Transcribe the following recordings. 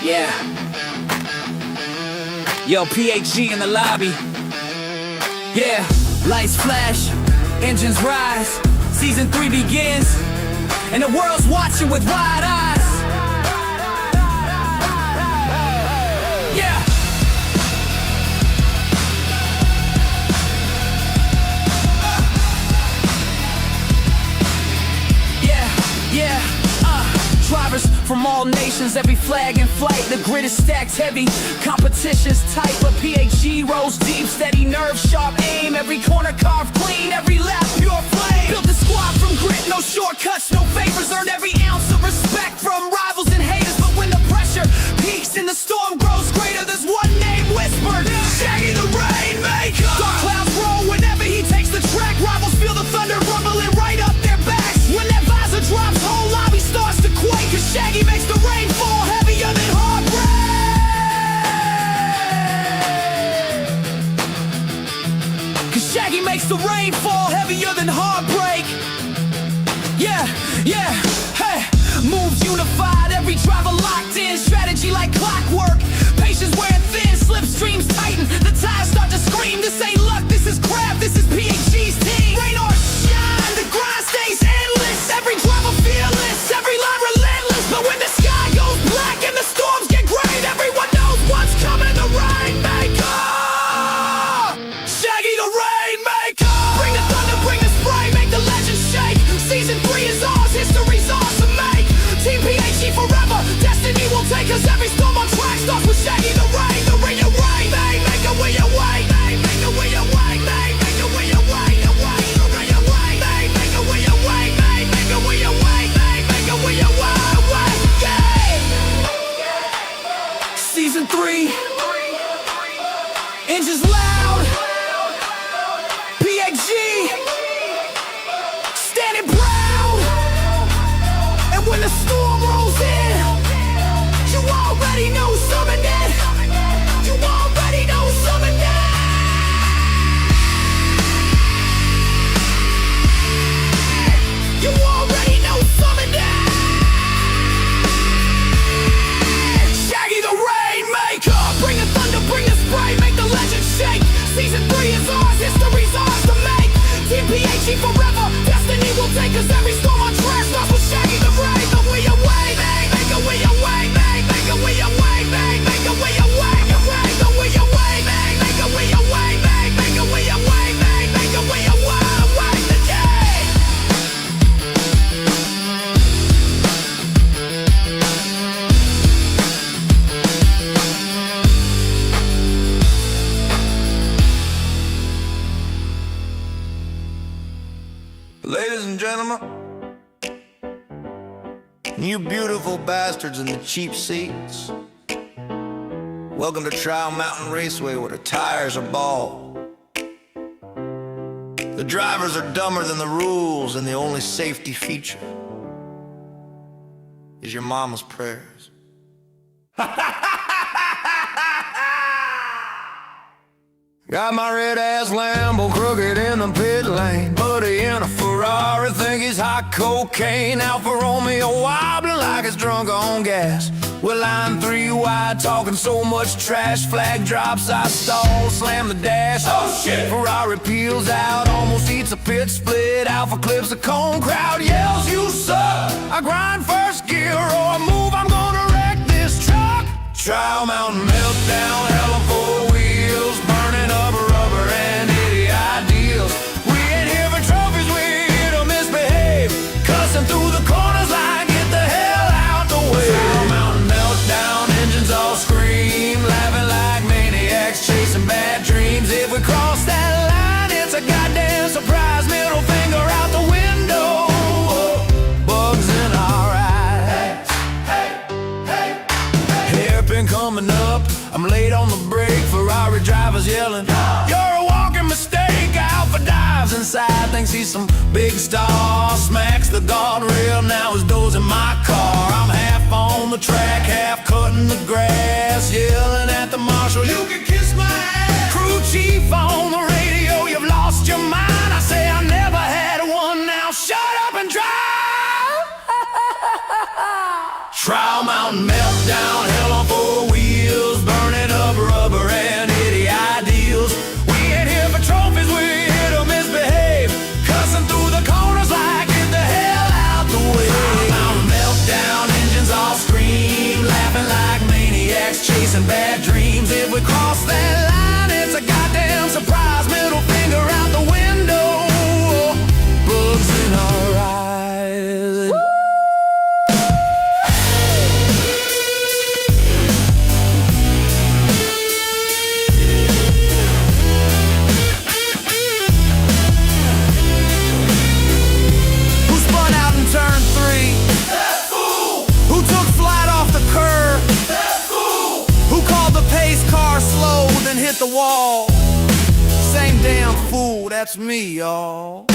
Yeah. Yo, PHG in the lobby. Yeah. Lights flash, engines rise. Season 3 begins, and the world's watching with wide eyes. Yeah. Yeah. Drivers from all nations, every flag in flight. The grid is stacked heavy, competition's tight, but PHG rolls deep, steady nerve, sharp aim. Every corner carved clean, every lap pure flame. Built a squad from grit, no shortcuts, no favors. Earned every ounce of respect from rivals and haters. But when the pressure peaks and the storm grows greater, there's one name whispered: Shaggy the Rainmaker. Dark clouds roll whenever he takes the track. Rivals feel the thunder rumbling right up their backs. When that visor drops, whole lobby starts to quake. Cause Shaggy makes the rain fall heavier than heartbreak. Cause Shaggy makes the rain fall heavier than heartbreak. Yeah, hey. Moves unified, every driver locked in. Strategy like clockwork, patience wearing thin. Slipstreams tighten, the tires start to scream. This ain't luck, this is craft, this is PHG's team. Rain or shine, the grind stays endless. Every driver fearless, every line relentless. But when the sky goes black and the storms get great, everyone knows what's coming. The Rainmaker, Shaggy the Rainmaker. Bring the thunder, bring the spray, make the legends shake. Season 3 is ours, history's ours to make. Team PHG forever, destiny will take us. Every storm on track starts with Shaggy the Rain. The ring of rain, make a way away, make a way away, make a way away, away, make a way away, make a way away, make a way away, make a way away. Season 3, engines loud, PHG standing proud. And when the storm rolls in, you already know something that. You already know something that. You already know something that. Shaggy the Rainmaker. Bring the thunder, bring the spray, make the legend shake. Season 3 is ours, history's ours to make. Team PHG forever, destiny will take us. Every storm on track starts with Shaggy the Rain. The way away, make a way away, make a way away, make a way away, the way away, make a way away, make a way away, make a way away, the day. Ladies and gentlemen, you beautiful bastards in the cheap seats, welcome to Trial Mountain Raceway, where the tires are bald. The drivers are dumber than the rules, and the only safety feature is your mama's prayers. Got my red ass Lambo crooked in the pit lane, buddy in a Ferrari, think he's hot cocaine. Alfa Romeo wobbling like it's drunk on gas. We're line 3 wide, talking so much trash. Flag drops, I stall, slam the dash. Oh shit! Ferrari peels out, almost eats a pit split. Alpha clips the cone, crowd yells, you suck. I grind first gear or a move, I'm gonna wreck this truck. Trial Mountain meltdown, hell of 4 wheels, burning up rubber and idiot ideals. We ain't here for trophies, we're here to misbehave. Cussing through the corners like get the hell out the way. Trial Mountain meltdown, engines all scream, laughing like maniacs, chasing bad dreams. If we cross that line, it's a goddamn surprise. Middle finger out the window, bugs in our eyes. Hairpin coming up, I'm late on the brake. Ferrari drivers yelling, you're a walking mistake. Alpha dives inside, thinks he's some big star. Smacks the guardrail, now his door's in my car. I'm half on the track, half cutting the grass, yelling at the marshal, you can kiss my ass. Crew chief on the radio, you've lost your mind. I say I never had one, now shut up and drive. Trial mountain meltdown, hell on four wheels, burning up rubber and hitty ideals. We ain't here for trophies, we're here to misbehave, cussing through the corners like get the hell out the way. Trial mountain meltdown, engines all scream, laughing like maniacs, chasing bad dreams. If we cross that line, it's a goddamn surprise. Middle finger out the window, bugs in our eyes. Woo! Turn 3. That fool! Who took flight off the curb? That fool! Who called the pace car slow, then hit the wall? Same damn fool, that's me, y'all.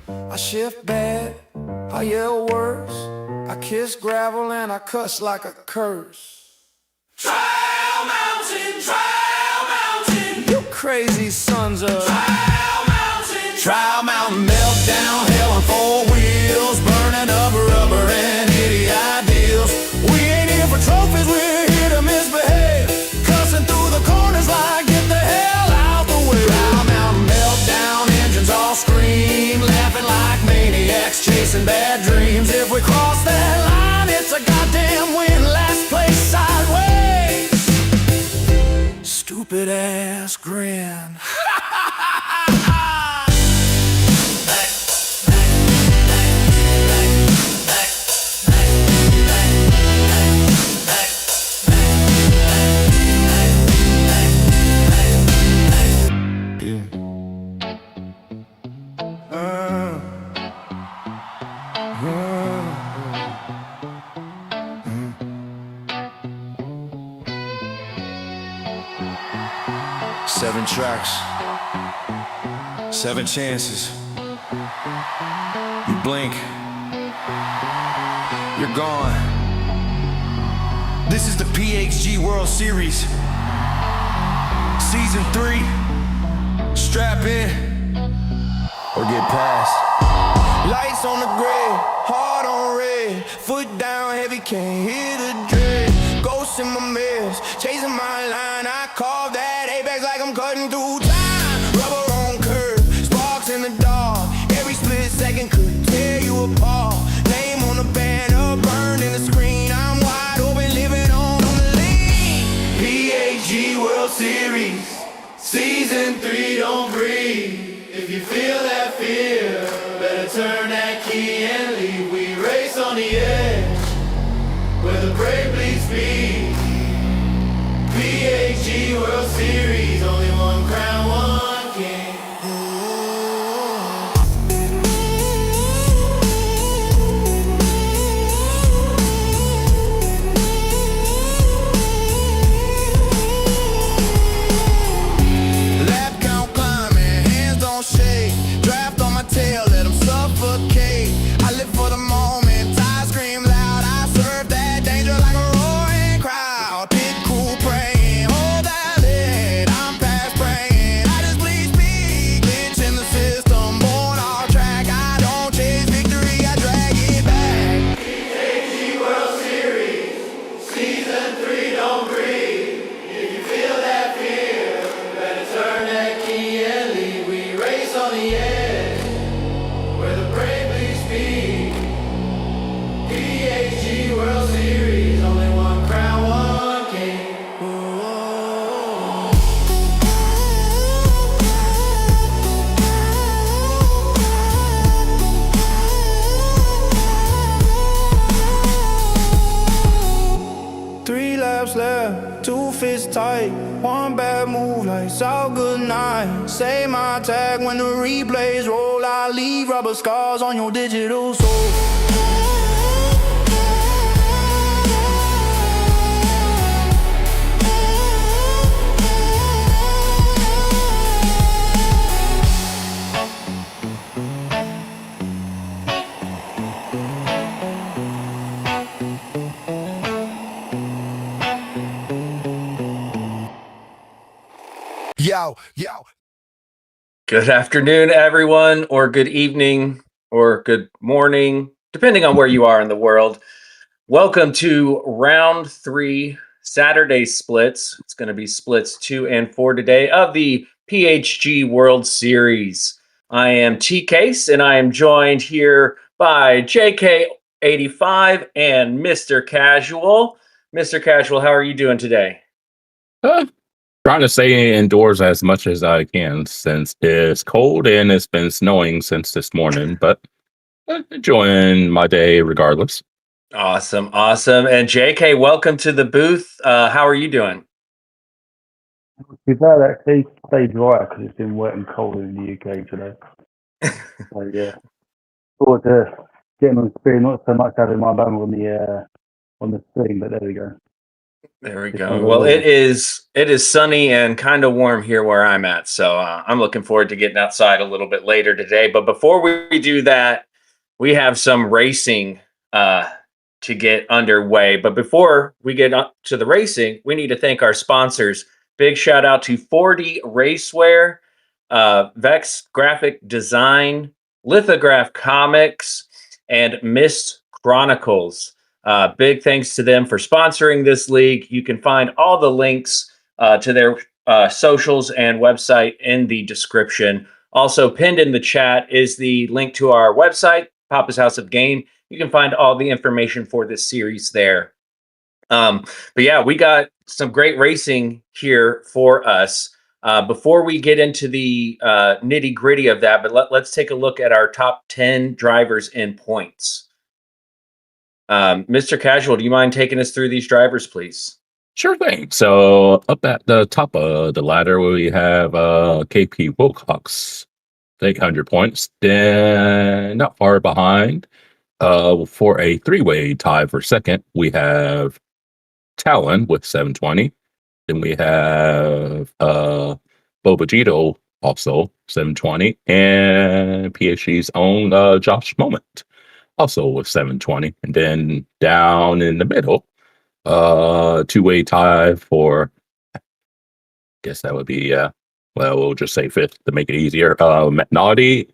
I shift bad, I yell worse, I kiss gravel and I cuss like a curse. Trial mountain, you crazy sons of Trial mountain meltdown, hell on four wheels, burning up rubber and hitty ideals. We ain't here for trophies, we're here to misbehave, cussing through the corners like get the hell out the way. Trial mountain meltdown, engines all scream, laughing like maniacs, chasing bad dreams. If we cross that line, it's a goddamn win, last place sideways. Stupid ass grin. Seven tracks, 7 chances. You blink, you're gone. This is the PHG World Series, Season 3. Strap in or get past. Lights on the grid, heart on red, foot down heavy, can't hear the dread. Ghosts in my mirrors, chasing my line. I carve that apex like I'm cutting through time. Rubber on curve, sparks in the dark. Every split second could tear you apart. Name on the banner, burned in the screen. I'm wide open, living on the lean. PHG World Series, Season 3, don't breathe. If you feel that fear, better turn that key and leave. We race on the edge, where the brave bleed speed. PHG World Series, only one crown, one king. Lap count climbing, hands don't shake. Draft on my tail, let them suffocate. I live for the moment, I scream loud. I serve that danger like a roaring crowd. Pit crew praying, hold that lid. I'm past praying, I just bleed speed. Glitch in the system, born off track. I don't chase victory, I drag it back. PHG World Series, Season 3, don't breathe. If you feel that fear, better turn that key and leave. We race on the edge, where the brave bleed speed. PHG World Series, only one crown, one king. Three laps left, 2 fists tight, one bad move, lights out, good night. Say my tag when the replays roll. I leave rubber scars on your digital soul. Yo. Good afternoon, everyone, or good evening, or good morning, depending on where you are in the world. Welcome to round 3 Saturday splits. It's going to be splits 2 and 4 today of the PHG World Series. I am T Case and I am joined here by JK85 and Mr. Casual. Mr. Casual, how are you doing today? Trying to stay indoors as much as I can since it's cold and it's been snowing since this morning, but enjoying my day regardless. Awesome. And JK, welcome to the booth. How are you doing? Too bad actually. Stay dry because it's been wet and cold in the UK today. So yeah, forward to getting on the screen. Not so much having my bum on the screen, but there we go. There we go. Well, it is sunny and kind of warm here where I'm at, so I'm looking forward to getting outside a little bit later today. But before we do that, we have some racing to get underway. But before we get up to the racing, we need to thank our sponsors. Big shout out to 40 Racewear, Vex Graphic Design, Lithograph Comics, and Mist Chronicles. Big thanks to them for sponsoring this league. You can find all the links to their socials and website in the description. Also, pinned in the chat is the link to our website, Papa's House of Game. You can find all the information for this series there. But yeah, we got some great racing here for us. Before we get into the nitty gritty of that, but let's take a look at our top 10 drivers in points. Mr. Casual, do you mind taking us through these drivers, please? Sure thing. So up at the top of the ladder, we have KP Wilcox, 800 points. Then not far behind, for a three-way tie for second, we have Talon with 720. Then we have Bobagito also 720, and PHG's own Josh Moment also with 720. And then down in the middle, two-way tie for, I guess that would be well, we'll just say fifth to make it easier. Naughty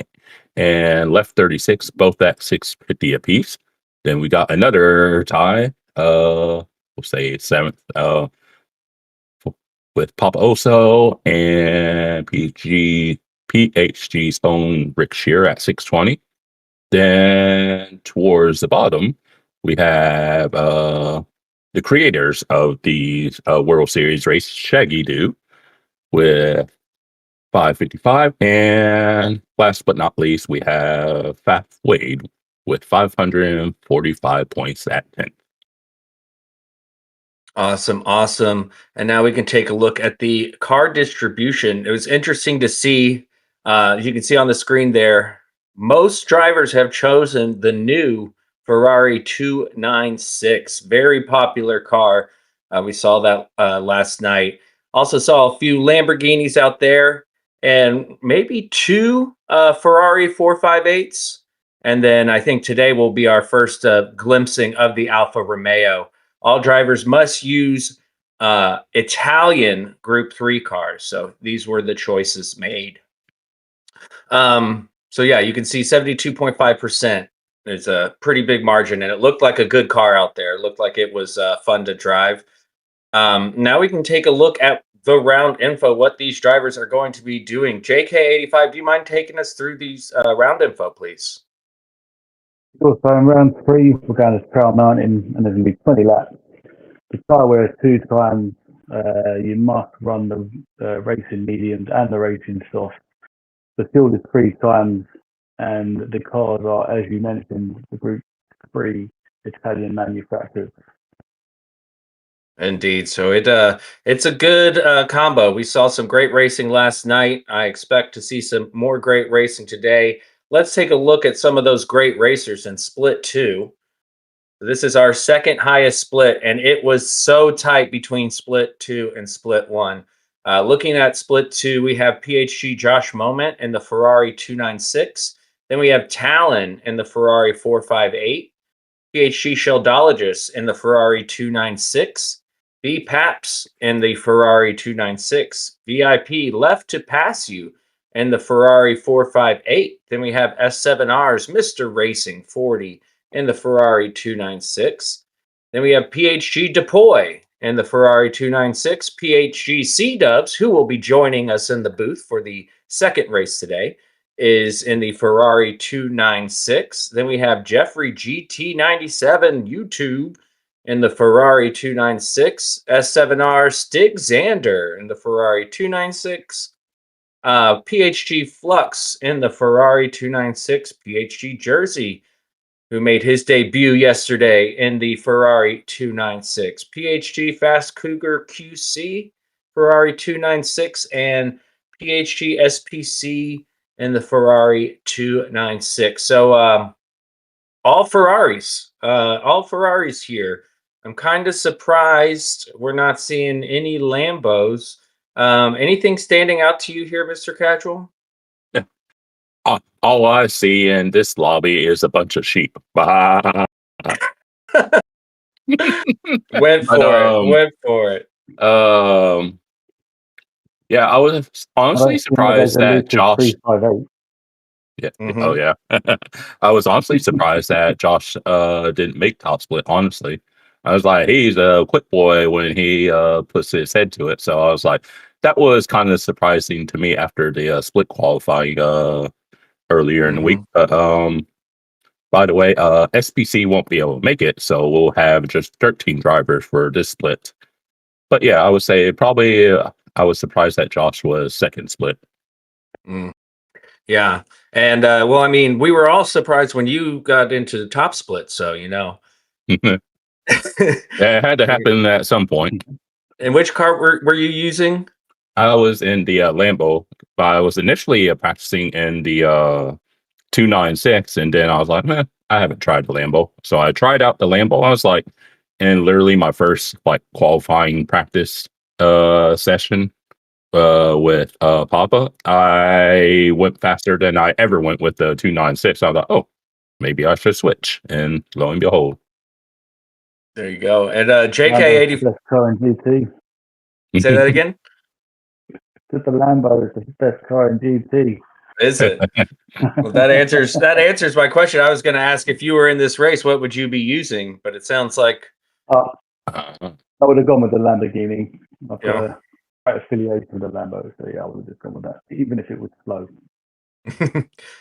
and Left 36, both at 650 apiece. Then we got another tie, we'll say seventh, with Papa Oso and PHG's own Rick Shear at 620. Then towards the bottom, we have the creators of the World Series race, Shaggy Doo, with 555. And last but not least, we have Fat Wade with 545 points at 10. Awesome. And now we can take a look at the car distribution. It was interesting to see, you can see on the screen there, most drivers have chosen the new Ferrari 296. Very popular car. We saw that last night. Also saw a few Lamborghinis out there and maybe two Ferrari 458s. And then I think today will be our first glimpsing of the Alfa Romeo. All drivers must use Italian Group 3 cars. So these were the choices made. So yeah, you can see 72.5%. It's a pretty big margin, and it looked like a good car out there. It looked like it was fun to drive. Now we can take a look at the round info, what these drivers are going to be doing. JK85, do you mind taking us through these round info, please? Sure. So in round 3, we're going to Trail Mountain, and there's going to be 20 laps. The tyre wear is 2 times. You must run the racing mediums and the racing soft. The fuel is 3 times, and the cars are, as you mentioned, the Group 3 Italian manufacturers. Indeed. So it's a good combo. We saw some great racing last night. I expect to see some more great racing today. Let's take a look at some of those great racers in Split 2. This is our second highest split, and it was so tight between Split 2 and Split 1. Looking at Split 2, we have PHG Josh Moment in the Ferrari 296. Then we have Talon in the Ferrari 458. PHG Sheldologist in the Ferrari 296. B. Paps in the Ferrari 296. VIP Left to Pass You in the Ferrari 458. Then we have S7R's Mr. Racing 40 in the Ferrari 296. Then we have PHG Depoy in the Ferrari 296, PHG C-Dubs, who will be joining us in the booth for the second race today, is in the Ferrari 296. Then we have Jeffrey GT97 YouTube in the Ferrari 296, S7R Stig Xander in the Ferrari 296, PHG Flux in the Ferrari 296, PHG Jersey, who made his debut yesterday in the Ferrari 296, PHG Fast Cougar QC, Ferrari 296, and PHG SPC in the Ferrari 296. So all Ferraris here. I'm kind of surprised we're not seeing any Lambos. Anything standing out to you here, Mr. Casual? All I see in this lobby is a bunch of sheep. Went for it. Yeah, I was honestly surprised that Josh. Yeah. Mhm. Oh yeah. I was honestly surprised that Josh didn't make top split. Honestly, I was like, he's a quick boy when he puts his head to it. So I was like, that was kind of surprising to me after the split qualifying earlier in the week. But by the way, SPC won't be able to make it, so we'll have just 13 drivers for this split. But yeah, I would say probably I was surprised that Josh was second split. Yeah. And well, I mean, we were all surprised when you got into the top split, so you know. Yeah, it had to happen at some point. And which car were you using? I was in the Lambo, but I was initially practicing in the 296, and then I was like, I haven't tried the Lambo. So I tried out the Lambo. I was like, and literally my first like qualifying practice session with Papa, I went faster than I ever went with the 296. I thought, oh, maybe I should switch, and lo and behold. There you go. And JK80. Best car in GT. Say that again. The Lambo is the best car in GT. Is it? Well, that answers my question. I was going to ask if you were in this race, what would you be using? But it sounds like I would have gone with the Lamborghini. I've got a quite affiliation with the Lambo, so yeah, I would have just gone with that, even if it was slow.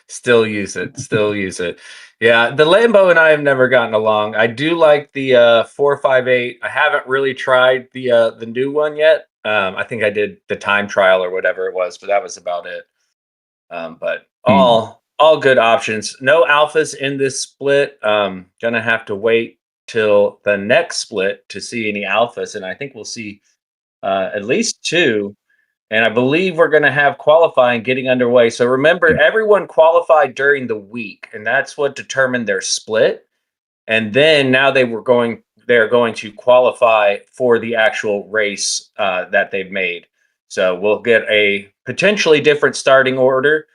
Still use it. Yeah, the Lambo and I have never gotten along. I do like the 458. I haven't really tried the new one yet. I think I did the time trial or whatever it was, but that was about it. But all good options. No alphas in this split. Gonna have to wait till the next split to see any alphas, and I think we'll see at least 2. And I believe we're going to have qualifying getting underway. So remember, everyone qualified during the week, and that's what determined their split. And then now they're going to qualify for the actual race that they've made. So we'll get a potentially different starting order.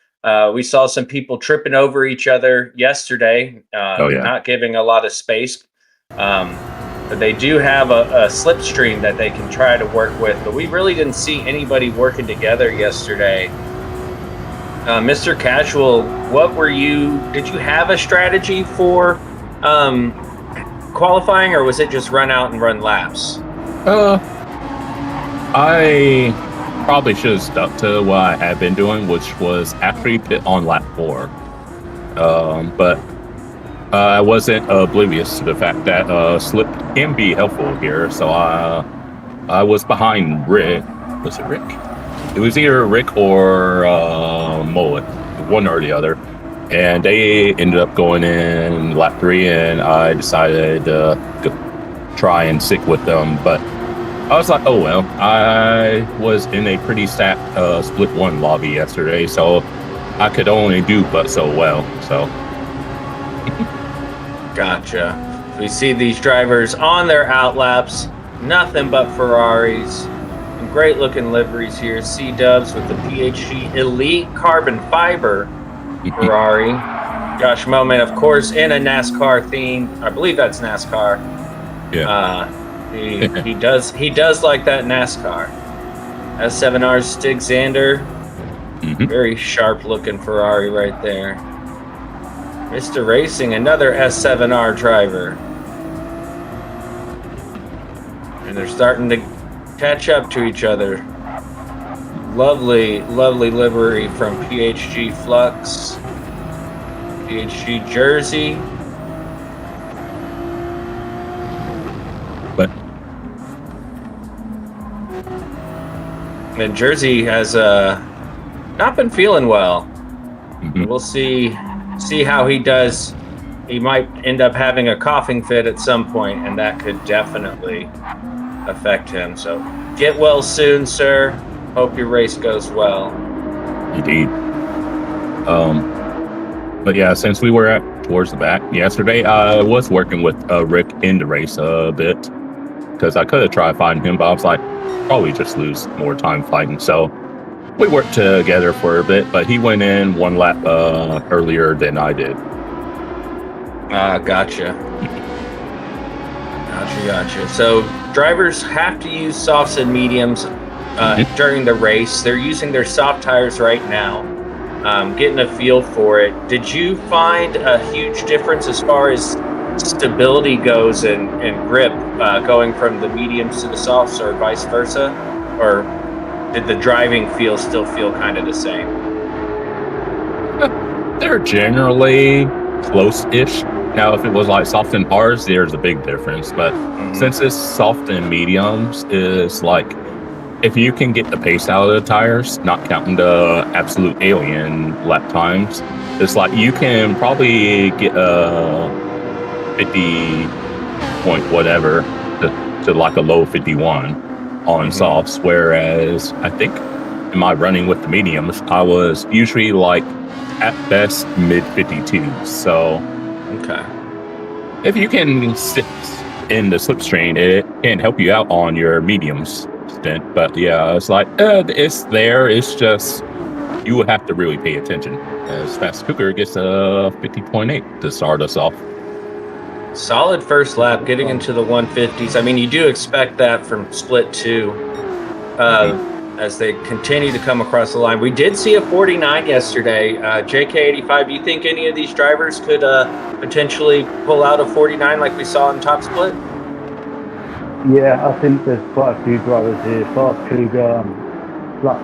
We saw some people tripping over each other yesterday, not giving a lot of space. But they do have a slipstream that they can try to work with, but we really didn't see anybody working together yesterday. Mr. Casual, did you have a strategy for qualifying, or was it just run out and run laps? I probably should have stuck to what I had been doing, which was actually pit on lap 4. But I wasn't oblivious to the fact that slip can be helpful here, so I was behind Rick. Was it Rick? It was either Rick or Mullet, one or the other. And they ended up going in lap 3, and I decided to try and stick with them. But I was like, oh well, I was in a pretty stacked split 1 lobby yesterday, so I could only do but so well. So. Gotcha. We see these drivers on their outlaps, nothing but Ferraris. Some great looking liveries here. C-Dubs with the PHG Elite Carbon Fiber Ferrari. Josh Moment, of course, in a NASCAR theme. I believe that's NASCAR. Yeah. He does like that NASCAR. S7R Stig Xander. Very sharp looking Ferrari right there. Mr. Racing, another S7R driver. And they're starting to catch up to each other. Lovely, lovely livery from PHG Flux. PHG jersey. But And Jersey has not been feeling well. We'll see how he does. He might end up having a coughing fit at some point, and that could definitely affect him. So get well soon, sir. Hope your race goes well. indeed. But yeah, since we were towards the back yesterday, I was working with Rick in the race a bit because I could have tried fighting him, but I was like, probably just lose more time fighting. So we worked together for a bit, but he went in one lap earlier than I did. Gotcha. Gotcha. So drivers have to use softs and mediums during the race. They're using their soft tires right now, getting a feel for it. Did you find a huge difference as far as stability goes and grip going from the mediums to the softs or vice versa? Or did the driving still feel kind of the same? They're generally close-ish. Now, if it was like soft and hards, there's a big difference. But since it's soft and mediums, it's like if you can get the pace out of the tires, not counting the absolute alien lap times, it's like you can probably get a 50 point whatever to like a low 51 on softs. Whereas I think in my running with the mediums, I was usually like at best mid 52s. So okay, if you can sit in the slipstream, it can help you out on your mediums stint. But yeah, it's like it's there. It's just you would have to really pay attention. As Fast Cooker gets a 50.8 to start us off. Solid first lap, getting into the 150s. I mean, you do expect that from split 2 as they continue to come across the line. We did see a 49 yesterday. JK85, do you think any of these drivers could potentially pull out a 49 like we saw in top split? Yeah, I think there's quite a few drivers here. Fast Cougar, Flux,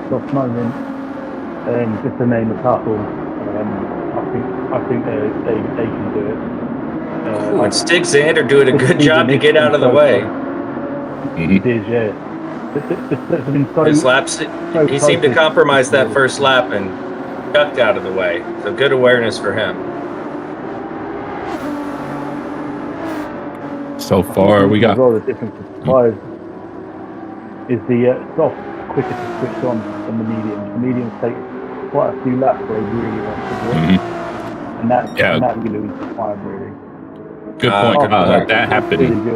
Soft Moment, just to name a couple. I think they can do it. And Stig Xander doing a good job to get out of the way. He did, yeah. His laps, he seemed to compromise that first lap and ducked out of the way. So good awareness for him. So far, we got. The difference with tires is the soft quicker to switch on than the mediums. The mediums take quite a few laps where they really want to work, and that you lose the time really. Good point. That happened.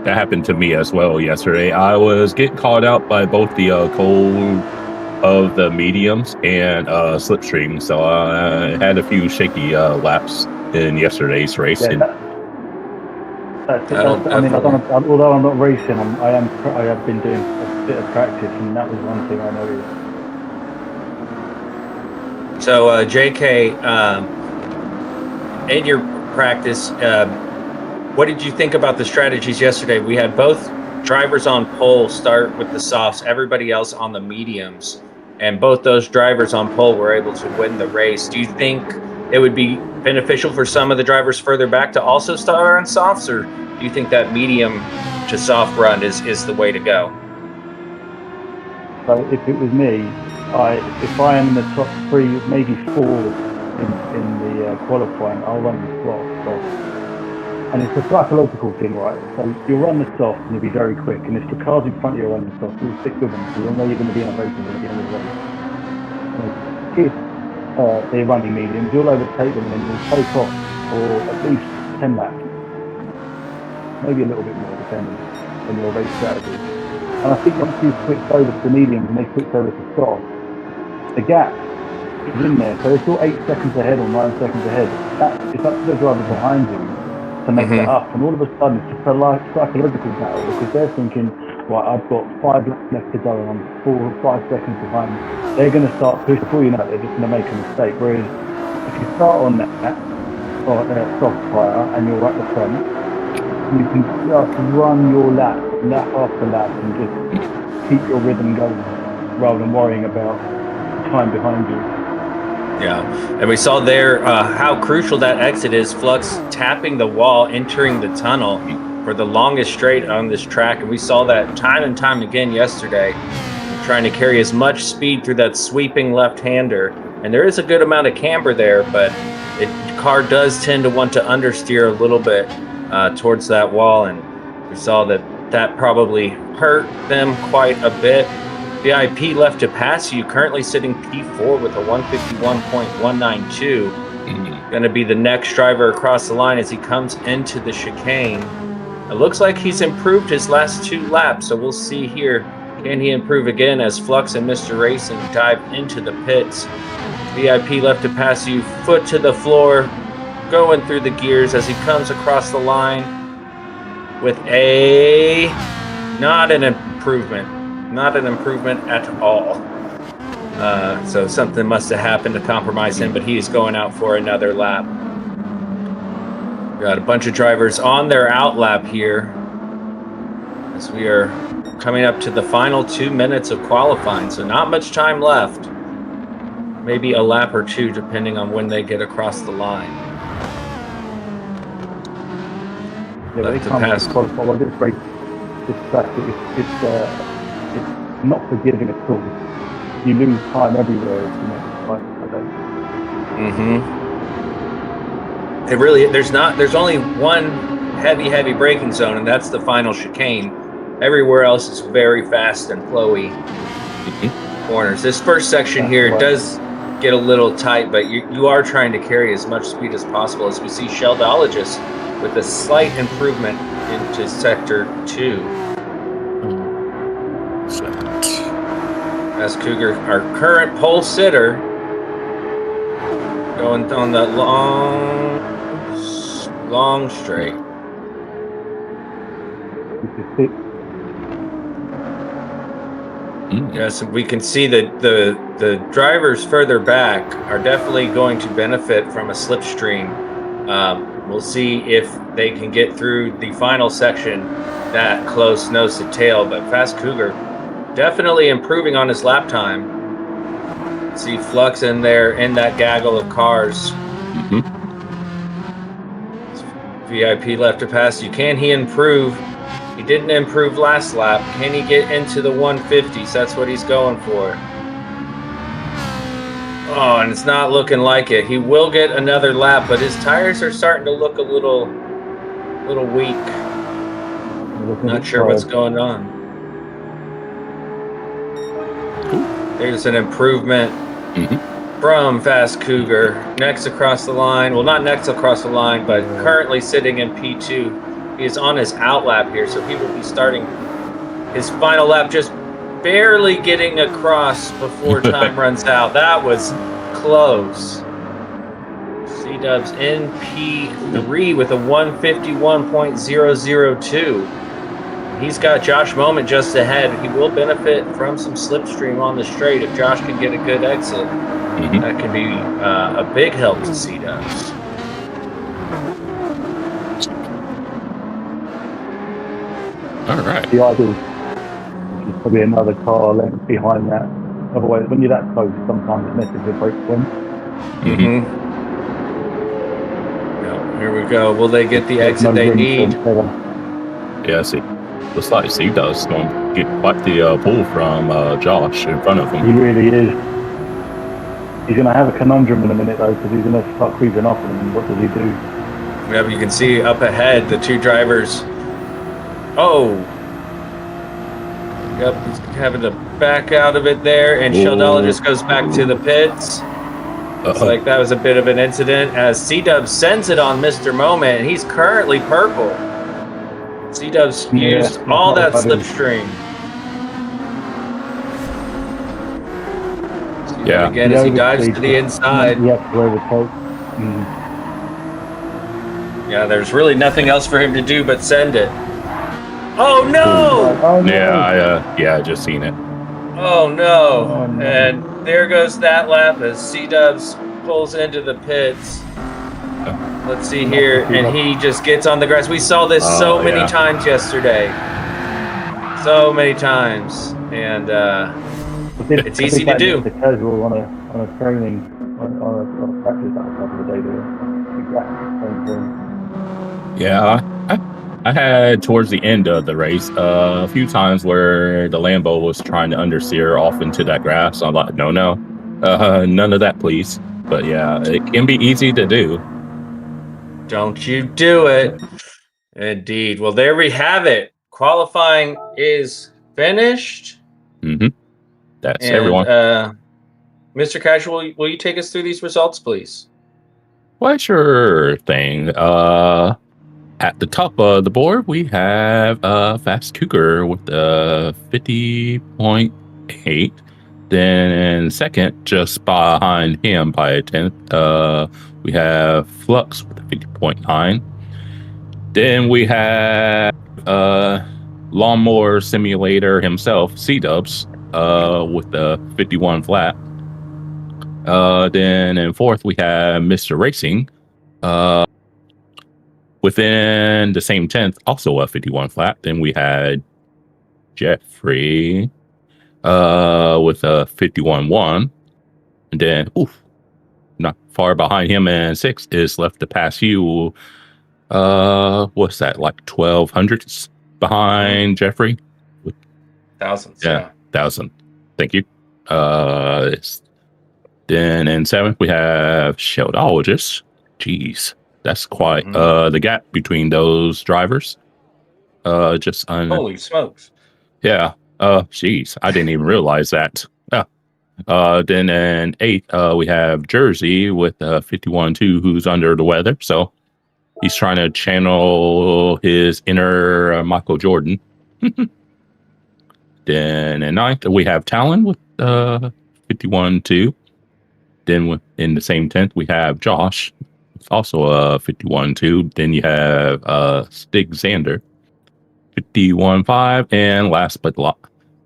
That happened to me as well yesterday. I was getting caught out by both the cold of the mediums and slipstream, so I had a few shaky laps in yesterday's race. Yeah, although I'm not racing, I have been doing a bit of practice, and that was one thing I noticed. So JK, in your practice, what did you think about the strategies yesterday? We had both drivers on pole start with the softs, everybody else on the mediums, and both those drivers on pole were able to win the race. Do you think it would be beneficial for some of the drivers further back to also start on softs, or do you think that medium to soft run is the way to go? So if it was me, if I am in the top 3, maybe 4 in the qualifying, I'll run the soft. And it's a psychological thing, right? So you'll run the soft and you'll be very quick, and if the cars in front of you are running the soft, you'll stick with them, so you'll know you're going to be in a race at the end of the race. If they're running mediums, you'll overtake them and you'll take off for at least 10 laps. Maybe a little bit more, depending on your race strategy. And I think once you switch over to mediums and they switch over to soft, the gap is in there. So if you're 8 seconds ahead or 9 seconds ahead, it's up to the driver behind you to make it up. And all of a sudden, it's just a psychological battle, because they're thinking, right, I've got 5 laps left to go and I'm 4 or 5 seconds behind. They're going to start pushing. Before you know it, they're just going to make a mistake. Whereas if you start on that soft tire and you're at the front, You can just run your lap after lap, and just keep your rhythm going, rather than worrying about the time behind you. Yeah, and we saw there how crucial that exit is. Flux tapping the wall, entering the tunnel for the longest straight on this track, and we saw that time and time again yesterday, trying to carry as much speed through that sweeping left-hander. And there is a good amount of camber there, but the car does tend to want to understeer a little bit towards that wall, and we saw that probably hurt them quite a bit. VIP left to pass you, currently sitting P4 with a 151.192. Going to be the next driver across the line as he comes into the chicane. It looks like he's improved his last 2 laps, so we'll see here. Can he improve again as Flux and Mr. Racing dive into the pits? VIP left to pass you, foot to the floor, going through the gears as he comes across the line with not an improvement at all. So something must have happened to compromise him, but he is going out for another lap. Got a bunch of drivers on their out lap here as we are coming up to the final 2 minutes of qualifying, so not much time left. Maybe a lap or 2 depending on when they get across the line. Yeah, Left to pass. This race, this track, it's not forgiving at all. You lose time everywhere. It really, there's only one heavy braking zone, and that's the final chicane. Everywhere else is very fast and flowy corners. This first section here does get a little tight, but you are trying to carry as much speed as possible, as we see Sheldologist with a slight improvement into sector 2. As Cougar, our current pole sitter, going on that long straight. Yes, we can see that the drivers further back are definitely going to benefit from a slipstream. We'll see if they can get through the final section that close nose to tail, but Fast Cougar definitely improving on his lap time. See Flux in there in that gaggle of cars. VIP left to pass you. Can he improve? He didn't improve last lap. Can he get into the 150s? That's what he's going for. Oh, and it's not looking like it. He will get another lap, but his tires are starting to look a little weak. Not sure what's going on. There's an improvement from Fast Cougar. Next across the line. Well, not next across the line, but currently sitting in P2. He is on his out lap here, so he will be starting his final lap, just barely getting across before time runs out. That was close. C-Dubs in P3 with a 151.002. He's got Josh Moment just ahead. He will benefit from some slipstream on the straight. If Josh can get a good exit, that can be a big help to C-Dubs. All right. The idea is probably another car length behind that. Otherwise, when you're that close, sometimes it messes with brake points. Here we go. Will they get the exit they need? Yeah, see. Looks like C-Dub's going to get quite the pull from Josh in front of him. He really is. He's going to have a conundrum in a minute, though, because he's going to start creeping up on him. What does he do? Yeah, you can see up ahead the two drivers. Oh. Yep, he's having to back out of it there, and Sheldologist goes back to the pits. Looks like that was a bit of an incident as C-Dub sends it on Mr. Moment, and he's currently purple. C-Dub's used all that slipstream. Yeah. Again, as he dives to the inside. Yeah, there's really nothing else for him to do but send it. Oh no! I just seen it. Oh no! And there goes that lap as C-Dubs pulls into the pits. Let's see here, and he just gets on the grass. We saw this so many times yesterday. So many times, and it's easy to do. The casual on a training on a practice that a couple of days ago. Exactly the same thing. Yeah, I had towards the end of the race a few times where the Lambo was trying to understeer off into that grass. I'm like, no, none of that, please. But yeah, it can be easy to do. Don't you do it. Indeed. Well, there we have it. Qualifying is finished. That's And everyone. Mr. Casual, will you take us through these results, please? Well, sure thing. At the top of the board, we have Fast Cougar with 50.8. Then second, just behind him by a tenth, we have Flux with 50.9. Then we have Lawnmower Simulator himself, C-Dubs, with the 51 flat. Then in fourth, we have Mr. Racing, within the same 10th, also a 51 flat. Then we had Jeffrey with a 51.1. And then, not far behind him and sixth is left to pass you. What's that, like 1200s behind Jeffrey? Thousands, yeah. 1,000. Thank you. Then in seventh, we have Sheldologist. Jeez. That's quite the gap between those drivers. Holy smokes. Yeah. Jeez, I didn't even realize that. Then in eighth, we have Jersey with 51.2, who's under the weather. So he's trying to channel his inner Michael Jordan. Then in ninth, we have Talon with 51.2. Then in the same 10th, we have Josh. It's also a 51.2. Then you have Stig Xander, 51.5. And last but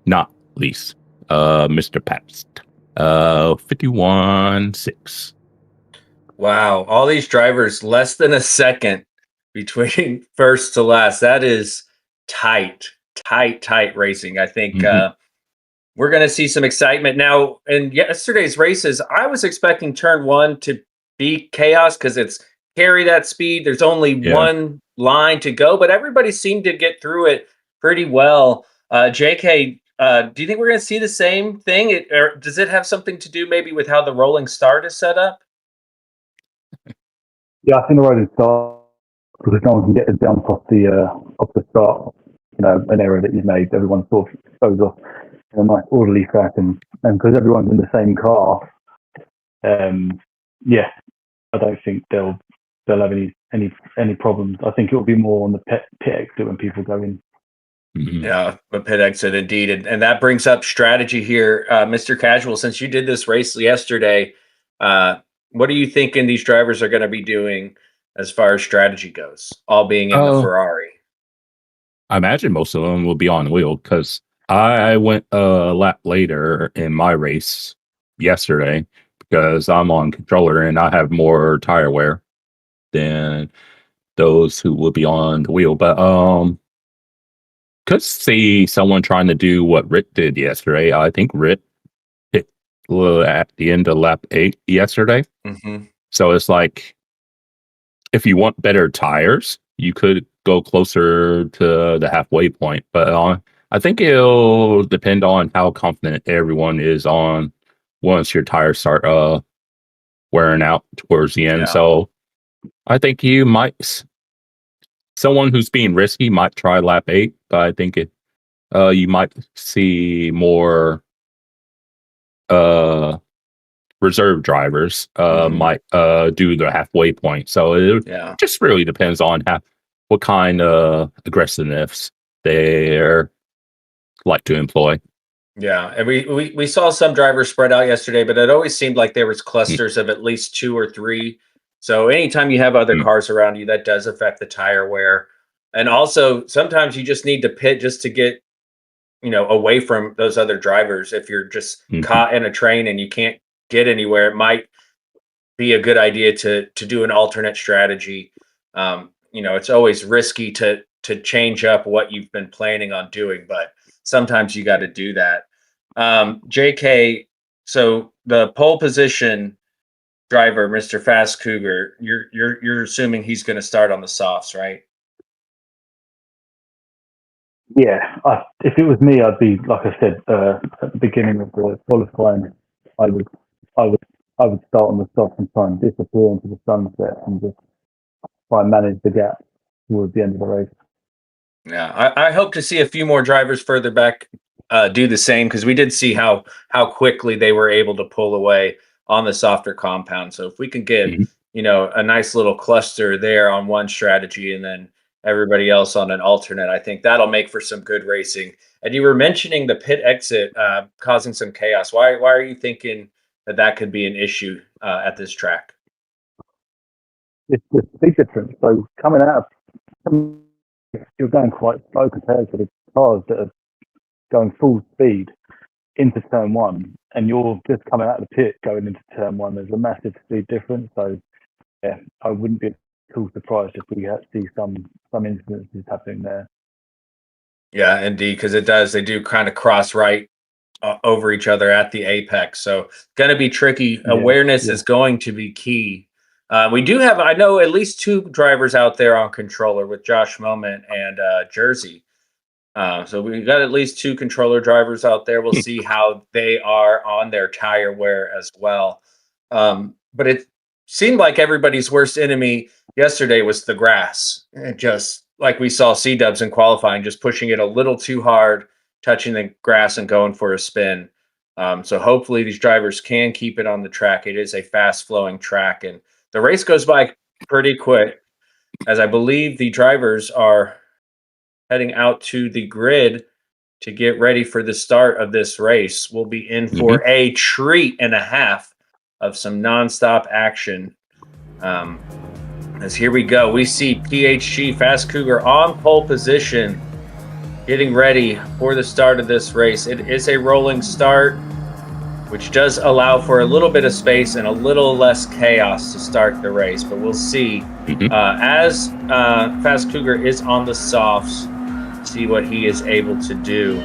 not least, Mr. Pabst, 51.6. Wow. All these drivers, less than a second between first to last. That is tight racing. I think we're going to see some excitement. Now, in yesterday's races, I was expecting turn one to be chaos because it's carry that speed. There's only one line to go, but everybody seemed to get through it pretty well. JK, do you think we're going to see the same thing? Or does it have something to do maybe with how the rolling start is set up? Yeah, I think the rolling start, because no one can get a jump off the start, an error that you've made, everyone sort of goes off in a nice orderly fashion, and because everyone's in the same car, I don't think they'll have any problems. I think it'll be more on the pit exit when people go in. Yeah, a pit exit indeed, and that brings up strategy here, Mr. Casual. Since you did this race yesterday, what are you thinking these drivers are going to be doing as far as strategy goes? All being in the Ferrari. I imagine most of them will be on wheel because I went a lap later in my race yesterday because I'm on controller and I have more tire wear than those who will be on the wheel. But could see someone trying to do what Rick did yesterday. I think Rick hit at the end of lap 8 yesterday. So it's like, if you want better tires, you could go closer to the halfway point. But I think it'll depend on how confident everyone is on once your tires start wearing out towards the end. So I think someone who's being risky might try lap 8, but I think you might see more reserve drivers might do the halfway point. So it just really depends on what kind of aggressiveness they're like to employ. Yeah, and we saw some drivers spread out yesterday, but it always seemed like there was clusters of at least 2 or 3. So anytime you have other cars around you, that does affect the tire wear. And also, sometimes you just need to pit just to get, away from those other drivers. If you're just caught in a train and you can't get anywhere, it might be a good idea to do an alternate strategy. You know, it's always risky to change up what you've been planning on doing, but sometimes you got to do that. JK, so the pole position driver, Mr. Fast Cougar, you're assuming he's going to start on the softs, right? Yeah, if it was me, I'd be, like I said at the beginning of the qualifying, I would start on the soft and try and disappear into the sunset and just try and manage the gap towards the end of the race. Yeah, I hope to see a few more drivers further back do the same, because we did see how quickly they were able to pull away on the softer compound. So if we can get you know, a nice little cluster there on one strategy and then everybody else on an alternate, I think that'll make for some good racing. And you were mentioning the pit exit causing some chaos. Why are you thinking that could be an issue at this track? It's a big difference. So coming out, you're going quite slow compared to the cars that are going full speed into turn one, and you're just coming out of the pit going into turn one. There's a massive speed difference. So yeah, I wouldn't be at all surprised if we had to see some incidences happening there. Yeah, indeed, because they do kind of cross right over each other at the apex. So going to be tricky. Awareness is going to be key. We do have, I know, at least two drivers out there on controller with Josh Moment and Jersey. So we've got at least two controller drivers out there. We'll see how they are on their tire wear as well. But it seemed like everybody's worst enemy yesterday was the grass. And just like we saw C-dubs in qualifying, just pushing it a little too hard, touching the grass and going for a spin. So hopefully these drivers can keep it on the track. It is a fast-flowing track, and the race goes by pretty quick, as I believe the drivers are heading out to the grid to get ready for the start of this race. We'll be in for a treat and a half of some nonstop action. As here we go, we see PHG Fast Cougar on pole position, getting ready for the start of this race. It is a rolling start, which does allow for a little bit of space and a little less chaos to start the race. But we'll see as Fast Cougar is on the softs, see what he is able to do.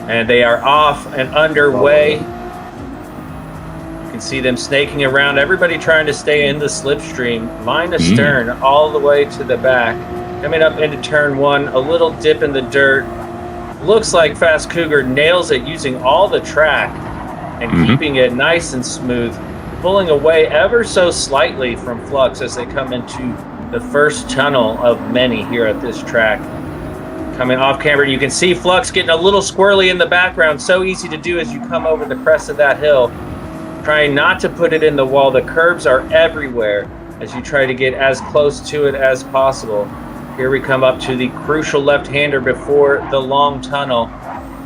And they are off and underway. You can see them snaking around, everybody trying to stay in the slipstream, line astern all the way to the back. Coming up into turn one, a little dip in the dirt. Looks like Fast Cougar nails it using all the track and keeping it nice and smooth, pulling away ever so slightly from Flux as they come into the first tunnel of many here at this track. Coming off camera, you can see Flux getting a little squirrely in the background. So easy to do as you come over the crest of that hill. Trying not to put it in the wall. The curbs are everywhere as you try to get as close to it as possible. Here we come up to the crucial left-hander before the long tunnel.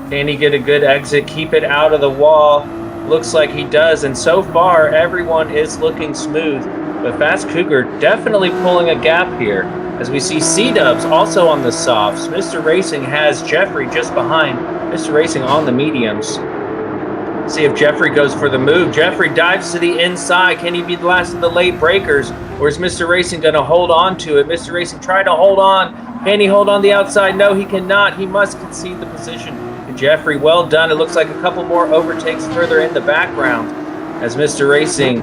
Can he get a good exit, keep it out of the wall? Looks like he does, and so far everyone is looking smooth. But Fast Cougar definitely pulling a gap here, as we see C-dubs also on the softs. Mr. Racing has Jeffrey just behind. Mr. Racing on the mediums. See if Jeffrey goes for the move. Jeffrey dives to the inside. Can he be the last of the late breakers, or is Mr. Racing going to hold on to it? Mr. Racing trying to hold on. Can he hold on the outside? No, he cannot. He must concede the position. Jeffrey, well done. It looks like a couple more overtakes further in the background, as Mr. Racing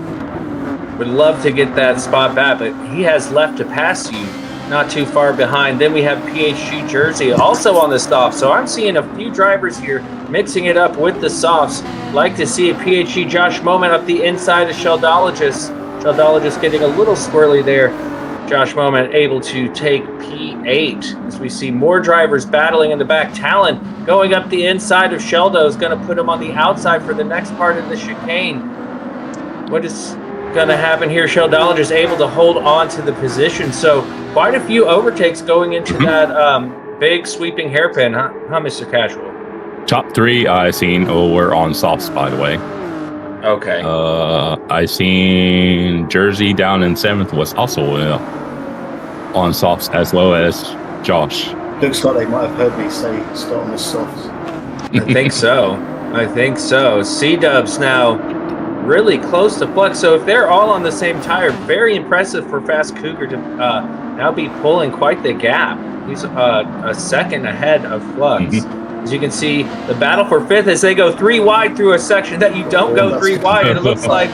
would love to get that spot back, but he has left to pass you not too far behind. Then we have PHG Jersey also on the soft. So I'm seeing a few drivers here mixing it up with the softs. Like to see a PHG Josh Moment up the inside of Sheldologist. Sheldologist getting a little squirrely there. Josh Moment able to take P8 as we see more drivers battling in the back. Talon going up the inside of Sheldo is going to put him on the outside for the next part of the chicane. What is going to happen here? Sheldologist able to hold on to the position. So quite a few overtakes going into that big sweeping hairpin, huh, Mr. Casual? Top three I seen were on softs, by the way. Okay. I seen Jersey down in 7th was also on softs, as well as Josh. Looks like they might have heard me say start on the softs. I think so. I think so. C-dubs now really close to Flux. So if they're all on the same tire, very impressive for Fast Cougar to now be pulling quite the gap. He's a second ahead of Flux. As you can see, the battle for fifth as they go 3 wide through a section that you don't go 3 wide. And it looks like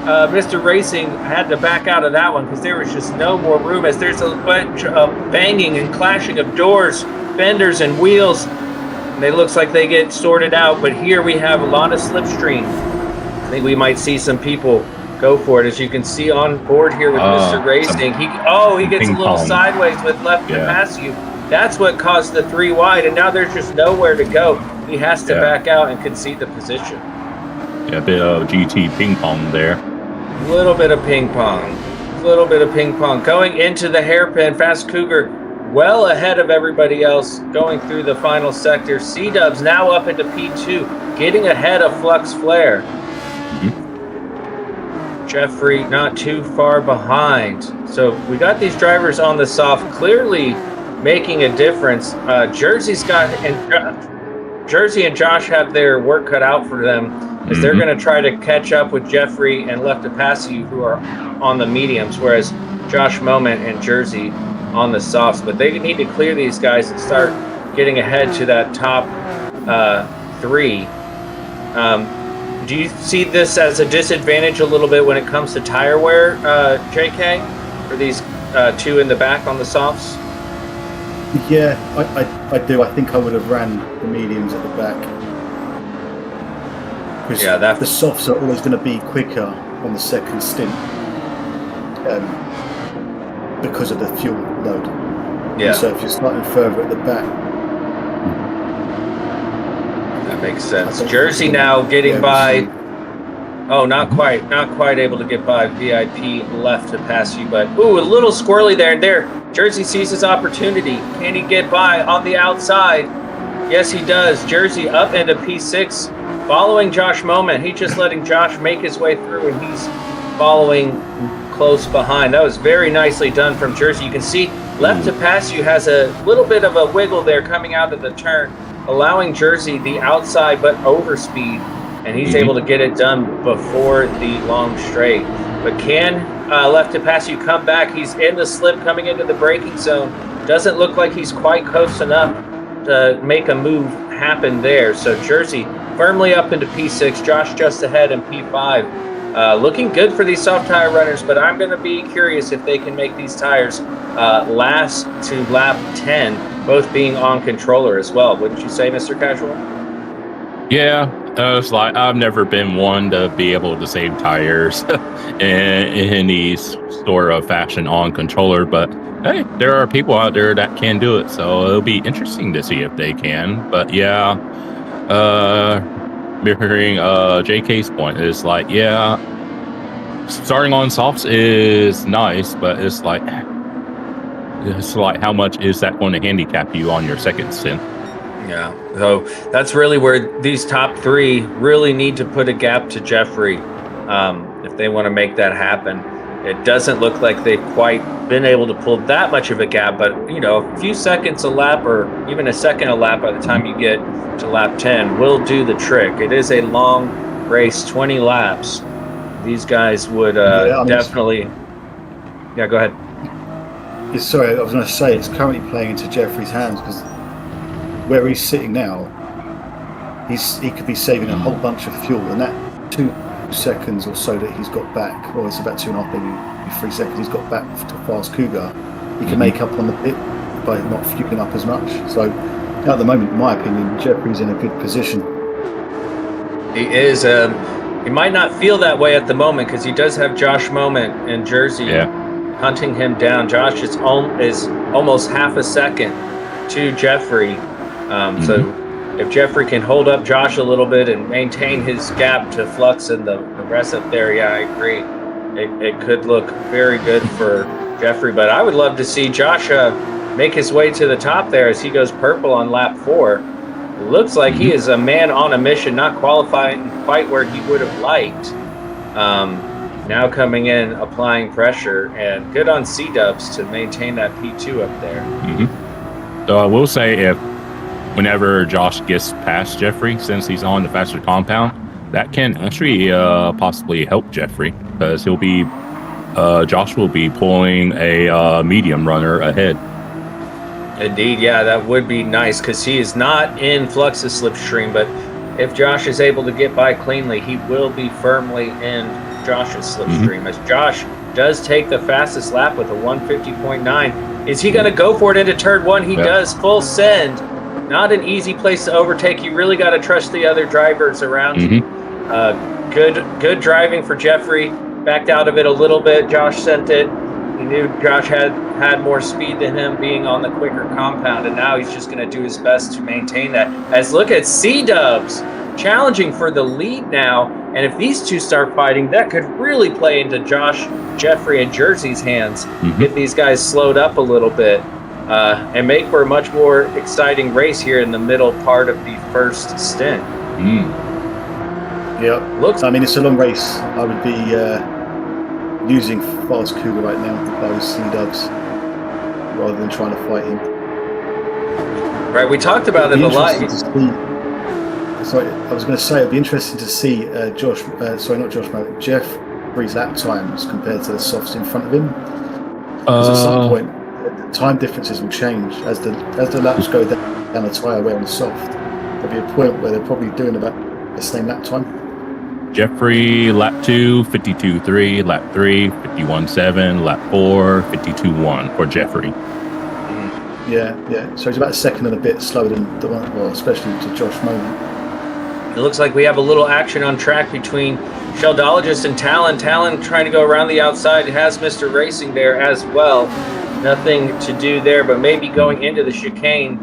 Mr. Racing had to back out of that one because there was just no more room, as there's a bunch of banging and clashing of doors, fenders, and wheels. And it looks like they get sorted out, but here we have a lot of slipstream. I think we might see some people go for it. As you can see on board here with Mr. Racing, he gets a little sideways with left to pass you. That's what caused the 3 wide, and now there's just nowhere to go. He has to back out and concede the position. Yeah, a bit of GT ping pong there. A little bit of ping pong. Going into the hairpin, Fast Cougar well ahead of everybody else going through the final sector. C-Dubs now up into P2, getting ahead of Flux Flare. Jeffrey not too far behind. So we got these drivers on the soft, clearly making a difference. Jersey and Josh have their work cut out for them, as they're going to try to catch up with Jeffrey and Left to Pass You, who are on the mediums, whereas Josh Moment and Jersey on the softs. But they need to clear these guys and start getting ahead to that top 3. Do you see this as a disadvantage a little bit when it comes to tire wear, JK, for these 2 in the back on the softs? Yeah, I do. I think I would have ran the mediums at the back. Because the softs are always going to be quicker on the second stint because of the fuel load. Yeah. And so if you're starting further at the back, that makes sense. Jersey now getting by. Not quite able to get by VIP Left to Pass You, but a little squirrely there. And there, Jersey sees his opportunity. Can he get by on the outside? Yes, he does. Jersey up into P6, following Josh Moment. He's just letting Josh make his way through, and he's following close behind. That was very nicely done from Jersey. You can see Left to Pass You has a little bit of a wiggle there coming out of the turn, allowing Jersey the outside but over speed, and he's able to get it done before the long straight. But can Left to Pass You come back? He's in the slip coming into the braking zone. Doesn't look like he's quite close enough to make a move happen there. So Jersey firmly up into P6, Josh just ahead in P5. Looking good for these soft tire runners, but I'm going to be curious if they can make these tires last to lap 10, both being on controller as well. Wouldn't you say, Mr. Casual? Yeah, it's like I've never been one to be able to save tires in any sort of fashion on controller, but hey, there are people out there that can do it, so it'll be interesting to see if they can. But yeah, mirroring JK's point, is like, yeah, starting on softs is nice, but it's like how much is that going to handicap you on your second stint? Yeah, so that's really where these top 3 really need to put a gap to Jeffrey if they want to make that happen. It doesn't look like they've quite been able to pull that much of a gap, but a few seconds a lap, or even a second a lap by the time you get to lap 10 will do the trick. It is a long race, 20 laps. These guys would definitely... Yeah, go ahead. Sorry, I was going to say, it's currently playing into Jeffrey's hands, because where he's sitting now, he could be saving a whole bunch of fuel, and that 2 seconds or so that he's got back, or it's about 2.5, maybe 3 seconds he's got back to Fast Cougar, he can make up on the pit by not fueling up as much. So at the moment, in my opinion, Jeffrey's in a good position. He is. He might not feel that way at the moment, because he does have Josh Moment and Jersey hunting him down. Josh is almost half a second to Jeffrey. So if Jeffrey can hold up Josh a little bit and maintain his gap to Flux and the rest up there, yeah, I agree. It could look very good for Jeffrey, but I would love to see Josh make his way to the top there as he goes purple on lap 4. It looks like he is a man on a mission, not qualifying quite where he would have liked. Now coming in, applying pressure, and good on C-Dubs to maintain that P2 up there. So I will say, whenever Josh gets past Jeffrey, since he's on the faster compound, that can actually possibly help Jeffrey, because he'll be Josh will be pulling a medium runner ahead. Indeed, yeah, that would be nice, because he is not in Flux's slipstream, but if Josh is able to get by cleanly, he will be firmly in Josh's slipstream, as Josh does take the fastest lap with a 150.9. Is he going to go for it into turn one? He does, full send. Not an easy place to overtake. You really got to trust the other drivers around you. Good driving for Jeffrey. Backed out of it a little bit. Josh sent it. He knew Josh had more speed than him, being on the quicker compound, and now he's just going to do his best to maintain that. As look at C-Dubs challenging for the lead now, and if these two start fighting, that could really play into Josh, Jeffrey, and Jersey's hands. Get these guys slowed up a little bit and make for a much more exciting race here in the middle part of the first stint. Yeah, I mean, it's a long race. I would be using Fast Cougar right now if I was C-Dubs, rather than trying to fight him. Right, we talked about it a lot. Sorry, I was going to say it'd be interesting to see Jeffrey's lap times compared to the softs in front of him. Because at some point, the time differences will change as the laps go down the tyre wear on the soft. There'll be a point where they're probably doing about the same lap time. Jeffrey, lap 2, 52.3, lap 3, 51.7, lap 4, 52.1 for Jeffrey. Yeah. So he's about a second and a bit slower than the one, well, especially to Josh Moman. It looks like we have a little action on track between Sheldologist and Talon. Talon trying to go around the outside. It has Mr. Racing there as well. Nothing to do there, but maybe going into the chicane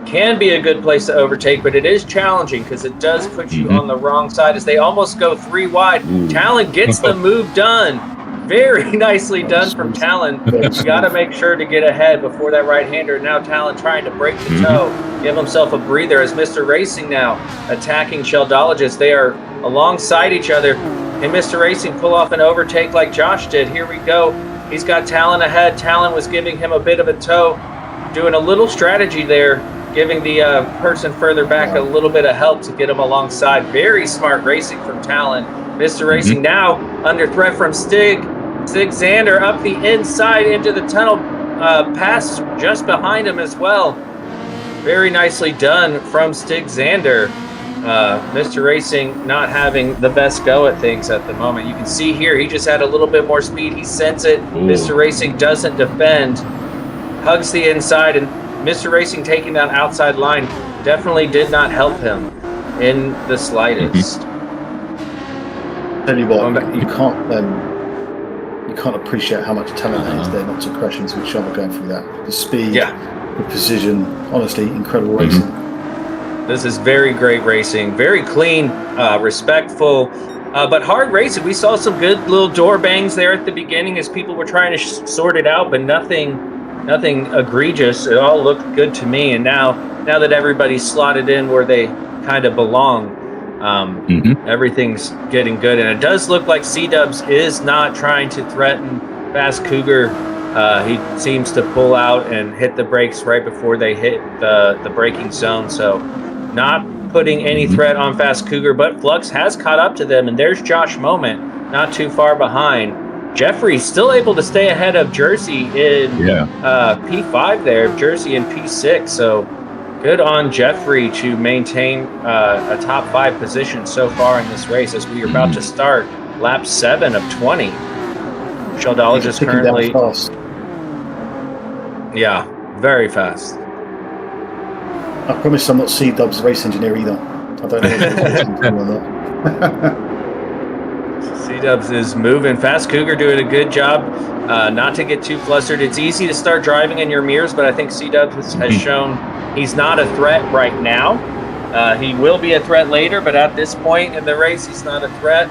can be a good place to overtake, but it is challenging because it does put you on the wrong side as they almost go 3 wide. Talon gets the move done. Very nicely done from Talon. You got to make sure to get ahead before that right-hander. Now Talon trying to break the toe, give himself a breather as Mr. Racing now attacking Sheldologist. They are alongside each other. And Mr. Racing pull off an overtake like Josh did. Here we go. He's got Talon ahead. Talon was giving him a bit of a tow. Doing a little strategy there, giving the person further back a little bit of help to get him alongside. Very smart racing from Talon. Mr. Racing now under threat from Stig. Stig Xander up the inside into the tunnel, past just behind him as well. Very nicely done from Stig Xander. Mr. Racing not having the best go at things at the moment. You can see here he just had a little bit more speed. He sends it. Mr. Racing doesn't defend. Hugs the inside, and Mr. Racing taking that outside line definitely did not help him in the slightest. Tell you what, you can't appreciate how much talent there is there not to crash into each other going through that. The speed, the precision, honestly, incredible racing. This is very great racing, very clean, respectful, but hard racing. We saw some good little door bangs there at the beginning as people were trying to sort it out, but nothing egregious. It all looked good to me. And now that everybody's slotted in where they kind of belong, everything's getting good. And it does look like C-Dubs is not trying to threaten Fast Cougar. He seems to pull out and hit the brakes right before they hit the braking zone. So not putting any threat on Fast Cougar, but Flux has caught up to them. And there's Josh Moment, not too far behind. Jeffrey still able to stay ahead of Jersey in P5 there, Jersey in P6. So good on Jeffrey to maintain a top 5 position so far in this race as we are about to start lap 7 of 20. Sheldologist currently, very fast. I promise I'm not C-Dub's race engineer either. I don't know if or not. C-Dubs is moving. Fast Cougar doing a good job not to get too flustered. It's easy to start driving in your mirrors, but I think C-Dubs has shown he's not a threat right now. He will be a threat later, but at this point in the race, he's not a threat.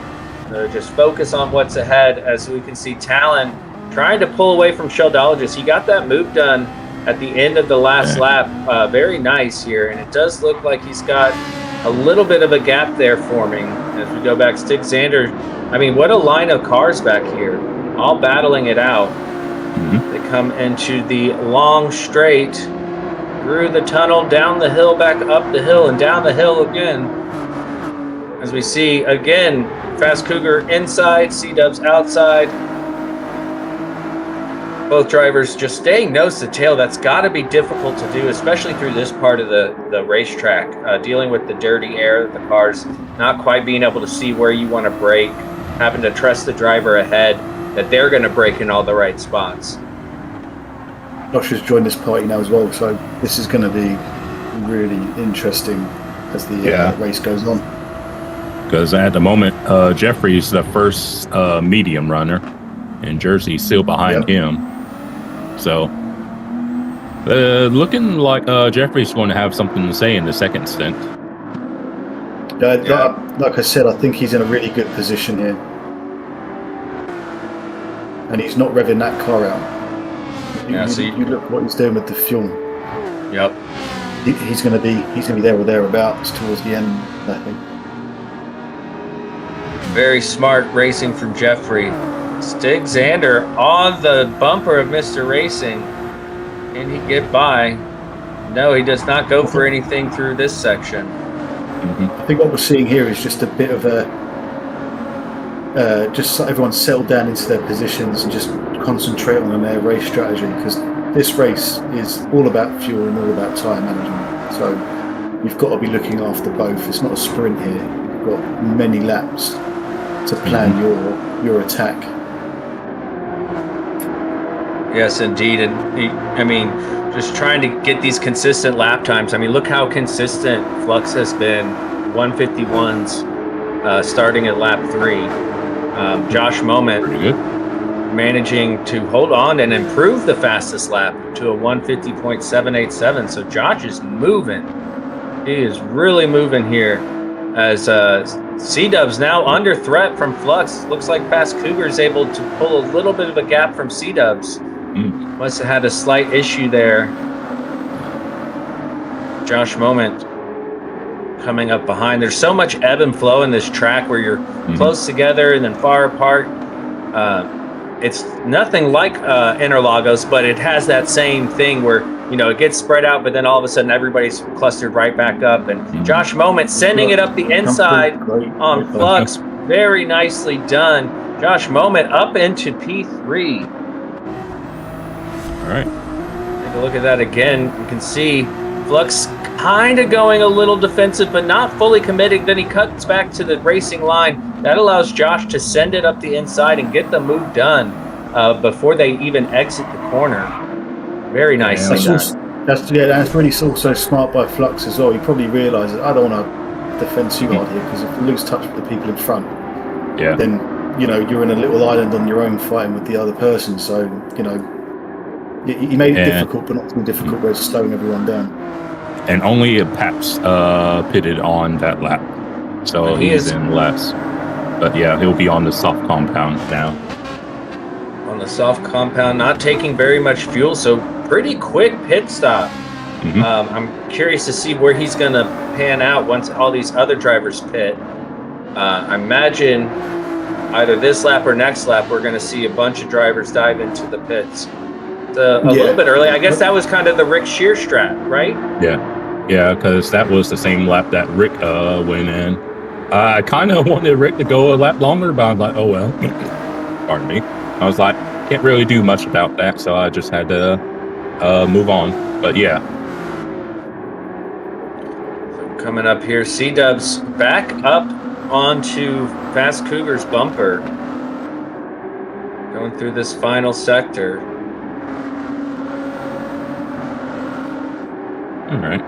Just focus on what's ahead. As we can see, Talon trying to pull away from Sheldologist. He got that move done at the end of the last lap. Very nice here, and it does look like he's got a little bit of a gap there forming. As we go back, Stig Xander, I mean, what a line of cars back here, all battling it out. They come into the long straight, through the tunnel, down the hill, back up the hill, and down the hill again. As we see, again, Fast Cougar inside, C-Dubs outside. Both drivers just staying nose to tail. That's got to be difficult to do, especially through this part of the racetrack. Dealing with the dirty air, the cars not quite being able to see where you want to brake, having to trust the driver ahead that they're going to brake in all the right spots. Josh has joined this party now as well, so this is going to be really interesting as the race goes on. Because at the moment, Jeffrey's the first medium runner, and Jersey's still behind him. So, looking like Jeffrey's going to have something to say in the second stint. Like I said, I think he's in a really good position here. And he's not revving that car out. You look what he's doing with the fuel. Yep. He's going to be there or thereabouts towards the end, I think. Very smart racing from Jeffrey. Stig Xander on the bumper of Mr. Racing. Can he get by? No, he does not go for anything through this section. I think what we're seeing here is just a bit of a just everyone settle down into their positions and just concentrate on their race strategy, because this race is all about fuel and all about tyre management. So you've got to be looking after both. It's not a sprint here. You've got many laps to plan your attack. Yes, indeed. And I mean, just trying to get these consistent lap times. I mean, look how consistent Flux has been. 151s starting at lap 3. Josh Moment managing to hold on and improve the fastest lap to a 150.787. So Josh is moving. He is really moving here as C-Dubs now under threat from Flux. Looks like Fast Cougar is able to pull a little bit of a gap from C-Dubs. Must have had a slight issue there. Josh Moment coming up behind. There's so much ebb and flow in this track where you're close together and then far apart. It's nothing like Interlagos, but it has that same thing where, you know, it gets spread out, but then all of a sudden everybody's clustered right back up. And Josh Moment sending it up the inside on Flux. Very nicely done. Josh Moment up into P3. All right. Take a look at that again. You can see Flux kind of going a little defensive, but not fully committing. Then he cuts back to the racing line. That allows Josh to send it up the inside and get the move done before they even exit the corner. Very nicely done. That's really also smart by Flux as well. He probably realises, I don't want to defend too hard here, because if you lose touch with the people in front, then, you know, you're in a little island on your own fighting with the other person. So, you know, he made it difficult, but not too difficult where it's slowing everyone down. And only Paps pitted on that lap, so he's in less. But yeah, he'll be on the soft compound now. On the soft compound, not taking very much fuel, so pretty quick pit stop. I'm curious to see where he's going to pan out once all these other drivers pit. I imagine either this lap or next lap, we're going to see a bunch of drivers dive into the pits. A little bit early. I guess that was kind of the Rick Shear strat, right? Yeah, because that was the same lap that Rick went in. I kind of wanted Rick to go a lap longer, but I was like, oh well. Pardon me. I was like, can't really do much about that, so I just had to move on. But yeah. So coming up here, C-Dubs back up onto Fast Cougar's bumper. Going through this final sector. All right.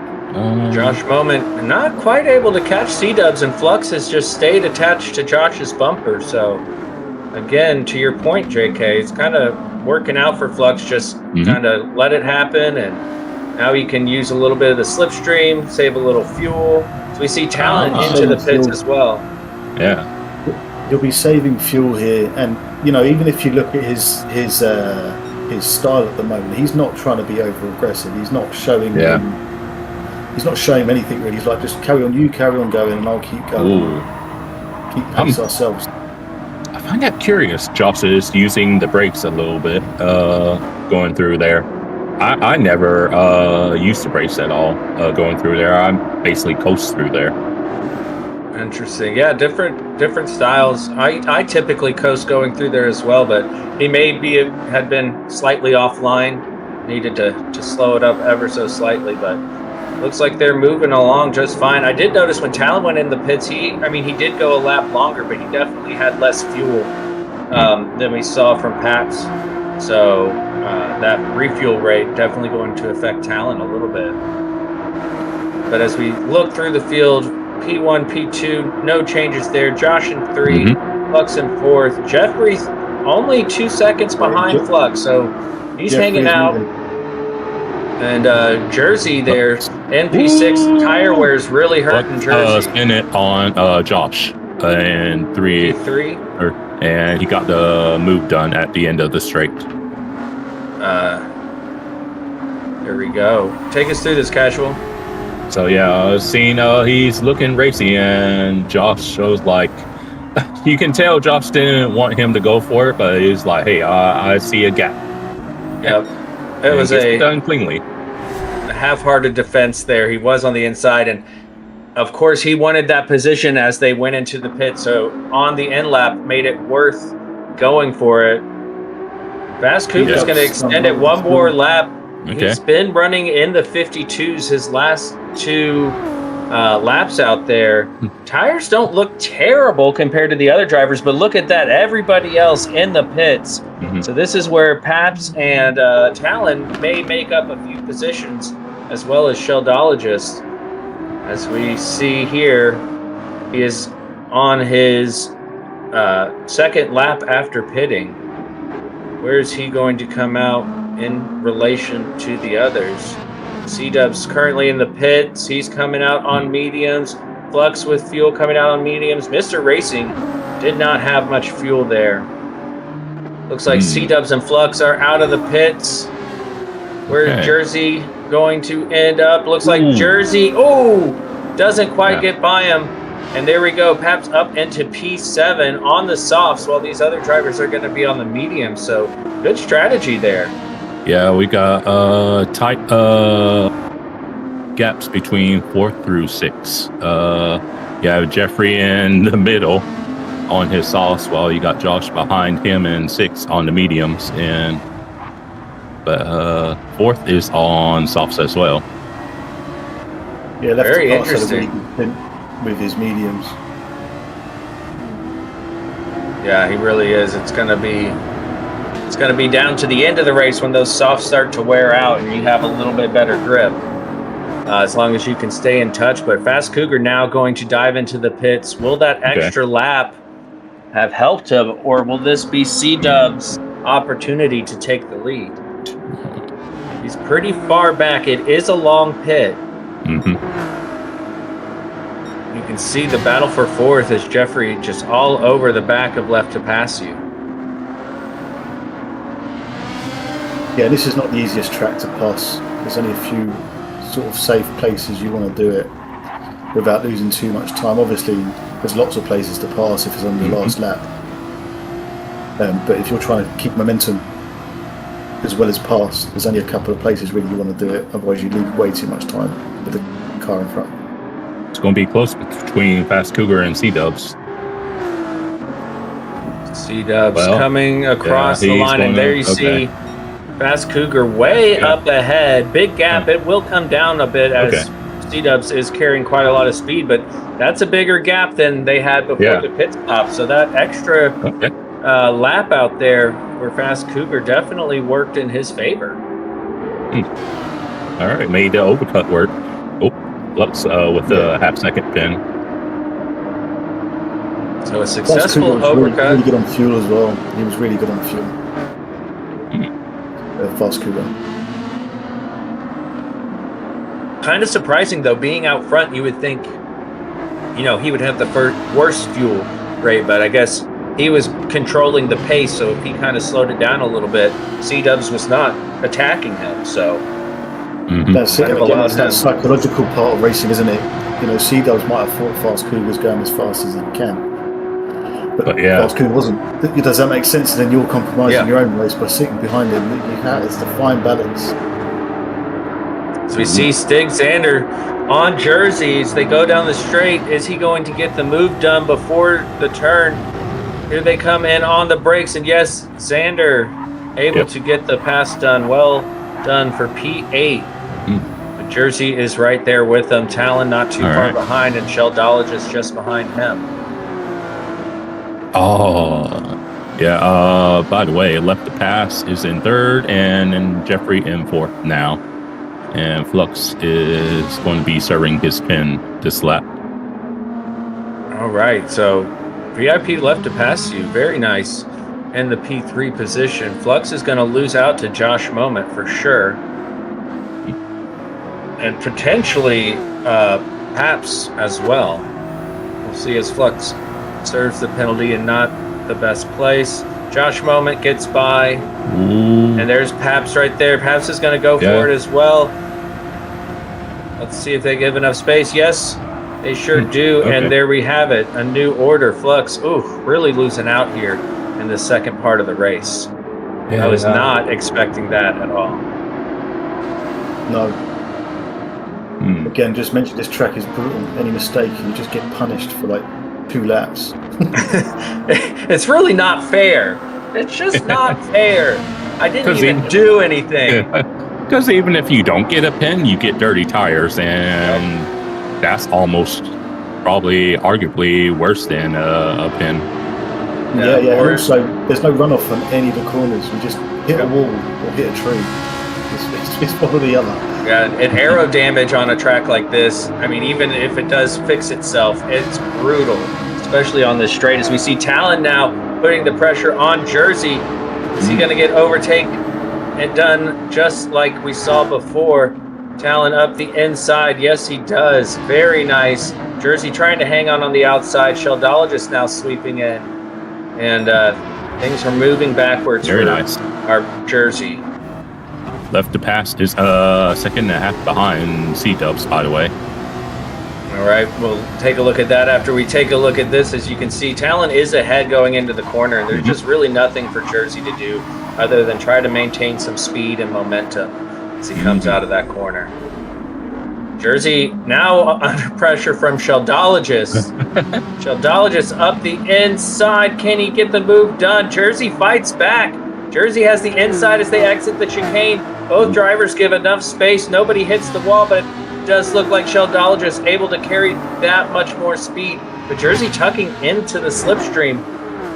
Josh Moment not quite able to catch C-Dubs, and Flux has just stayed attached to Josh's bumper. So again, to your point, JK, it's kind of working out for Flux. Just kind of let it happen, and now he can use a little bit of the slipstream, save a little fuel. So we see talent into the pits as well. Yeah. He'll be saving fuel here, and you know, even if you look at his style at the moment, he's not trying to be over aggressive. He's not showing. He's not showing anything really. He's like, just carry on going, and I'll keep going. Keep pace ourselves. I find that curious. Josh is using the brakes a little bit, going through there. I never use the brakes at all going through there. I'm basically coast through there. Interesting. Yeah, different styles. I typically coast going through there as well, but he had been slightly offline, needed to slow it up ever so slightly, but looks like they're moving along just fine. I did notice when Talon went in the pits, he did go a lap longer, but he definitely had less fuel than we saw from Paps. So that refuel rate definitely going to affect Talon a little bit. But as we look through the field, P1, P2, no changes there. Josh in 3, Flux in 4th. Jeffrey's only 2 seconds behind Flux, so he's hanging out. And Jersey there, NP6 tire wear's really hurting Jersey. Spin it on Josh and 3. And he got the move done at the end of the straight. There we go. Take us through this, Casual. So yeah, seeing he's looking racy, and Josh shows like you can tell Josh didn't want him to go for it, but he's like, "Hey, I see a gap." Yep, it was done cleanly. A half-hearted defense there. He was on the inside, and of course he wanted that position as they went into the pit. So on the end lap, made it worth going for it. Fast Cougar's going to extend it one more lap. Okay. He's been running in the 52s his last 2 laps out there. Tires don't look terrible compared to the other drivers, but look at that. Everybody else in the pits. So this is where Paps and Talon may make up a few positions, as well as Sheldologist. As we see here, he is on his second lap after pitting. Where is he going to come out in relation to the others? C-Dub's currently in the pits. He's coming out on mediums. Flux with fuel coming out on mediums. Mr. Racing did not have much fuel there. Looks like C-Dubs and Flux are out of the pits. Where's Jersey going to end up? Looks like Jersey, doesn't quite get by him. And there we go, Paps up into P7 on the softs, while these other drivers are going to be on the mediums. So good strategy there. Yeah, we got tight gaps between 4th through 6. You have Jeffrey in the middle on his softs, while you got Josh behind him in 6 on the mediums. But 4th is on softs as well. Yeah, left Very to pass interesting. With his mediums. Yeah, he really is. It's gonna be down to the end of the race when those softs start to wear out and you have a little bit better grip. As long as you can stay in touch. But Fast Cougar now going to dive into the pits. Will that extra lap have helped him, or will this be C-Dub's opportunity to take the lead? He's pretty far back. It is a long pit. You can see the battle for 4th as Jeffrey just all over the back of Left to Pass You. Yeah, this is not the easiest track to pass. There's only a few sort of safe places you want to do it without losing too much time. Obviously, there's lots of places to pass if it's on the last lap. But if you're trying to keep momentum as well as pass, there's only a couple of places really you want to do it. Otherwise, you lose way too much time with the car in front. It's going to be close between Fast Cougar and C-Dubs. C-Dubs coming across the line, and there you see Fast Cougar way up ahead. Big gap. It will come down a bit as C-Dubs is carrying quite a lot of speed, but that's a bigger gap than they had before the pit stop. So that extra lap out there for Fast Cougar definitely worked in his favor. All right, made the overcut work. Flux with the half-second pin. So a successful overcut. Really good on fuel as well. He was really good on fuel. Fast Cougar. Kind of surprising though, being out front, you would think, he would have the worst fuel rate, but I guess he was controlling the pace, so if he kind of slowed it down a little bit, C-Dubs was not attacking him, so that's it. Again, it's that psychological part of racing, isn't it? C-Dubs might have thought Fast Cougar's going as fast as he can, but Fast Cougar wasn't. Does that make sense? Then you're compromising your own race by sitting behind him. It's the fine balance. So we see Stig Zander on jerseys. They go down the straight. Is he going to get the move done before the turn? Here they come in on the brakes. And yes, Xander able to get the pass done. Well done for P8. But Jersey is right there with them. Talon not too far behind, and Sheldologist just behind him. By the way, Left to Pass is in third, and Jeffrey in fourth now. And Flux is going to be serving his pin this lap. All right, so VIP Left to Pass you. Very nice in the P3 position. Flux is going to lose out to Josh Moment for sure. And potentially Paps as well. We'll see as Flux serves the penalty in not the best place. Josh Moment gets by. And there's Paps right there. Paps is going to go for it as well. Let's see if they give enough space. Yes, they sure do. And there we have it. A new order. Flux, really losing out here in the second part of the race. I was not expecting that at all. No. Again, just mention this track is brutal. Any mistake, you just get punished for like 2 laps. It's really not fair. It's just not fair. I didn't even do anything. Because even if you don't get a pin, you get dirty tires, and that's almost probably arguably worse than a pin. Yeah. And also, there's no runoff on any of the corners. You just hit a wall or hit a tree. It's one or the other. Yeah, and aero damage on a track like this, I mean, even if it does fix itself, it's brutal, especially on this straight. As we see Talon now putting the pressure on Jersey. Is he going to get overtake and done just like we saw before? Talon up the inside. Yes, he does. Very nice. Jersey trying to hang on the outside. Sheldologist now sweeping in. And things are moving backwards. Very nice. Our Jersey. Left to Pass is second and a half behind C-Dubs, by the way. All right, we'll take a look at that after we take a look at this. As you can see, Talon is ahead going into the corner, and there's just really nothing for Jersey to do other than try to maintain some speed and momentum as he comes out of that corner. Jersey now under pressure from Sheldologist. Sheldologist up the inside. Can he get the move done? Jersey fights back. Jersey has the inside as they exit the chicane. Both drivers give enough space. Nobody hits the wall, but it does look like Sheldologist able to carry that much more speed. But Jersey tucking into the slipstream,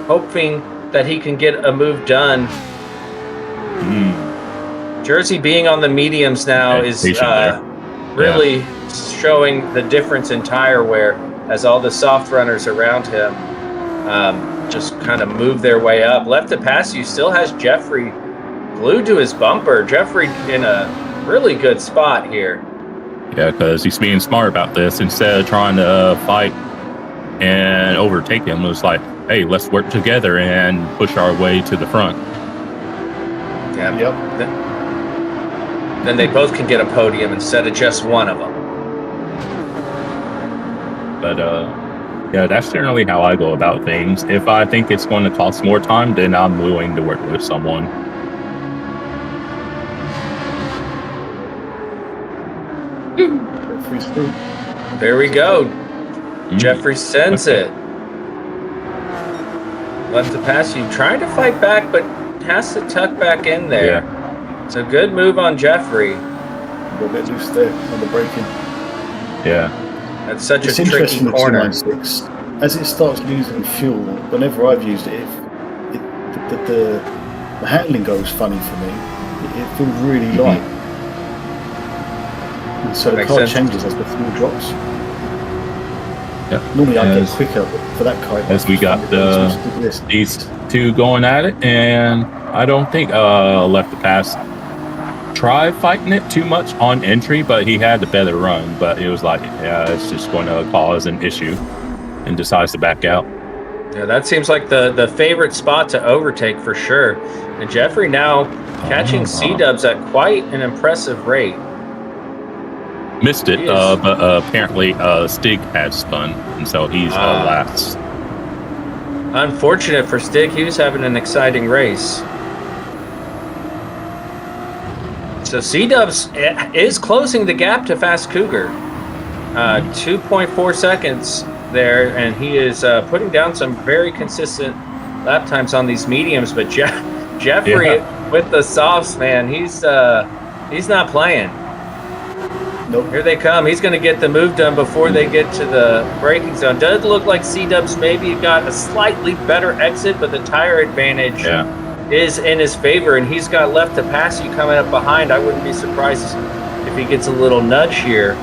hoping that he can get a move done. Jersey being on the mediums now is really showing the difference in tire wear as all the soft runners around him just kind of move their way up. Left to Pass you still has Jeffrey glued to his bumper. Jeffrey in a really good spot here. Yeah, because he's being smart about this. Instead of trying to fight and overtake him, it's like, hey, let's work together and push our way to the front. Yeah. Yep. Then they both can get a podium instead of just one of them. But yeah, that's generally how I go about things. If I think it's going to cost more time, then I'm willing to work with someone. There we go. Jeffrey sends it. Left to Pass you. Trying to fight back, but has to tuck back in there. Yeah. It's a good move on Jeffrey. A little bit loose there on the braking. Yeah. That's such a tricky corner. As it starts losing fuel, whenever I've used it, the handling goes funny for me. It feels really light. And so the car changes as the fuel drops. Yeah. Normally I get quicker for that car. As we got these two going at it, and I don't think Left to Pass tried fighting it too much on entry, but he had the better run. But it was like, yeah, it's just going to cause an issue, and decides to back out. Yeah, that seems like the favorite spot to overtake for sure. And Jeffrey now catching C-Dubs at quite an impressive rate. Missed it, but apparently Stig had spun, and so he's last. Unfortunate for Stig, he was having an exciting race. So C-Dubs is closing the gap to Fast Cougar. 2.4 seconds there, and he is putting down some very consistent lap times on these mediums. But Jeffrey with the softs, man, he's not playing. Nope. Here they come. He's going to get the move done before they get to the braking zone. Does look like C-Dubs maybe got a slightly better exit, but the tire advantage is in his favor, and he's got left to pass you coming up behind. I wouldn't be surprised if he gets a little nudge here.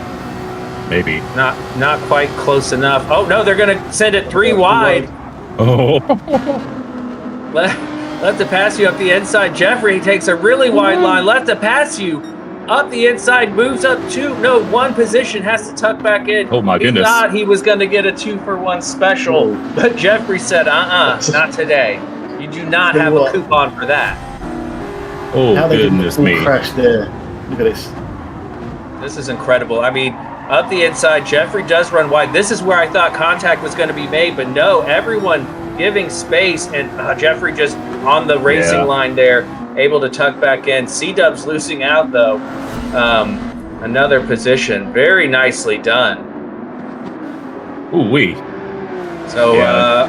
Maybe. Not quite close enough. Oh, no, they're going to send it 3 wide. Oh. Left to pass you up the inside. Jeffrey takes a really wide line. Left to pass you up the inside. Moves up 1 position. Has to tuck back in. Oh, my goodness. He thought he was going to get a 2-for-1 special. But Jeffrey said, not today. You do not have a coupon for that. Oh, goodness me. Crash there. Look at this. This is incredible. I mean, up the inside, Jeffrey does run wide. This is where I thought contact was going to be made, but no, everyone giving space, and Jeffrey just on the racing line there, able to tuck back in. C-Dubs losing out, though. Another position. Very nicely done. Ooh-wee. So,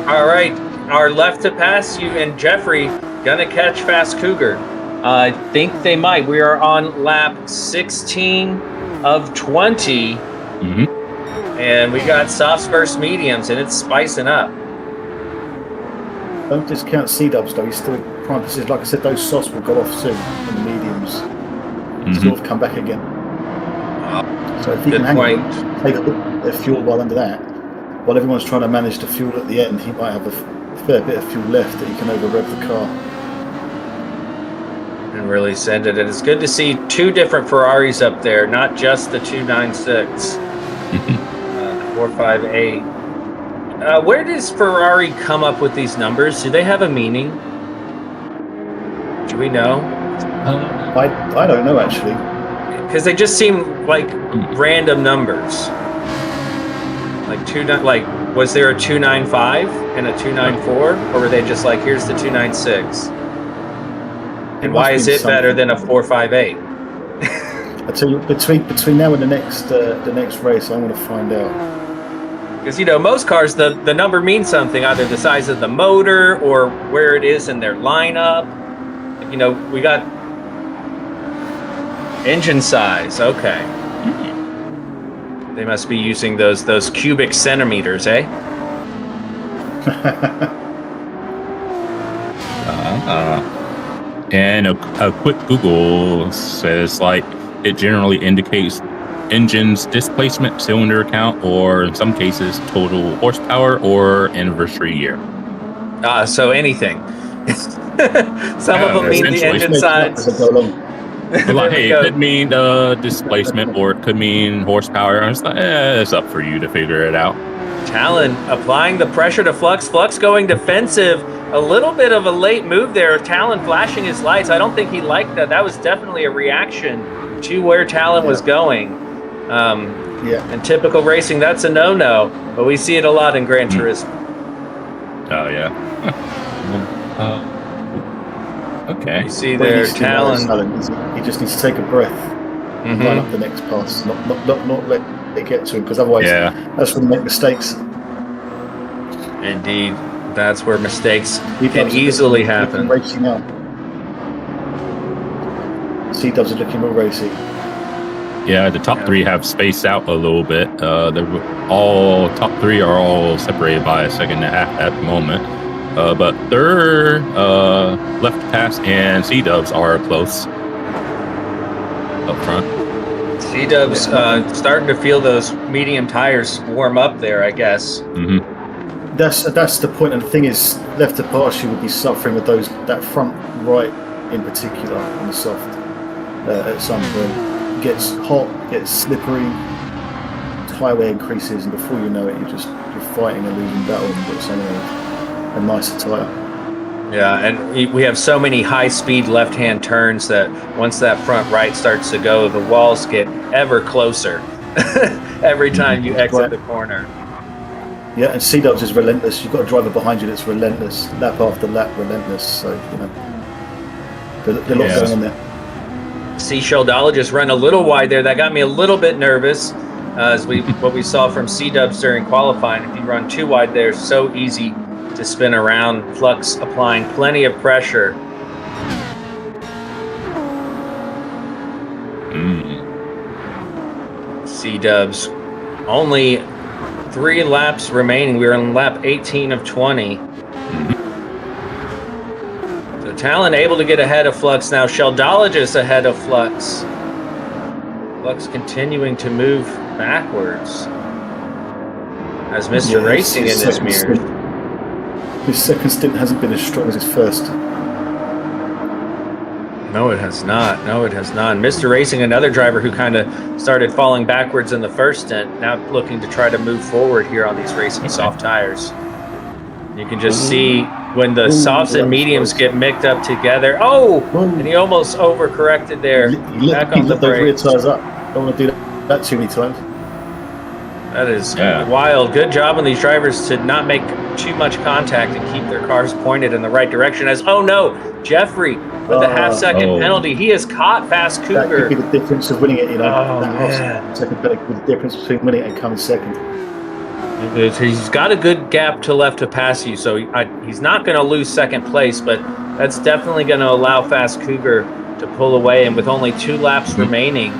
all right, our left to pass you and Jeffrey gonna catch Fast Cougar. I think they might. We are on lap 16 of 20. And we got softs versus mediums, and it's spicing up. Don't discount C-Dubs, though. He's still in prime position. Like I said, those softs will go off soon, and the mediums sort of come back again. So if he can hang on, take a bit of fuel while under that, while everyone's trying to manage the fuel at the end, he might have a fair bit of fuel left that he can over-rev the car. And really send it. And it's good to see 2 different Ferraris up there, not just the 296. 458. Where does Ferrari come up with these numbers? Do they have a meaning? Do we know? I don't know, actually. Because they just seem like random numbers. Like was there a 295 and a 294, or were they just like, here's the 296? And why is it better than a 458? I tell you, between now and the next race, I'm going to find out. Because, most cars, the number means something, either the size of the motor or where it is in their lineup. We got engine size. Okay. They must be using those cubic centimeters, eh? And a quick Google says, it generally indicates engine's displacement, cylinder count, or in some cases, total horsepower or anniversary year. So anything. Some of them mean the engine size. Hey, it could mean displacement, or it could mean horsepower. It's up for you to figure it out. Talon applying the pressure to Flux. Flux going defensive. A little bit of a late move there. Talon flashing his lights. I don't think he liked that. That was definitely a reaction to where Talon was going. In typical racing, that's a no-no. But we see it a lot in Gran Turismo. Oh, yeah. Okay. You see there, Talon. He just needs to take a breath and line up the next pass. Not let it get to him, because otherwise that's when they make mistakes. Indeed. That's where mistakes can easily happen. Racing up. C-Dubs are looking real racy. Yeah, the top 3 have spaced out a little bit. Top 3 are all separated by a second and a half at the moment. But third, left pass and C-Dubs are close up front. C-Dubs starting to feel those medium tires warm up there, I guess. That's the point, and the thing is, left to pass you would be suffering with that front right in particular on the soft at some point. It gets hot, gets slippery, tire wear increases, and before you know it, you're fighting a losing battle and you've got somewhere a nicer tire. Yeah, and we have so many high-speed left-hand turns that once that front right starts to go, the walls get ever closer every time you exit the corner. Yeah, and C-Dubs is relentless. You've got a driver behind you that's relentless, lap after lap, relentless. So, there's a lot going on there. See, Sheldala just ran a little wide there. That got me a little bit nervous. as what we saw from C-dubs during qualifying. If you run too wide there, so easy to spin around. Flux applying plenty of pressure. C-dubs, only 3 laps remaining. We're on lap 18 of 20. So Talon able to get ahead of Flux now. Sheldologist ahead of Flux. Flux continuing to move backwards as Mr. Racing in this mirror. His second stint hasn't been as strong as his first. No, it has not. No, it has not. Mr. Racing, another driver who kind of started falling backwards in the first stint, now looking to try to move forward here on these racing soft tires. You can just see when the softs and mediums get mixed up together. Oh, and he almost overcorrected there. Back on the those rear brakes. tires up. Don't want to do that too many times. That is wild. Good job on these drivers to not make too much contact and keep their cars pointed in the right direction. As oh no, Jeffrey with a half-second penalty. He has caught Fast Cougar. That could be the difference of winning it, you know. Oh, that man. second penalty could be the difference between winning it and coming second. He's got a good gap to left to pass you, so he's not going to lose second place, but that's definitely going to allow Fast Cougar to pull away. And with only 2 laps remaining,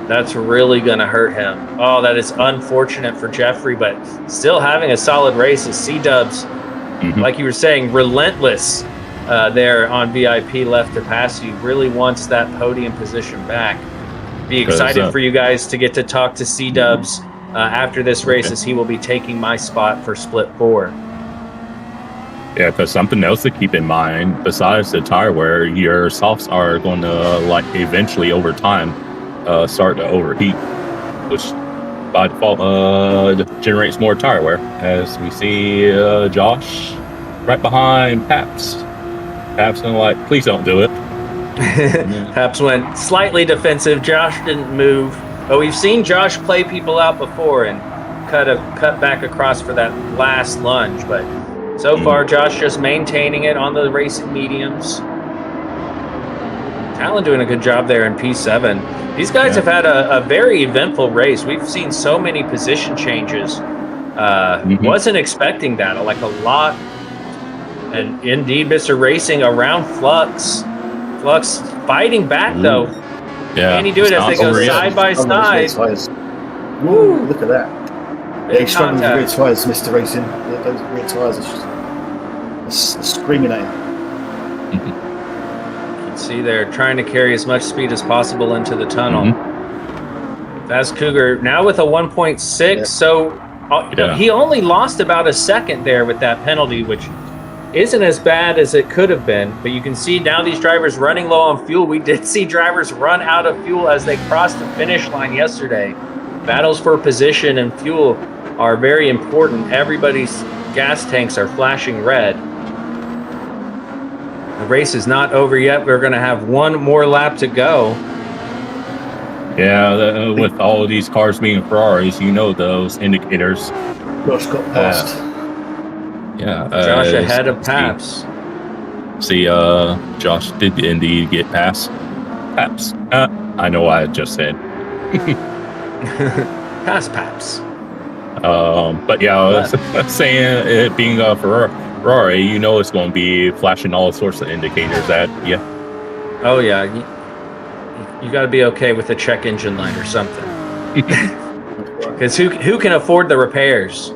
that's really going to hurt him. Oh, that is unfortunate for Jeffrey, but still having a solid race as C-dubs, like you were saying, relentless there on VIP left to pass you, really wants that podium position back. Be excited for you guys to get to talk to C-dubs after this race, as he will be taking my spot for split 4. Yeah, because something else to keep in mind, besides the tire wear, your softs are going to, like, eventually over time start to overheat, which by default generates more tire wear. As we see Josh right behind Paps. Paps gonna like, please don't do it. Paps went slightly defensive. Josh didn't move. But we've seen Josh play people out before and cut back across for that last lunge. But so far, Josh just maintaining it on the racing mediums. Talon doing a good job there in P7. These guys have had a very eventful race. We've seen so many position changes. Wasn't expecting that, like a lot. And indeed, Mr. Racing around Flux. Flux fighting back, though. Yeah. Can he do it as they go side by side? Woo, look at that. Yeah, he's struggling with the rear Contact. tyres, Mr. Racing. Those rear tyres are just screaming at him. You can see they're trying to carry as much speed as possible into the tunnel. Fast Cougar now with a 1.6, so he only lost about a second there with that penalty, which isn't as bad as it could have been. But you can see now these drivers running low on fuel. We did see drivers run out of fuel as they crossed the finish line yesterday. Battles for position and fuel are very important. Everybody's gas tanks are flashing red. The race is not over yet. We're going to have one more lap to go. Yeah, with all of these cars being Ferraris, you know those indicators. Josh got past. Josh ahead of Paps. See, Josh did indeed get past Paps. I know what I just said. Pass Paps. But yeah, I was saying it being a Ferrari, you know it's going to be flashing all sorts of indicators at you. Oh yeah, you got to be okay with a check engine light or something. Because who can afford the repairs?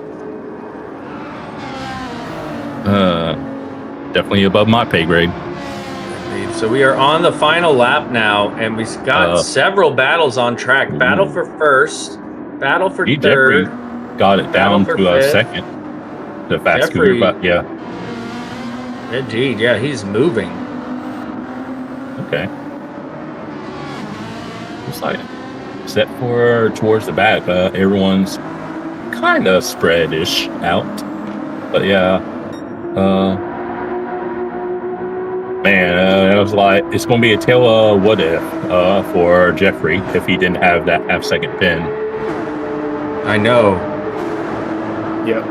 Definitely above my pay grade. So we are on the final lap now, and we've got several battles on track. Battle for first, battle for third. Got it down to a second. The Fast Cougar, but yeah. Indeed, yeah, he's moving. Okay. Looks like except for towards the back, everyone's kind of spread-ish out. But yeah, man, I was like, it's going to be a tale of what if for Jeffrey if he didn't have that half-second pin. I know. Yeah.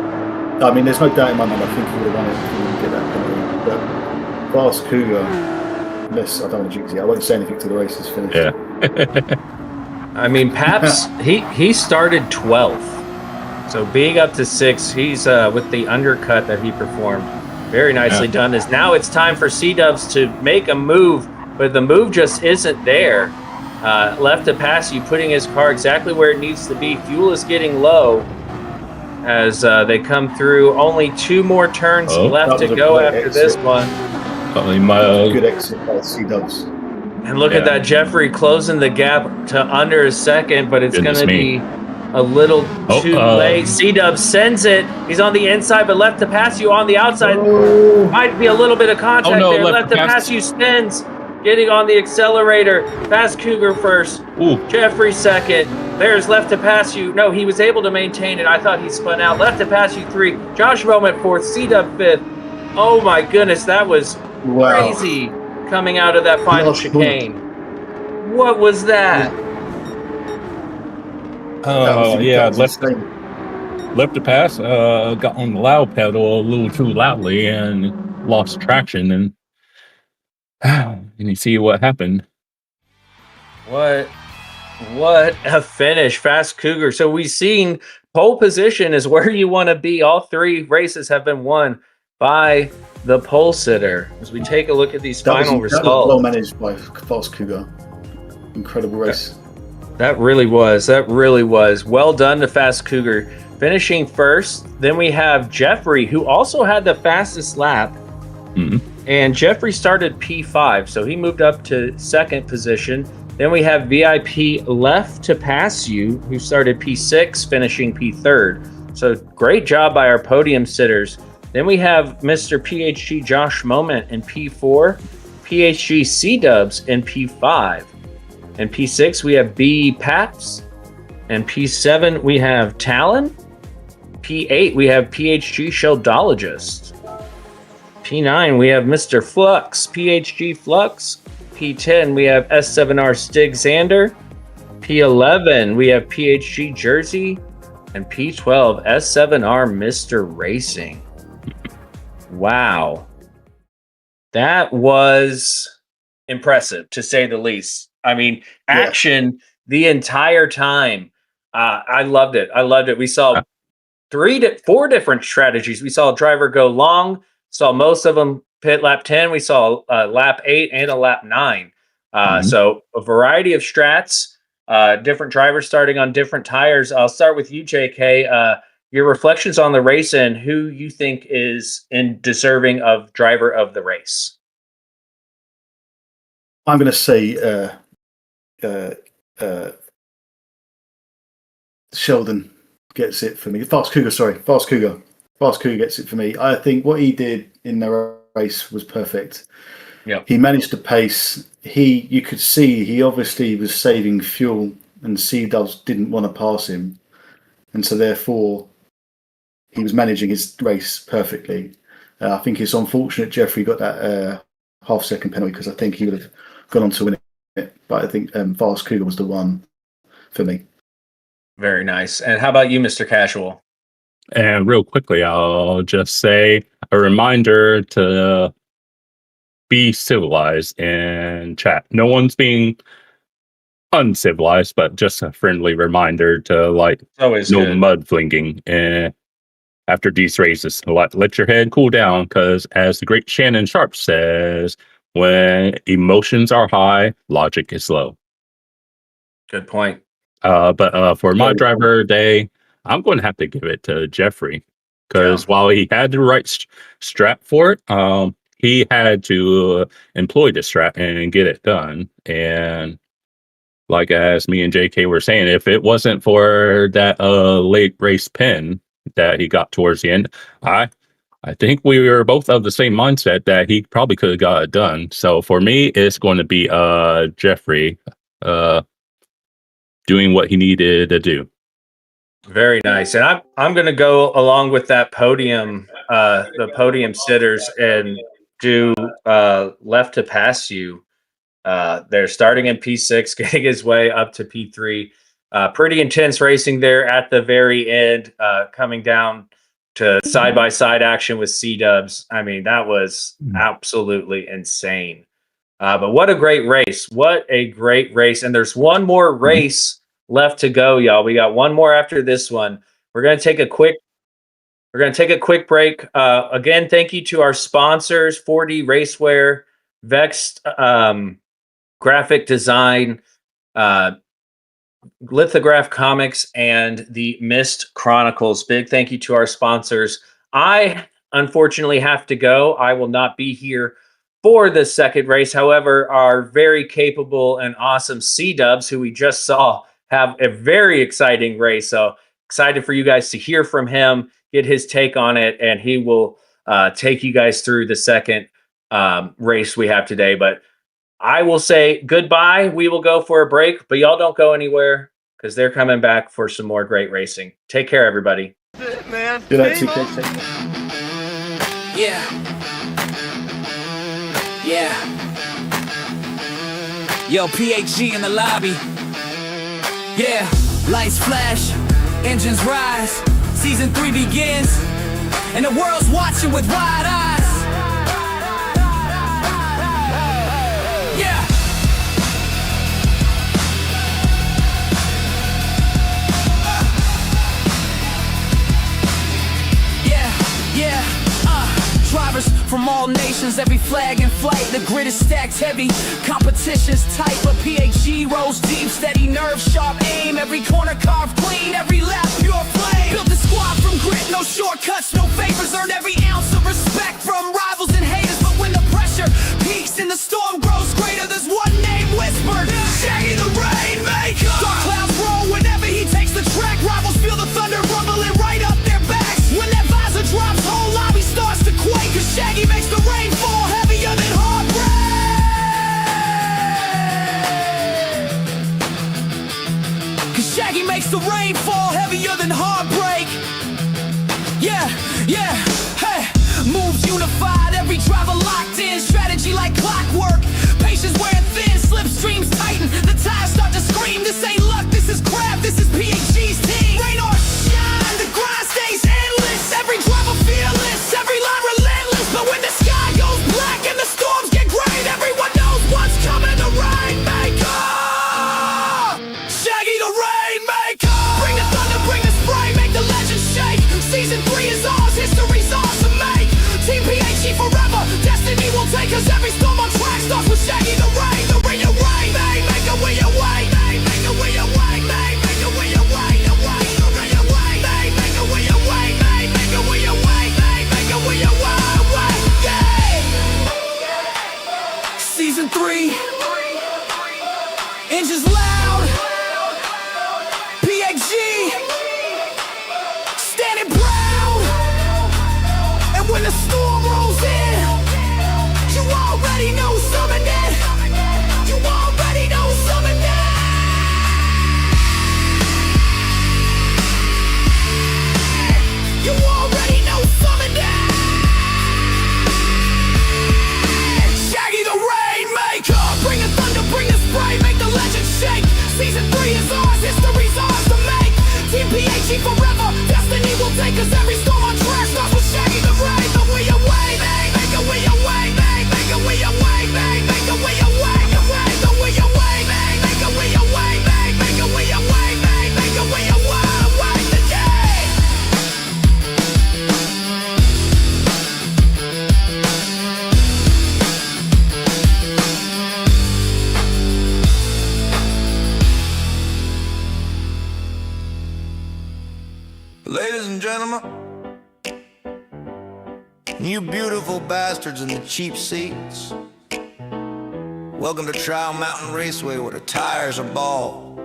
I mean, there's no doubt in my mind. I think he would have won it if he didn't get that penalty. But Fast Cougar, unless I don't want to jinx it, I won't say anything till the race is finished. Yeah. I mean, Paps, he started 12th. So being up to 6, he's with the undercut that he performed. Very nicely done. Is now it's time for C-Dubs to make a move, but the move just isn't there. Left to pass you, putting his car exactly where it needs to be. Fuel is getting low as they come through. Only 2 more turns left to go after this one. Good exit by C-Dubs. And look at that, Jeffrey closing the gap to under a second, but it's going to be a little too late. C-Dub sends it. He's on the inside, but left to pass you on the outside. Might be a little bit of contact there. Left to pass you spins. Getting on the accelerator. Fast Cougar first. Jeffrey second. There's left to pass you. No, he was able to maintain it. I thought he spun out. Left to pass you 3. Josh Bowman 4th. C-Dub 5th. Oh my goodness, that was crazy coming out of that final chicane. What was that? Yeah, left to pass, got on the loud pedal a little too loudly and lost traction, and you see what happened. What a finish, Fast Cougar. So we've seen pole position is where you want to be. All 3 races have been won by the pole sitter. As we take a look at these final results. That was well managed by Fast Cougar. Incredible race. That really was. That really was. Well done to Fast Cougar. Finishing first. Then we have Jeffrey, who also had the fastest lap. And Jeffrey started P5, so he moved up to 2nd position. Then we have VIP left to pass you, who started P6, finishing P3rd. So great job by our podium sitters. Then we have Mr. PHG Josh Moment in P4, PHG C-Dubs in P5. In P6, we have B Paps. And P7, we have Talon. P8, we have PHG Sheldologist. P9, we have Mr. Flux, PHG Flux. P10, we have S7R Stig Xander. P11, we have PHG Jersey. And P12, S7R Mr. Racing. Wow. That was impressive, to say the least. I mean, action the entire time. I loved it. We saw 4 different strategies. We saw a driver go long, saw most of them pit lap 10. We saw a lap 8 and a lap 9. So a variety of strats, different drivers starting on different tires. I'll start with you, JK. Your reflections on the race and who you think is deserving of driver of the race. I'm going to say Sheldon gets it for me. Fast Cougar gets it for me. I think what he did in the race was perfect. Yeah, he managed to pace. You could see he obviously was saving fuel, and C-Dubs didn't want to pass him, and so therefore he was managing his race perfectly. I think it's unfortunate Jeffrey got that half-second penalty, because I think he would have gone on to win it. But I think Fast Cougar was the one for me. Very nice. And how about you, Mr. Casual? And real quickly, I'll just say a reminder to be civilized in chat. No one's being uncivilized, but just a friendly reminder to mud flinging. And after these races, let your head cool down, because as the great Shannon Sharp says, when emotions are high, logic is low. Good point. But for my driver day, I'm going to have to give it to Jeffrey, because while he had the right strat for it, he had to employ the strat and get it done. And like as me and JK were saying, if it wasn't for that late race pin that he got towards the end, I think we were both of the same mindset that he probably could have got it done. So for me, it's going to be Jeffrey doing what he needed to do. Very nice. And I'm going to go along with that podium, the podium sitters, and do left to pass you. They're starting in P6, getting his way up to P3. Pretty intense racing there at the very end, coming down to side-by-side action with C-Dubs. I mean, that was absolutely insane. But what a great race. What a great race. And there's one more race left to go, y'all. We got one more after this one. We're gonna take a quick break. Again, thank you to our sponsors: 4D Racewear, Vext Graphic Design, Lithograph Comics, and the Mist Chronicles. Big thank you to our sponsors. I unfortunately have to go. I will not be here for the second race. However, our very capable and awesome C-Dubs, who we just saw, have a very exciting race. So excited for you guys to hear from him, get his take on it, and he will take you guys through the second race we have today. But I will say goodbye. We will go for a break, but y'all don't go anywhere because they're coming back for some more great racing. Take care, everybody. Man, good night, TK. Yeah. Yeah. Yo, PHG in the lobby. Yeah. Lights flash, engines rise. Season 3 begins, and the world's watching with wide eyes. Yeah. Drivers from all nations, every flag in flight. The grid is stacked heavy, competition's tight, but PHG rolls deep, steady nerve, sharp aim. Every corner carved clean, every lap pure flame. Built the squad from grit, no shortcuts, no favors. Earned every ounce of respect from rivals and haters. But when the pressure peaks and the storm grows greater, there's one name whispered: Shaggy the Rainmaker. Dark clouds roll whenever he takes the track. Rivals feel the thunder rumbling right up their backs. When that visor drops, whole lobby starts to quake. Cause Shaggy makes the rain fall heavier than heartbreak. Cause Shaggy makes the rain fall heavier than heartbreak. Yeah, yeah, hey. Moves unified, every driver locked in. Strategy like clockwork. Patience wearing thin, slipstreams tighten. The tires start to scream. This ain't luck, this is craft, this is PHG's team. Rain or shine, the grind stays endless. Every driver fearless, every line relentless. But when the sky goes black and the storms get great, everyone knows what's coming. The Rainmaker, Shaggy the Rainmaker. Bring the thunder, bring the spray, make the legends shake. Season 3 is ours, history's ours to make. Team PHG forever, destiny will take us. Every storm on track starts with Shaggy the Rain. The Rain, the Rainmaker, we away. Rainmaker, we away. Rainmaker, we away. The Rain, the Rain, away. Rainmaker, we away. Rainmaker, we away. Rainmaker, we away. Yeah. Season 3, engines loud. PHG standing proud. And when the storm rolls in, you already know something that. You already know something that. You already know something that. Shaggy the Rainmaker. Bring the thunder, bring the spray, make the legends shake. Season 3 is ours, history's ours to make. Team PHG forever, destiny will take us. Every storm on track starts with Shaggy the Rain. But we away, make a way away, make a way away, make a way away, the way away, make a way away, make a way away, make a way away, the day. Ladies and gentlemen, you beautiful bastards in the cheap seats, welcome to Trial Mountain Raceway, where the tires are bald.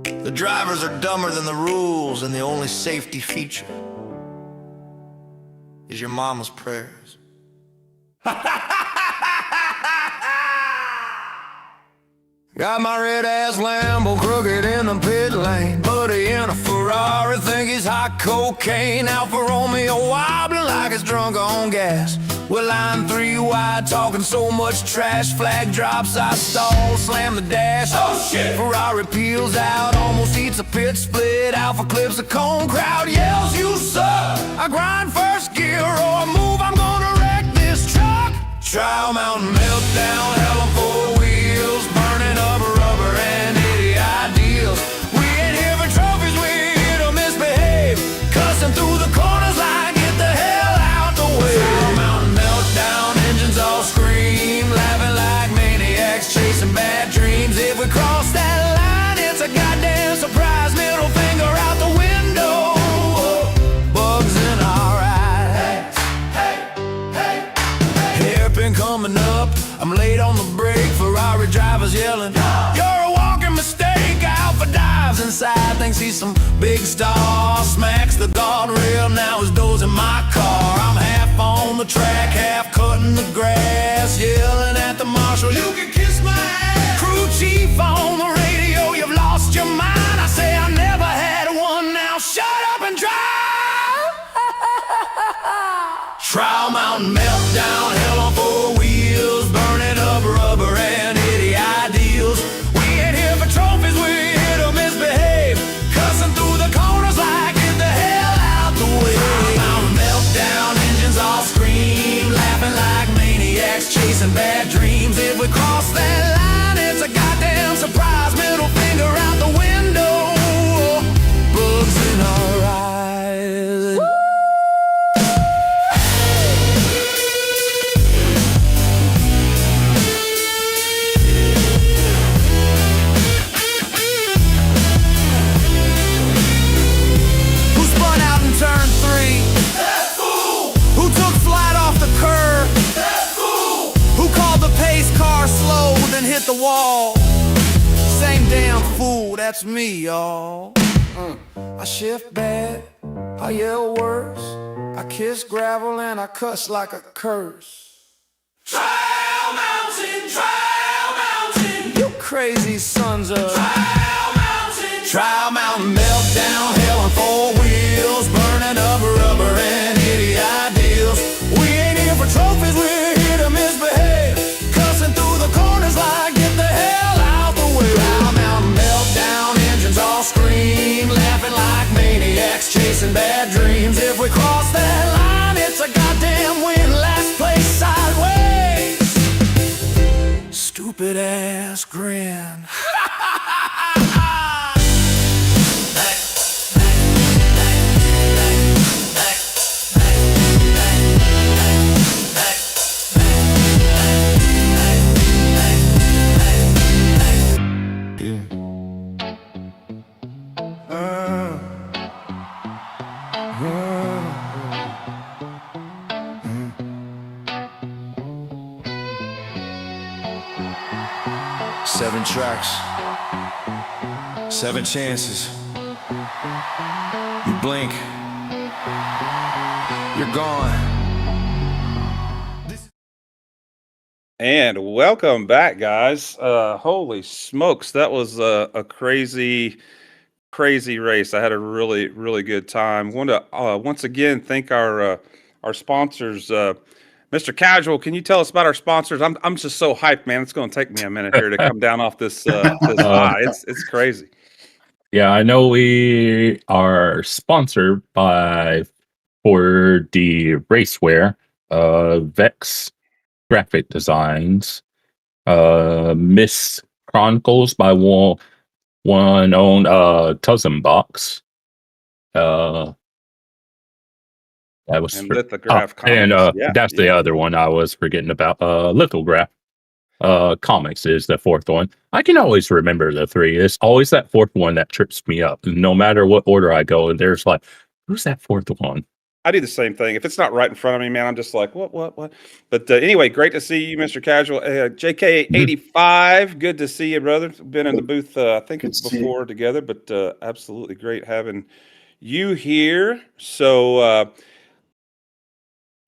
The drivers are dumber than the rules, and the only safety feature is your mama's prayers. Got my red ass Lambo crooked in the pit lane. Buddy in a Ferrari, think he's hot cocaine. Alfa Romeo wobbling like it's drunk on gas. We're line 3 wide, talking so much trash. Flag drops, I stall, slam the dash. Oh shit! Ferrari peels out, almost eats a pit split. Alpha clips a cone, crowd yells, you suck. I grind first gear or I move, I'm gonna wreck this truck. Trial Mountain meltdown, hell on 4 wheels, burning up rubber and idiot Some big star smacks the guardrail, now his door's in my car. I'm half on the track, half cutting the grass, yelling at the marshal, you can kiss my ass. Crew chief on the radio, you've lost your mind. I say I never had one, now shut up and drive. Trial Mountain meltdown, hell on four wheels, burning up rubber and hitty ideals. We ain't here for trophies, we're here to misbehave, cussing through the corners like get the hell out the way. Trial Mountain meltdown, engines all scream, laughing like maniacs, chasing bad dreams. If we cross that line, it's a goddamn surprise. Middle finger out the window, bugs in our eyes. Turn 3, that fool. Who took flight off the curb, that fool. Who called the pace car slow, then hit the wall. Same damn fool, that's me, y'all. I shift bad, I yell worse, I kiss gravel and I cuss like a curse. Trial Mountain, you crazy sons of Trial Mountain meltdown, hell on four wheels, burning up rubber and hitty ideals. We ain't here for trophies, we're here to misbehave, cussing through the corners like get the hell out the way. Trial Mountain meltdown, engines all scream, laughing like maniacs, chasing bad dreams. If we cross that line, it's a goddamn win, last place sideways. Stupid ass grin. Seven tracks, 7 chances. You blink, you're gone. And welcome back, guys. Holy smokes, that was a crazy race. I had a really good time. Want to once again thank our sponsors. Mr. Casual, can you tell us about our sponsors? I'm just so hyped, man. It's going to take me a minute here to come down off this high. It's crazy. Yeah, I know we are sponsored by for the Racewear, Vex Graphic Designs, Miss Chronicles by one own TurtleBeach. That was And Lithograph Comics. and Yeah, that's the other one I was forgetting about. Lithograph Comics is the fourth one. I can always remember the 3. It's always that fourth one that trips me up. No matter what order I go, and there's like, who's that fourth one? I do the same thing. If it's not right in front of me, man, I'm just like, what? But anyway, great to see you, Mr. Casual. JK85, good to see you, brother. Been in the booth, I think it's before together, but absolutely great having you here. So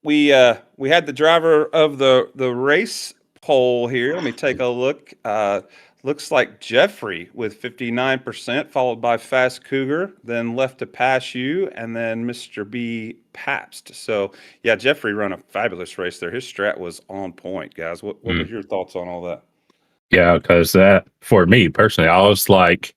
we had the driver of the race poll here. Let me take a look. Looks like Jeffrey with 59%, followed by Fast Cougar, then Left to Pass You, and then Mr. B Pabst. So yeah, Jeffrey run a fabulous race there. His strat was on point, guys. What was your thoughts on all that? Yeah, because that for me personally, I was like,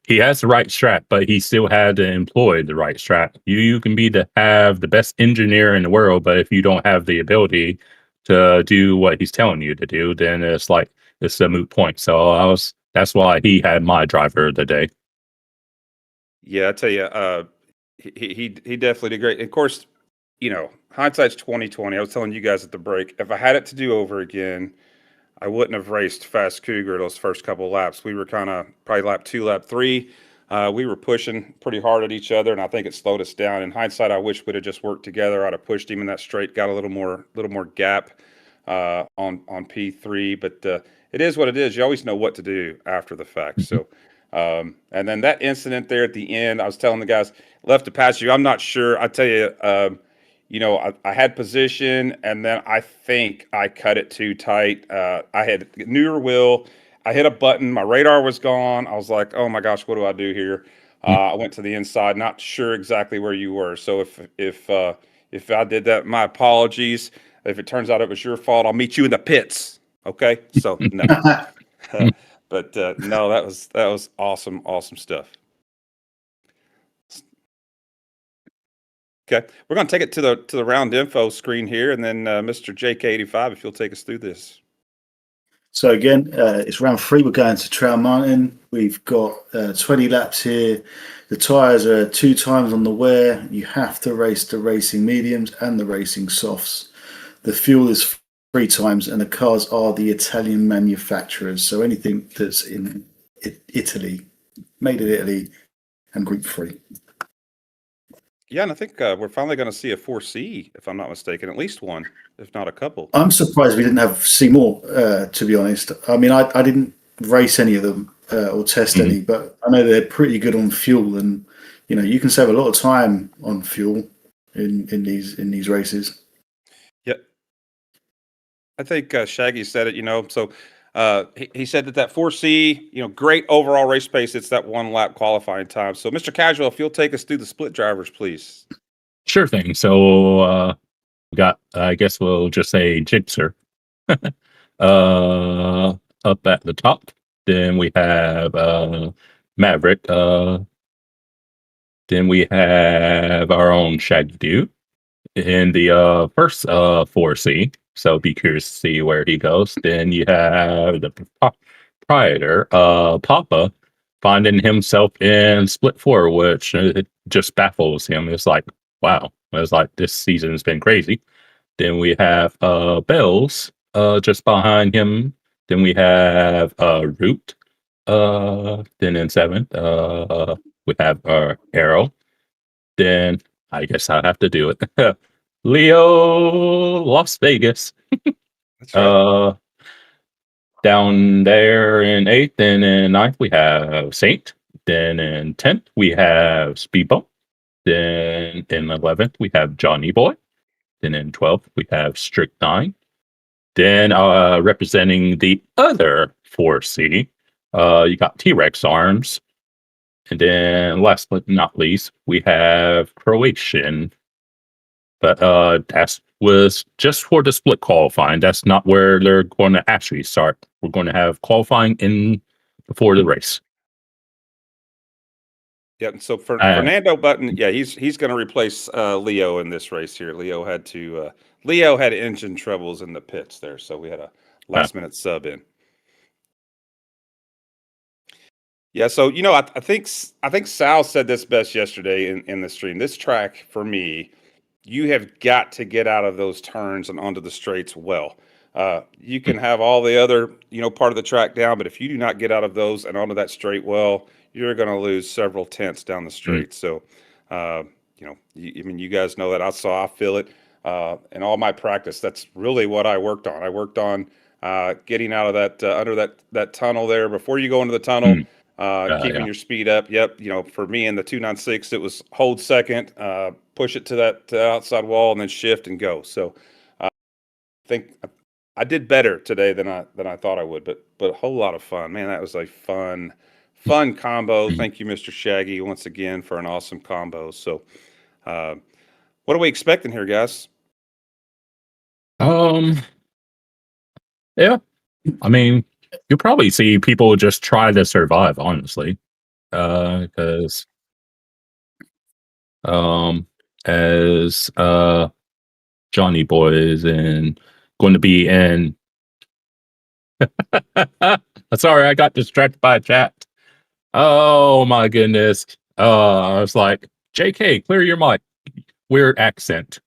he has the right strat, but he still had to employ the right strat. You can have the best engineer in the world, but if you don't have the ability to do what he's telling you to do, then it's like it's a moot point. So that's why he had my driver of the day. Yeah, I tell you, he definitely did great. Of course, hindsight's 2020. I was telling you guys at the break, if I had it to do over again, I wouldn't have raced Fast Cougar those first couple of laps. We were kind of probably lap 2, lap 3. We were pushing pretty hard at each other, and I think it slowed us down. In hindsight, I wish we'd have just worked together. I'd have pushed him in that straight, got a little more gap on P3. But it is what it is. You always know what to do after the fact. So And then that incident there at the end, I was telling the guys, left to pass you. I'm not sure. I tell you, I had position, and then I think I cut it too tight. I had newer wheel. I hit a button. My radar was gone. I was like, oh my gosh, what do I do here? I went to the inside, not sure exactly where you were. So if I did that, my apologies. If it turns out it was your fault, I'll meet you in the pits. Okay. So no, but no, that was awesome stuff. Okay, we're going to take it to the round info screen here, and then Mr. JK85, if you'll take us through this. So again, it's round 3. We're going to Trail Mountain. We've got 20 laps here. The tyres are 2 times on the wear. You have to race the racing mediums and the racing softs. The fuel is 3 times, and the cars are the Italian manufacturers. So anything that's in Italy, made in Italy, and group free. Yeah, and I think we're finally going to see a 4C, if I'm not mistaken, at least one, if not a couple. I'm surprised we didn't see more, to be honest. I mean, I didn't race any of them or test any, but I know they're pretty good on fuel, and you can save a lot of time on fuel in these races. Yep. I think Shaggy said it, so he said that 4C, great overall race pace. It's that 1 lap qualifying time. So Mr. Casual, if you'll take us through the split drivers, please. Sure thing. So we got, I guess we'll just say Jigsaw up at the top. Then we have Maverick. Then we have our own Shaggy Dude in the first 4C. So be curious to see where he goes. Then you have the proprietor, Papa, finding himself in split 4, which it just baffles him. It's like, wow. It's like this season has been crazy. Then we have Bells just behind him. Then we have Root. Then in 7th, we have Arrow. Then I guess I have to do it. Leo, Las Vegas. That's right. Down there in 8th, and in 9th we have Saint. Then in 10th we have Speedbump. Then in 11th we have Johnny Boy. Then in 12th we have Strict 9. Then representing the other 4C, you got T-Rex Arms. And then last but not least, we have Croatian. But that was just for the split qualifying. That's not where they're going to actually start. We're going to have qualifying before the race. Yeah, so for Fernando Button, yeah, he's going to replace Leo in this race here. Leo had engine troubles in the pits there, so we had a last minute sub in. Yeah, so I think Sal said this best yesterday in the stream. This track for me, you have got to get out of those turns and onto the straights well. You can have all the other part of the track down, but if you do not get out of those and onto that straight well, you're going to lose several tenths down the straight. So, you guys know that. I feel it in all my practice. That's really what I worked on. I worked on getting out of that under that tunnel there before you go into the tunnel. Keeping your speed up. Yep. For me in the 296, it was hold second, push it to that outside wall, and then shift and go. So I think I did better today than I thought I would, but a whole lot of fun, man. That was a fun combo. Thank you, Mr. Shaggy, once again for an awesome combo. So what are we expecting here, guys? Yeah, I mean, you'll probably see people just try to survive, honestly, because as Johnny Boy is going to be in. Sorry, I got distracted by chat. Oh my goodness! I was like, "JK, clear your mic." Weird accent.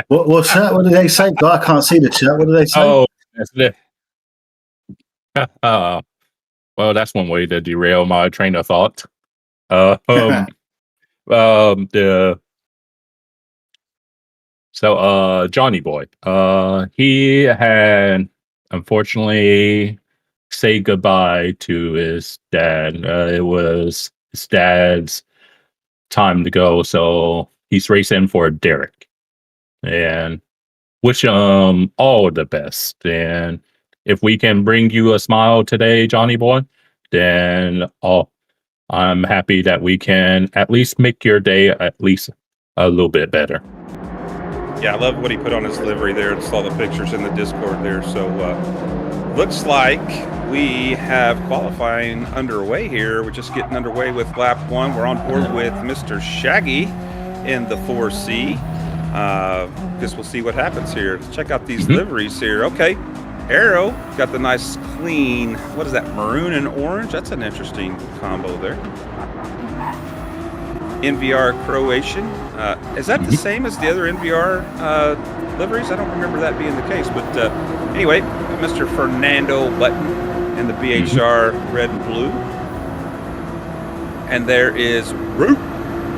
What's that? What did they say? I can't see the chat. What did they say? Oh, that's it. Well, that's one way to derail my train of thought. Johnny Boy, he had unfortunately say goodbye to his dad. It was his dad's time to go, so he's racing for Derek. And wish him all the best. And if we can bring you a smile today, Johnny boy, then I'm happy that we can at least make your day at least a little bit better. Yeah, I love what he put on his livery there. I saw the pictures in the Discord there. So looks like we have qualifying underway here. We're just getting underway with lap 1. We're on board with Mr. Shaggy in the 4C. Guess we'll see what happens here. Let's check out these liveries here. Okay, Arrow got the nice clean, what is that, maroon and orange? That's an interesting combo there. NVR Croatian. Is that the same as the other NVR liveries? I don't remember that being the case. But anyway, Mr. Fernando Button in the BHR red and blue. And there is Root,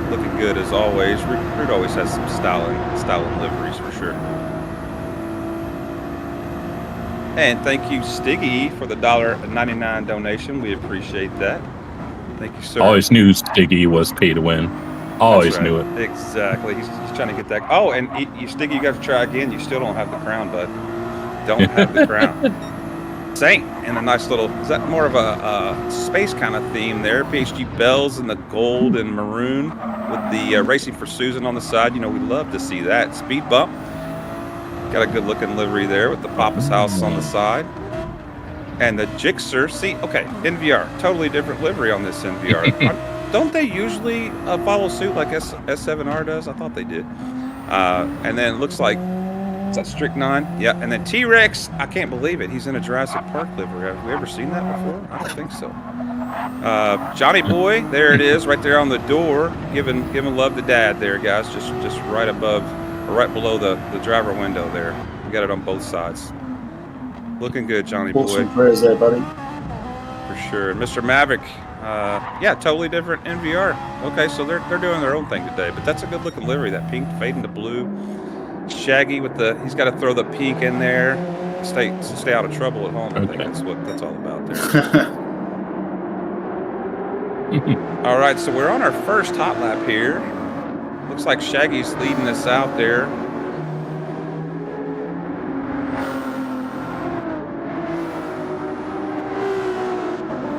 looking good as always. Root always has some styling liveries for sure. And thank you, Stiggy, for the $1.99 donation. We appreciate that. Thank you, sir. Always knew Stiggy was pay to win. Always knew it. Exactly. He's trying to get that. Oh, and Stiggy, you got to try again. You still don't have the crown, bud. Don't have the crown. Saint in a nice little, is that more of a space kind of theme there? PHG bells in the gold and maroon with the Racing for Susan on the side. You know, we love to see that. Speed bump. Got a good looking livery there with the Papa's house on the side. And the Gixxer, see, okay, NVR, totally different livery on this NVR. Don't they usually follow suit like S7R does? I thought they did. And then it looks like, is that Strychnine? Yeah, and then T-Rex, I can't believe it. He's in a Jurassic Park livery. Have we ever seen that before? I don't think so. Johnny Boy, there it is, right there on the door, giving love to Dad there, guys, just right above, or right below the driver window there. We got it on both sides. Looking good, Johnny Boy. Some prayers there, buddy. For sure. And Mr. Maverick, yeah, totally different NVR. Okay, so they're doing their own thing today, but that's a good looking livery. That pink fading to blue. Shaggy with he's got to throw the peak in there. Stay out of trouble at home. I think that's what that's all about there. All right, so we're on our first hot lap here. Looks like Shaggy's leading us out there.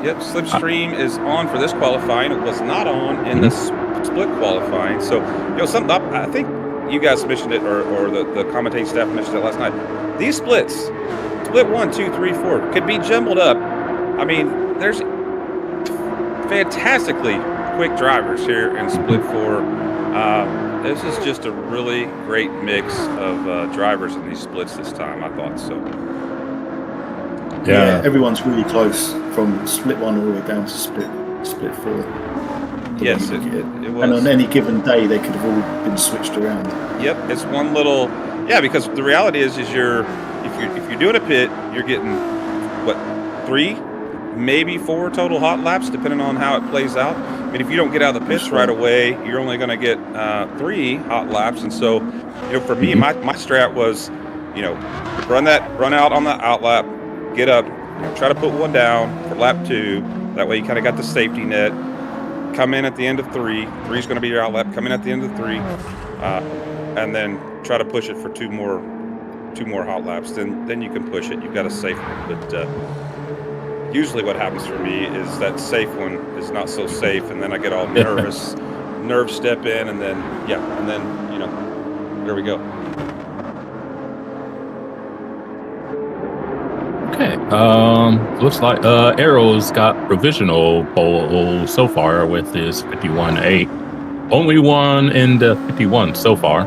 Yep, Slipstream is on for this qualifying. It was not on in the split qualifying. So, something I think you guys mentioned it, or the commentating staff mentioned it last night. These splits, split 1, 2, 3, 4, could be jumbled up. I mean, there's fantastically quick drivers here in split 4. This is just a really great mix of drivers in these splits this time, I thought so. Yeah, everyone's really close from split 1 all the way down to split 4. Yes, it was. And on any given day, they could have all been switched around. Yep, it's one little, because the reality is if you're doing a pit, you're getting 3, maybe 4 total hot laps, depending on how it plays out. I mean, if you don't get out of the pits right away, you're only going to get 3 hot laps. And so, for me, my strat was, run out on the out lap, get up, try to put one down for lap 2. That way, you kind of got the safety net. Come in at the end of 3. 3 is going to be your out lap. Come in at the end of 3, and then try to push it for 2 more hot laps. Then you can push it. You've got a safe one. But usually, what happens for me is that safe one is not so safe, and then I get all nervous. Nerves step in, and then there we go. Okay. Looks like Arrow's got provisional pole so far with his 51.8. Only one in the 51 so far.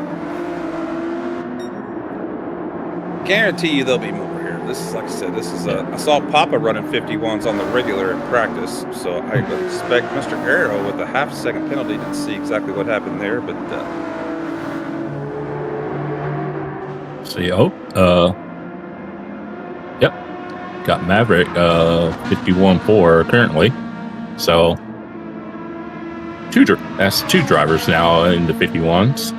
Guarantee you there'll be more here. This is, like I said, I saw Papa running 51s on the regular in practice, so I expect Mr. Arrow with a half-second penalty. Didn't see exactly what happened there, but Yep. Got Maverick 51.4 currently. So that's 2 drivers now in the 51s.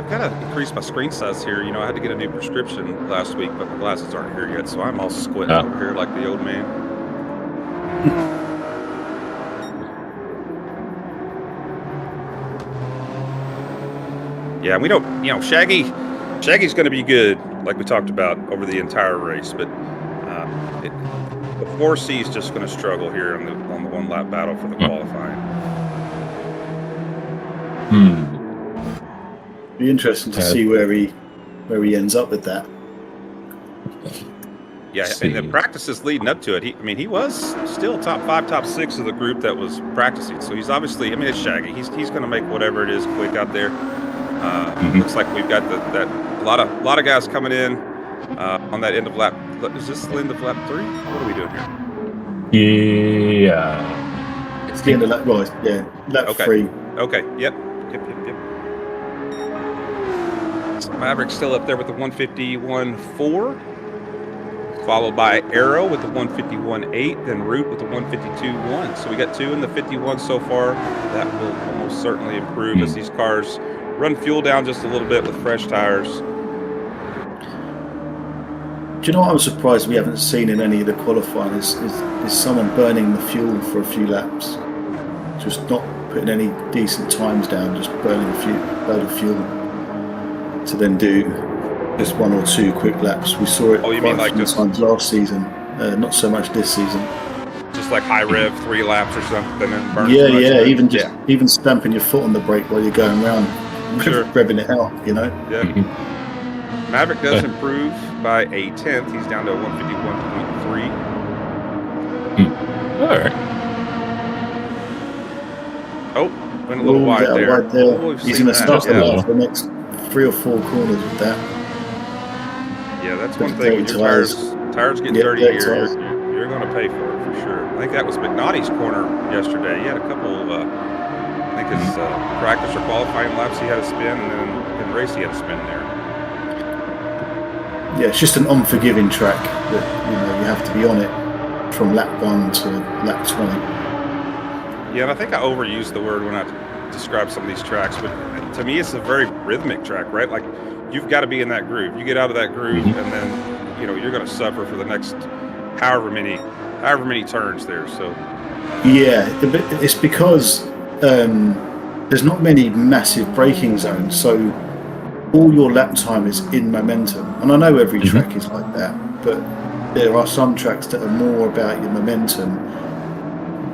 I've got to increase my screen size here. You know, I had to get a new prescription last week, but my glasses aren't here yet, so I'm all squinting over here like the old man. Yeah, we don't, you know, Shaggy's going to be good, like we talked about over the entire race, but the 4C is just going to struggle here on the one lap battle for the qualifying. Be interesting to see where he ends up with that. Yeah, and the practices leading up to it, he was still top 5, top 6 of the group that was practicing. So he's obviously, it's Shaggy. He's going to make whatever it is quick out there. Looks like we've got a lot of guys coming in on that end of lap. Is this the end of lap 3? What are we doing here? Yeah. It's the end of lap, well, yeah, lap 3. Okay. Yep. So Maverick's still up there with the 151.4, followed by Arrow with the 151.8, then Root with the 152.1. So we got 2 in the 51 so far. That will almost certainly improve as these cars run fuel down just a little bit with fresh tires. Do you know what I'm surprised we haven't seen in any of the qualifying is someone burning the fuel for a few laps, just not putting any decent times down, just burning a load of fuel to then do just 1 or 2 quick laps. We saw it you mean like just times last season, not so much this season. Just like high rev 3 laps or something and burn. Even stamping your foot on the brake while you're going around, revving it out, you know. Yeah. Maverick does improve by a 10th. He's down to 151.3. All right. Oh, went a little wide there. Right there. Oh, he's going to start for the next 3 or 4 corners with that. Yeah, that's one thing. When your tires get dirty here, you're going to pay for it for sure. I think that was McNaughty's corner yesterday. He had a couple of, I think his practice or qualifying laps he had a spin, and then in race he had a spin there. Yeah, it's just an unforgiving track that you have to be on it from lap 1 to lap 20. Yeah, and I think I overused the word when I describe some of these tracks, but to me it's a very rhythmic track, right? Like you've got to be in that groove. You get out of that groove, and then you're going to suffer for the next however many turns there. So yeah, it's because there's not many massive braking zones, so all your lap time is in momentum. And I know every track is like that, but there are some tracks that are more about your momentum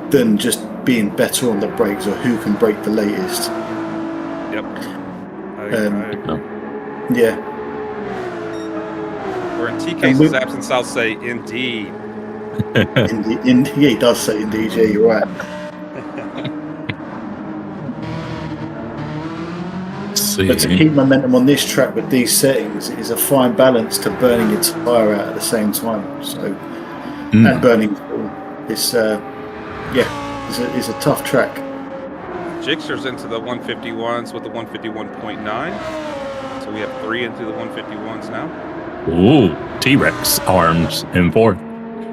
than just being better on the brakes or who can brake the latest. Yep. Yeah. Or in TK's absence, I'll say indeed. Yeah, he does say indeed. Yeah, you're right. But to keep momentum on this track with these settings is a fine balance to burning your tyre out at the same time. So, and burning fuel. It's it's a tough track. Jigsaws into the 151s with the 151.9. So we have 3 into the 151s now. Ooh, T-Rex arms in 4th.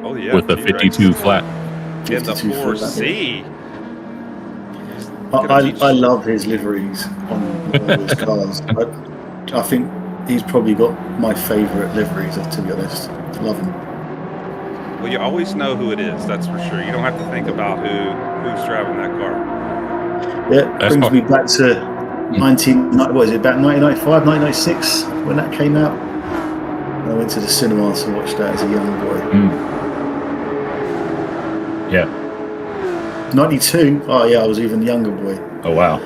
Oh yeah, with the 52 flat. In the 4C. I love his liveries on all his cars. I think he's probably got my favourite liveries, to be honest. I love him. Well, you always know who it is, that's for sure. You don't have to think about who's driving that car. Yeah, brings me back to about 1995, 1996 when that came out. I went to the cinema to watch that as a young boy. Yeah. 92? Oh yeah, I was even younger boy. Oh wow.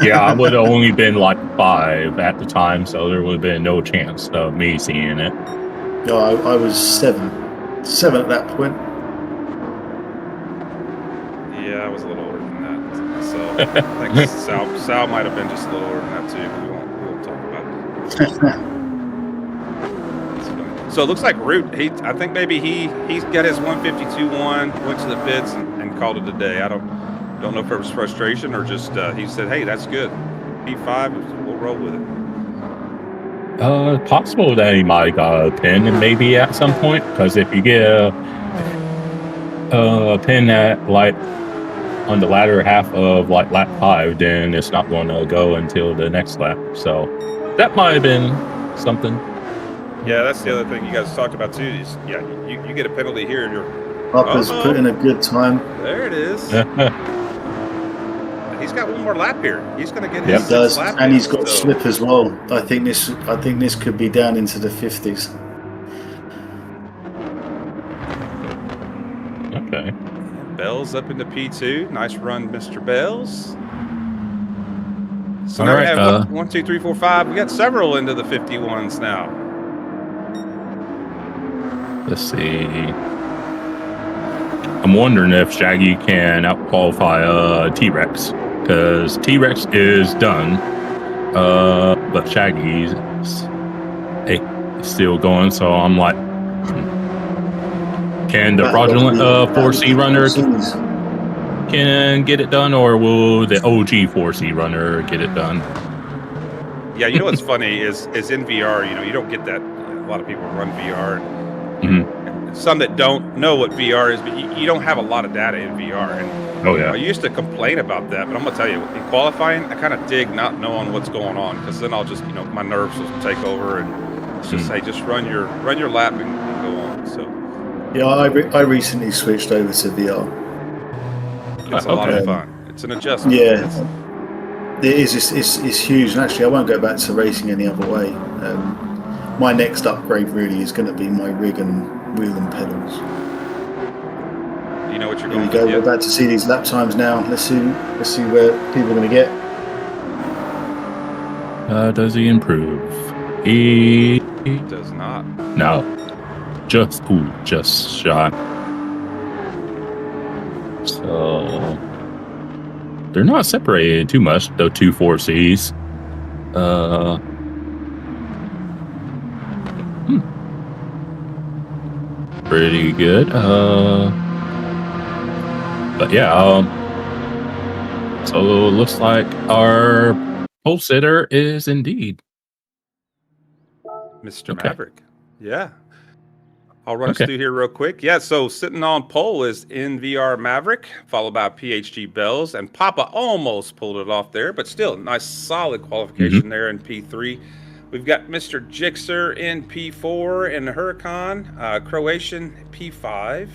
Yeah, I would have only been like 5 at the time, so there would have been no chance of me seeing it. No, I was 7 at that point. Yeah, I was a little older than that. So I think Sal might have been just a little older than that too, but we won't talk about it. So it looks like Root, I think maybe he's got his 152.1, went to the pits and called it a day. I don't know if it was frustration or just he said, hey, that's good. P5, we'll roll with it. Possible that he might got a pin maybe at some point, because if you get a pin at like on the latter half of like lap 5, then it's not going to go until the next lap. So that might have been something. Yeah, that's the other thing you guys talked about too. Is you get a penalty here, and you're Upper's put in a good time. there. It is. He's got one more lap here. He's going to get his He does, lap and in, he's got so- slip as well. I think this could be down into the 50s. Okay. Bells up into P2. Nice run, Mr. Bells. So All now right, we have 1, 2, 3, 4, 5. We got several into the 51s now. Let's see. I'm wondering if Shaggy can out-qualify T-Rex, because T-Rex is done, but Shaggy's still going. So I'm like, can the fraudulent 4C runner can get it done, or will the OG 4C runner get it done? Yeah, you know what's funny is in VR, you don't get that. A lot of people run VR. Some that don't know what VR is, but you don't have a lot of data in VR. And Oh yeah. I used to complain about that, but I'm gonna tell you, in qualifying, I kind of dig not knowing what's going on, because then I'll just, my nerves will take over, and it's just say, just run your lap and go on. So Yeah, I recently switched over to VR. it's a lot of fun. It's an adjustment. Yeah, it is. It's huge, and actually, I won't go back to racing any other way. My next upgrade really is going to be my rig and wheel and pedals. You know what you're Here going we go. with, We're about to see these lap times now. Let's see where people are going to get. Does he improve? He does not. no, just shot. So they're not separated too much, though. 2 4Cs. Pretty good. But yeah. So it looks like our pole sitter is indeed Mr. Okay. Maverick. Yeah. I'll run Okay. us through here real quick. Yeah, so sitting on pole is in VR Maverick, followed by PHG Bells, and Papa almost pulled it off there, but still nice solid qualification there in P3. We've got Mr. Jixer in P4 in the Huracan, Croatian P5,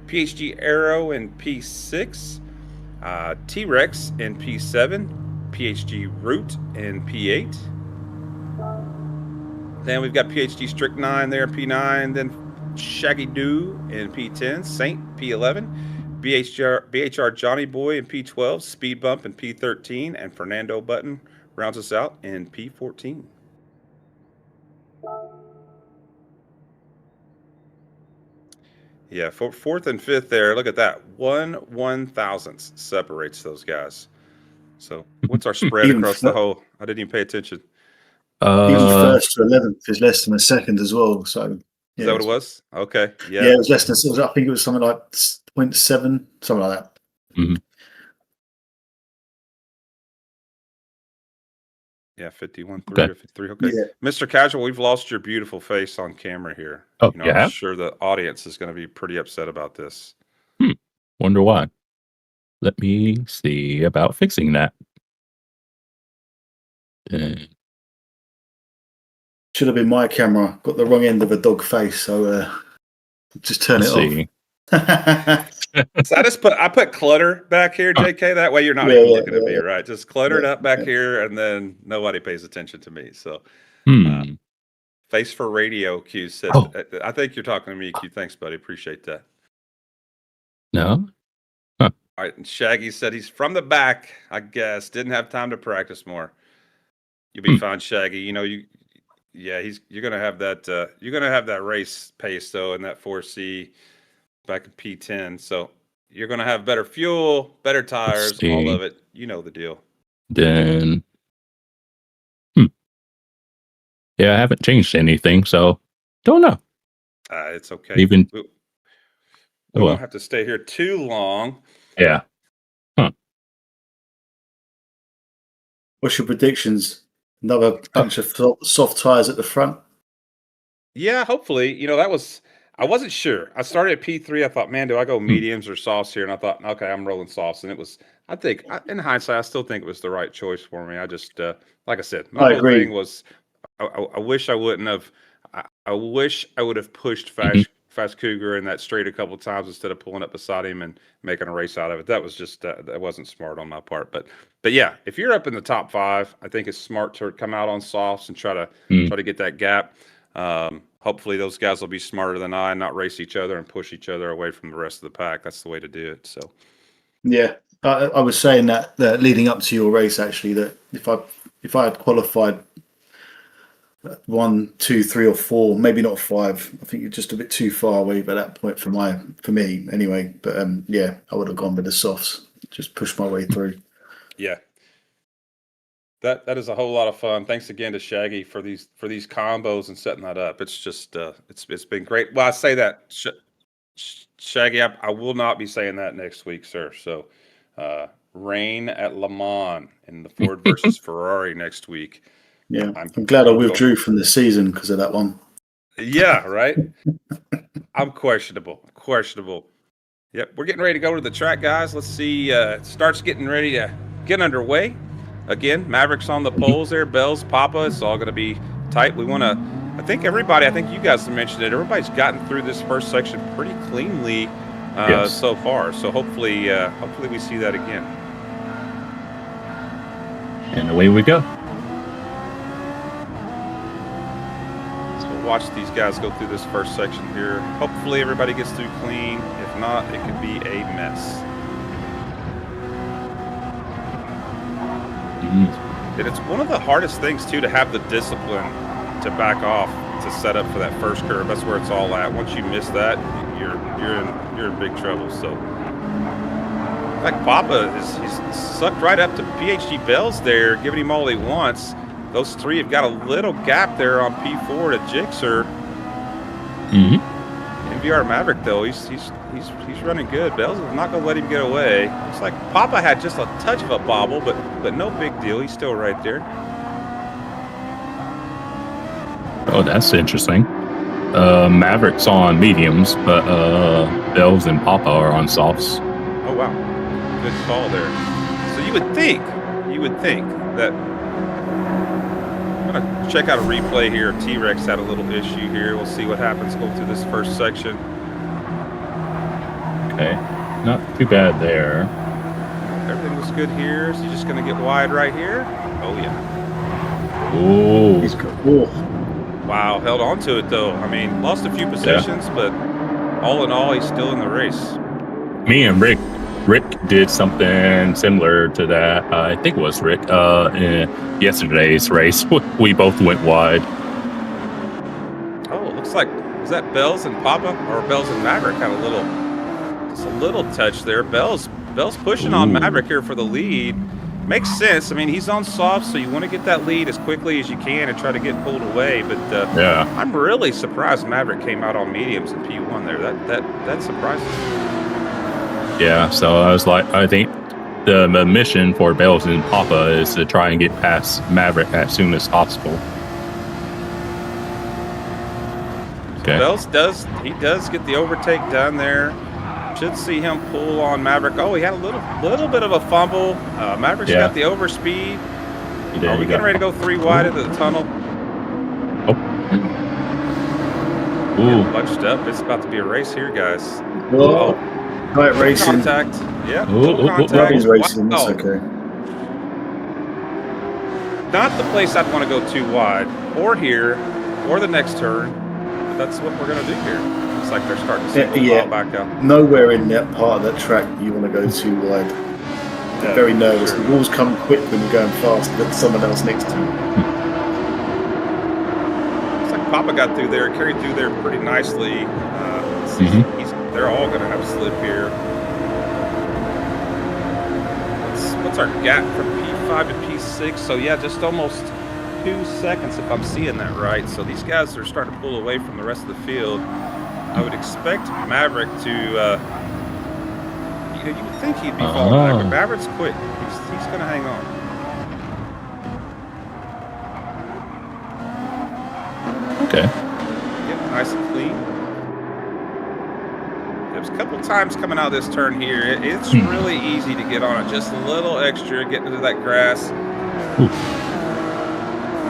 PHG Arrow in P6, T-Rex in P7, PHG Root in P8. Then we've got PHG Strychnine there in P9, then Shaggy Doo in P10, Saint P11, BHR Johnny Boy in P12, Speed Bump in P13, and Fernando Button rounds us out in P14. Yeah, fourth and fifth there. Look at that. 1/1000th separates those guys. So what's our spread Even across the whole? I didn't even pay attention. Even first to 11th is less than a second as well. So Is that what it was? Okay. Yeah. Yeah, it was less than. I think it was something like 0.7, something like that. Yeah, 51.3 Okay. or 53. Okay. Yeah. Mr. Casual, we've lost your beautiful face on camera here. Oh, I'm yeah? sure the audience is going to be pretty upset about this. Wonder why. Let me see about fixing that. Should have been my camera. Got the wrong end of a dog face, so just turn Let's it see. off. So I put clutter back here, JK. That way you're not Yeah, even yeah, looking at me, yeah. right? Just clutter it Yeah, up back yeah. here, and then nobody pays attention to me. So face for radio, Q said. Oh. I think you're talking to me, Q. Thanks, buddy. Appreciate that. No? All right, and Shaggy said he's from the back, I guess. Didn't have time to practice more. You'll be fine, Shaggy. You're gonna have that you're gonna have that race pace though in that 4C back in P10. So you're gonna have better fuel, better tires, see. all of it. You know the deal. Then. Yeah, I haven't changed anything, so don't know. It's okay. Even. We Oh, won't well. have to stay here too long. Yeah. What's your predictions? Another bunch of soft tires at the front. Yeah, hopefully. That was I wasn't sure. I started at P3. I thought, man, do I go mediums or softs here? And I thought, okay, I'm rolling softs. And it was, I think, in hindsight, I still think it was the right choice for me. I just, like I said, my I whole agree. thing was, I wish I wouldn't have. I wish I would have pushed Fast Cougar in that straight a couple of times instead of pulling up beside him and making a race out of it. That was just that wasn't smart on my part. But yeah, if you're up in the top 5, I think it's smart to come out on softs and try to get that gap. Hopefully those guys will be smarter than I and not race each other and push each other away from the rest of the pack. That's the way to do it. So, yeah, I was saying that leading up to your race, actually, that if I had qualified 1, 2, 3, or 4, maybe not 5, I think you're just a bit too far away by that point for me anyway. But yeah, I would have gone with the softs, just push my way through. yeah. That is a whole lot of fun. Thanks again to Shaggy for these combos and setting that up. It's just it's been great. Well, I say that Shaggy, I will not be saying that next week, sir. So rain at Le Mans in the Ford versus Ferrari next week. Yeah, I'm glad I withdrew from the season because of that one. Yeah, right. I'm questionable. Yep, we're getting ready to go to the track, guys. Let's see. It starts getting ready to get underway. Again, Maverick's on the poles there. Bells, Papa, it's all going to be tight. We want to, I think you guys have mentioned it, everybody's gotten through this first section pretty cleanly so far. So hopefully we see that again. And away we go. So we'll watch these guys go through this first section here. Hopefully everybody gets through clean. If not, it could be a mess. And it's one of the hardest things too to have the discipline to back off to set up for that first curve. That's where it's all at. Once you miss that, you're in big trouble. So, in fact, Papa he's sucked right up to PHG Bells there, giving him all he wants. Those three have got a little gap there on P4 to Jixer. NVR Maverick though, he's running good. Bells is not gonna let him get away. Looks like Papa had just a touch of a bobble, but no big deal. He's still right there. Oh, that's interesting. Maverick's on mediums, but Bells and Papa are on softs. Oh wow, good call there. So you would think that. I'm gonna check out a replay here. T-Rex had a little issue here. We'll see what happens going through this first section. Okay, not too bad there. Everything looks good here. So you're just gonna get wide right here. Oh yeah. Ooh. He's good. Oh. Wow, held on to it though. I mean, lost a few positions, but all in all, he's still in the race. Me and Rick did something similar to that. I think it was Rick in yesterday's race. We both went wide. Oh, it looks like, is that Bells and Papa or Bells and Maverick had just a little touch there. Bells pushing on Maverick here for the lead. Makes sense. I mean, he's on soft, so you want to get that lead as quickly as you can and try to get pulled away. But yeah, I'm really surprised Maverick came out on mediums in P1 there. That surprises me. Yeah, so I was like, I think the mission for Bells and Papa is to try and get past Maverick as soon as possible. Okay. Bells does get the overtake done there. Should see him pull on Maverick. Oh, he had a little bit of a fumble. Maverick's got the overspeed. Are we getting ready to go 3 wide into the tunnel? Oh. Ooh. Bunched up. It's about to be a race here, guys. Oh. Right, racing. Contact. Yeah. Contact. He's racing. It's okay. Not the place I'd want to go too wide, or here, or the next turn. But that's what we're going to do here. It's like they're starting to see the ball back up. Nowhere in that part of that track you want to go too wide. You're very nervous. Sure. The walls come quick when you're going fast, but someone else next to you. Looks like Papa got through there, carried through there pretty nicely. They're all going to have slip here. What's our gap from P5 to P6? So yeah, just almost 2 seconds if I'm seeing that right. So these guys are starting to pull away from the rest of the field. I would expect Maverick to, you would think he'd be falling back, but Maverick's quick. He's going to hang on. Okay. Yep, nice and clean. a couple times coming out of this turn here. It's really easy to get on it. Just a little extra, getting into that grass.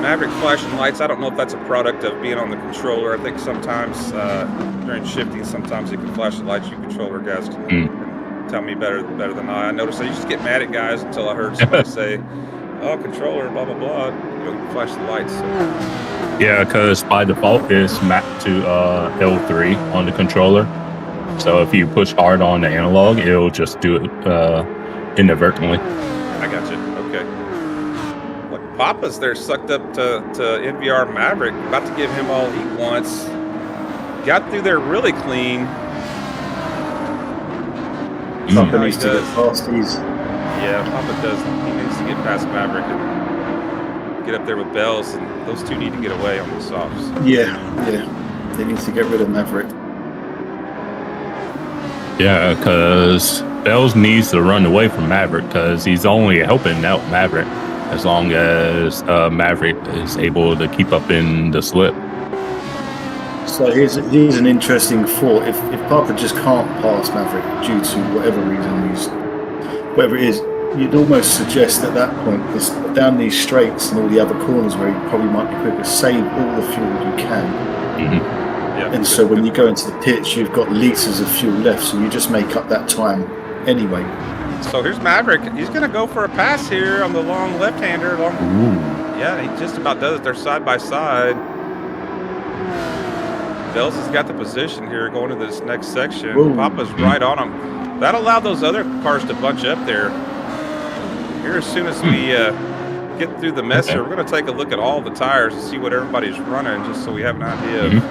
Maverick flashing lights. I don't know if that's a product of being on the controller. I think sometimes during shifting, sometimes you can flash the lights. You controller guys can tell me better than I. I noticed I used to get mad at guys until I heard somebody say, "Oh, controller, blah blah blah." You know, flash the lights. So. Yeah, because by default it's mapped to L3 on the controller. So if you push hard on the analog, it'll just do it inadvertently. I got you. Okay. Look, Papa's there sucked up to NVR Maverick. About to give him all he wants. Got through there really clean. Papa needs to get past these. Yeah, Papa does. He needs to get past Maverick and get up there with Bells, and those two need to get away on the softs. Yeah. They need to get rid of Maverick. Yeah, because Bells needs to run away from Maverick because he's only helping out Maverick as long as Maverick is able to keep up in the slip. So here's an interesting thought. If Papa just can't pass Maverick due to whatever reason, whatever it is, you'd almost suggest at that point, because down these straights and all the other corners where you probably might be quicker, save all the fuel you can. Yeah, and so when you go into the pitch, you've got litres of fuel left, so you just make up that time anyway. So here's Maverick. He's going to go for a pass here on the long left-hander. Yeah, he just about does it. They're side by side. Bells has got the position here going into this next section. Ooh. Papa's right on him. That allowed those other cars to bunch up there. Here, as soon as we get through the mess here, we're going to take a look at all the tires and see what everybody's running, just so we have an idea of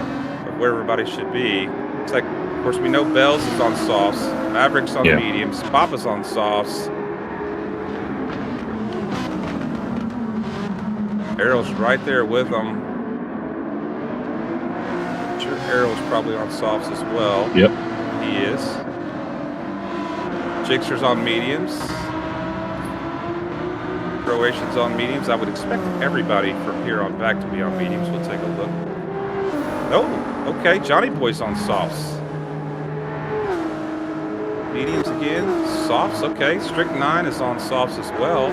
where everybody should be. It's like, of course, we know Bells is on softs, Maverick's on mediums, Papa's on softs. Arrow's right there with them. I'm sure Arrow's probably on softs as well. Yep. He is. Jixer's on mediums. Croatian's on mediums. I would expect everybody from here on back to be on mediums. We'll take a look. Oh, okay. Johnny Boy's on softs. Mediums again. Softs, okay. Strict 9 is on softs as well.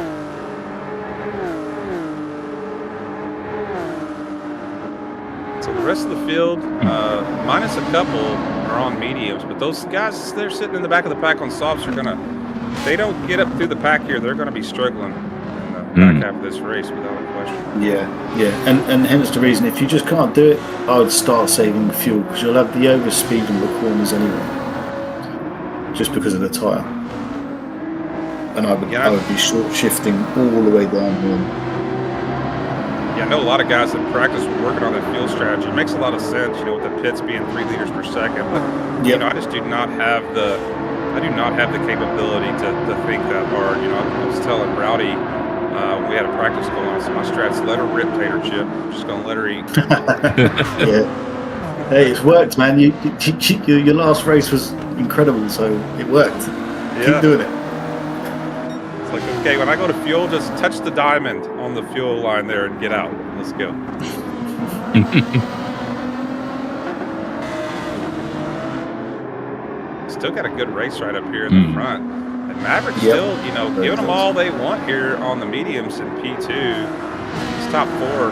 So the rest of the field, minus a couple, are on mediums. But those guys, they're sitting in the back of the pack on softs, are going to, if they don't get up through the pack here, they're going to be struggling back half of this race without a question. Yeah, and hence the reason, if you just can't do it, I would start saving fuel, because you'll have the overspeed in the corners anyway, just because of the tyre. And I would be short shifting all the way down here. Yeah, I know a lot of guys in practice were working on that fuel strategy. It makes a lot of sense, you know, with the pits being 3 liters per second. But you know, I just do not have the capability to think that hard. You know, I was telling Rowdy. We had a practice going on, so my strat's let her rip, Tater Chip. I'm just going to let her eat. Yeah. Hey, it's worked, man. Your last race was incredible, so it worked. Keep doing it. It's like, okay, when I go to fuel, just touch the diamond on the fuel line there and get out. Let's go. Still got a good race right up here in the front. Maverick still, you know, giving them all they want here on the mediums in P2. These top 4,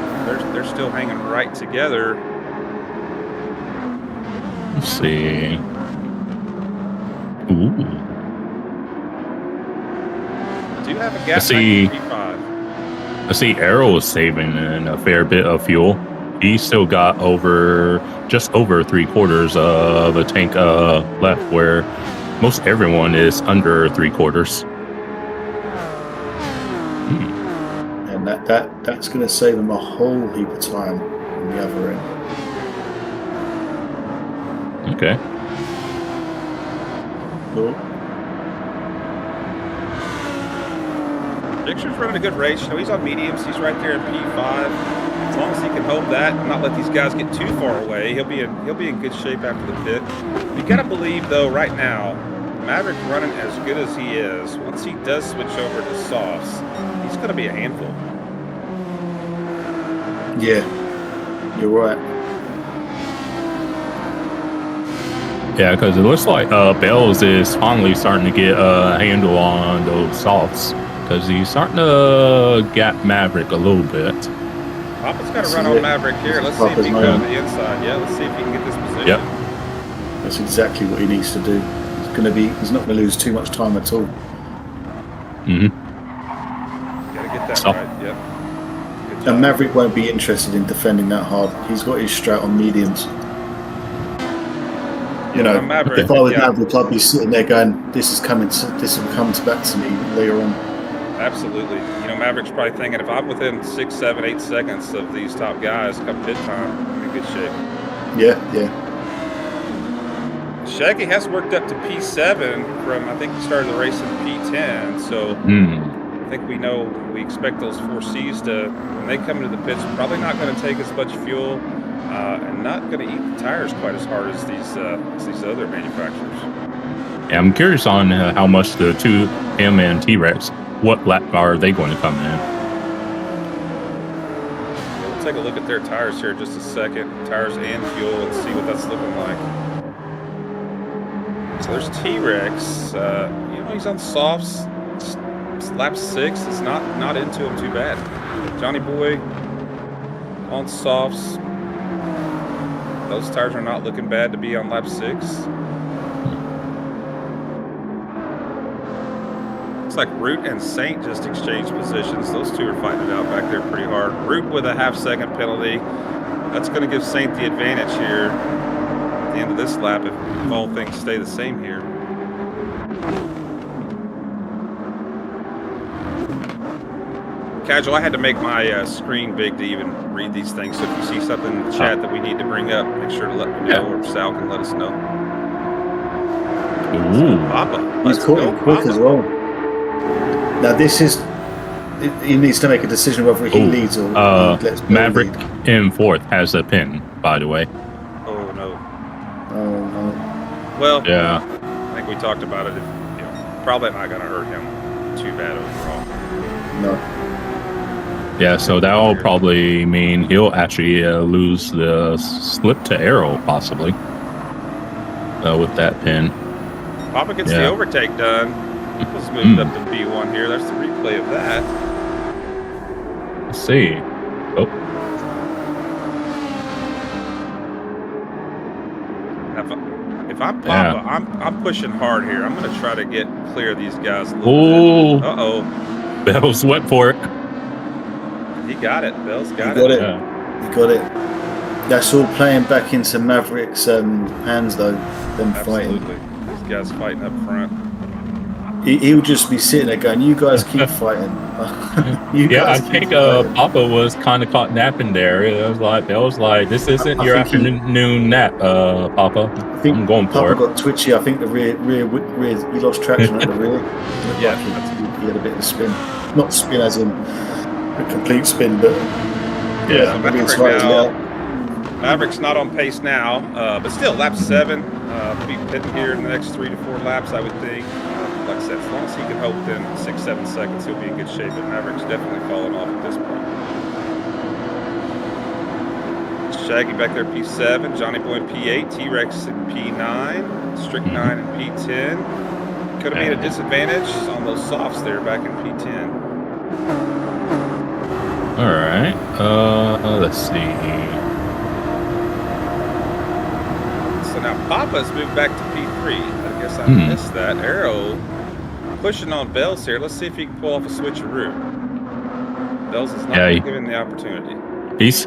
they're still hanging right together. Let's see. Ooh. Do have a gas I see Arrow is saving a fair bit of fuel. He still got just over 3/4 of a tank left, where most everyone is under 3/4. And that's going to save them a whole heap of time on the other end. Okay. Cool. Dixer's running a good race. You know, he's on mediums. He's right there in P5. As long as he can hold that and not let these guys get too far away, he'll be in good shape after the pit. You got to believe, though, right now, Maverick running as good as he is, once he does switch over to softs, he's going to be a handful. Yeah, you're right. Yeah, because it looks like Bells is finally starting to get a handle on those softs. Because he's starting to gap Maverick a little bit. Papa's got to run on Maverick here. Let's see if he can go to the inside. Yeah, let's see if he can get this position. Yep. That's exactly what he needs to do. He's not going to lose too much time at all. Mm-hmm. Got to get that right. Yep. And Maverick won't be interested in defending that hard. He's got his strat on mediums. You know, Maverick, if I was Maverick, I'd be sitting there going, "This will come back to me later on." Absolutely. You know, Maverick's probably thinking, if I'm within 6, 7, 8 seconds of these top guys come pit time, I'm in good shape. Yeah. Shaggy has worked up to P7 from, I think he started the race in P10, so I think we expect those 4Cs to, when they come into the pits, probably not going to take as much fuel and not going to eat the tires quite as hard as these other manufacturers. Yeah, I'm curious on how much the 2M and T-Rex, what lap are they going to come in? We'll take a look at their tires here in just a second, tires and fuel, and see what that's looking like. So there's T-Rex. He's on softs. Lap 6 is not into him too bad. Johnny Boy on softs. Those tires are not looking bad to be on lap 6. Looks like Root and Saint just exchanged positions. Those two are fighting it out back there pretty hard. Root with a half-second penalty. That's going to give Saint the advantage here at the end of this lap if all things stay the same here. Casual, I had to make my screen big to even read these things. So if you see something in the chat that we need to bring up, make sure to let me know, or Sal can let us know. Ooh. Papa. He's caught quick as well. Now this is, he needs to make a decision whether he leads or he lets Bill Maverick lead. in 4th has a pin, by the way. Oh no. Well, yeah. I think we talked about it. Probably not going to hurt him too bad overall. No. Yeah, so that'll probably mean he'll actually lose the slip to Arrow, possibly, with that pin. Papa gets the overtake done. Let's move up to B1 here. There's the replay of that. Let's see. Oh. If I'm Papa, I'm pushing hard here. I'm going to try to get clear of these guys a little bit. Uh-oh. Bells went for it. He got it. Bell's got it. Yeah. He got it. That's all playing back into Maverick's hands, though. Them fighting. These guys fighting up front. He'll just be sitting there going, "You guys keep fighting." I think Papa was kind of caught napping there. It was like Bell's like, "This isn't your afternoon nap, Papa." I think I'm going Papa for it. got twitchy. I think the rear, he lost traction at the rear. Yeah, he had a bit of a spin. Not spin as in a complete spin, but Maverick's not on pace now, but still, lap 7. Be pitting here in the next 3 to 4 laps, I would think. Like I said, as long as he can hold within 6, 7 seconds, he'll be in good shape. But Maverick's definitely falling off at this point. Shaggy back there, P7. Johnny Boy in P8. T-Rex in P9. Strict 9 in P10. Could have made a disadvantage on those softs there back in P10. All right. Let's see. So now Papa's moved back to P3. I guess I missed that. Arrow pushing on Bells here. Let's see if he can pull off a switcheroo. Bells is not given the opportunity. He's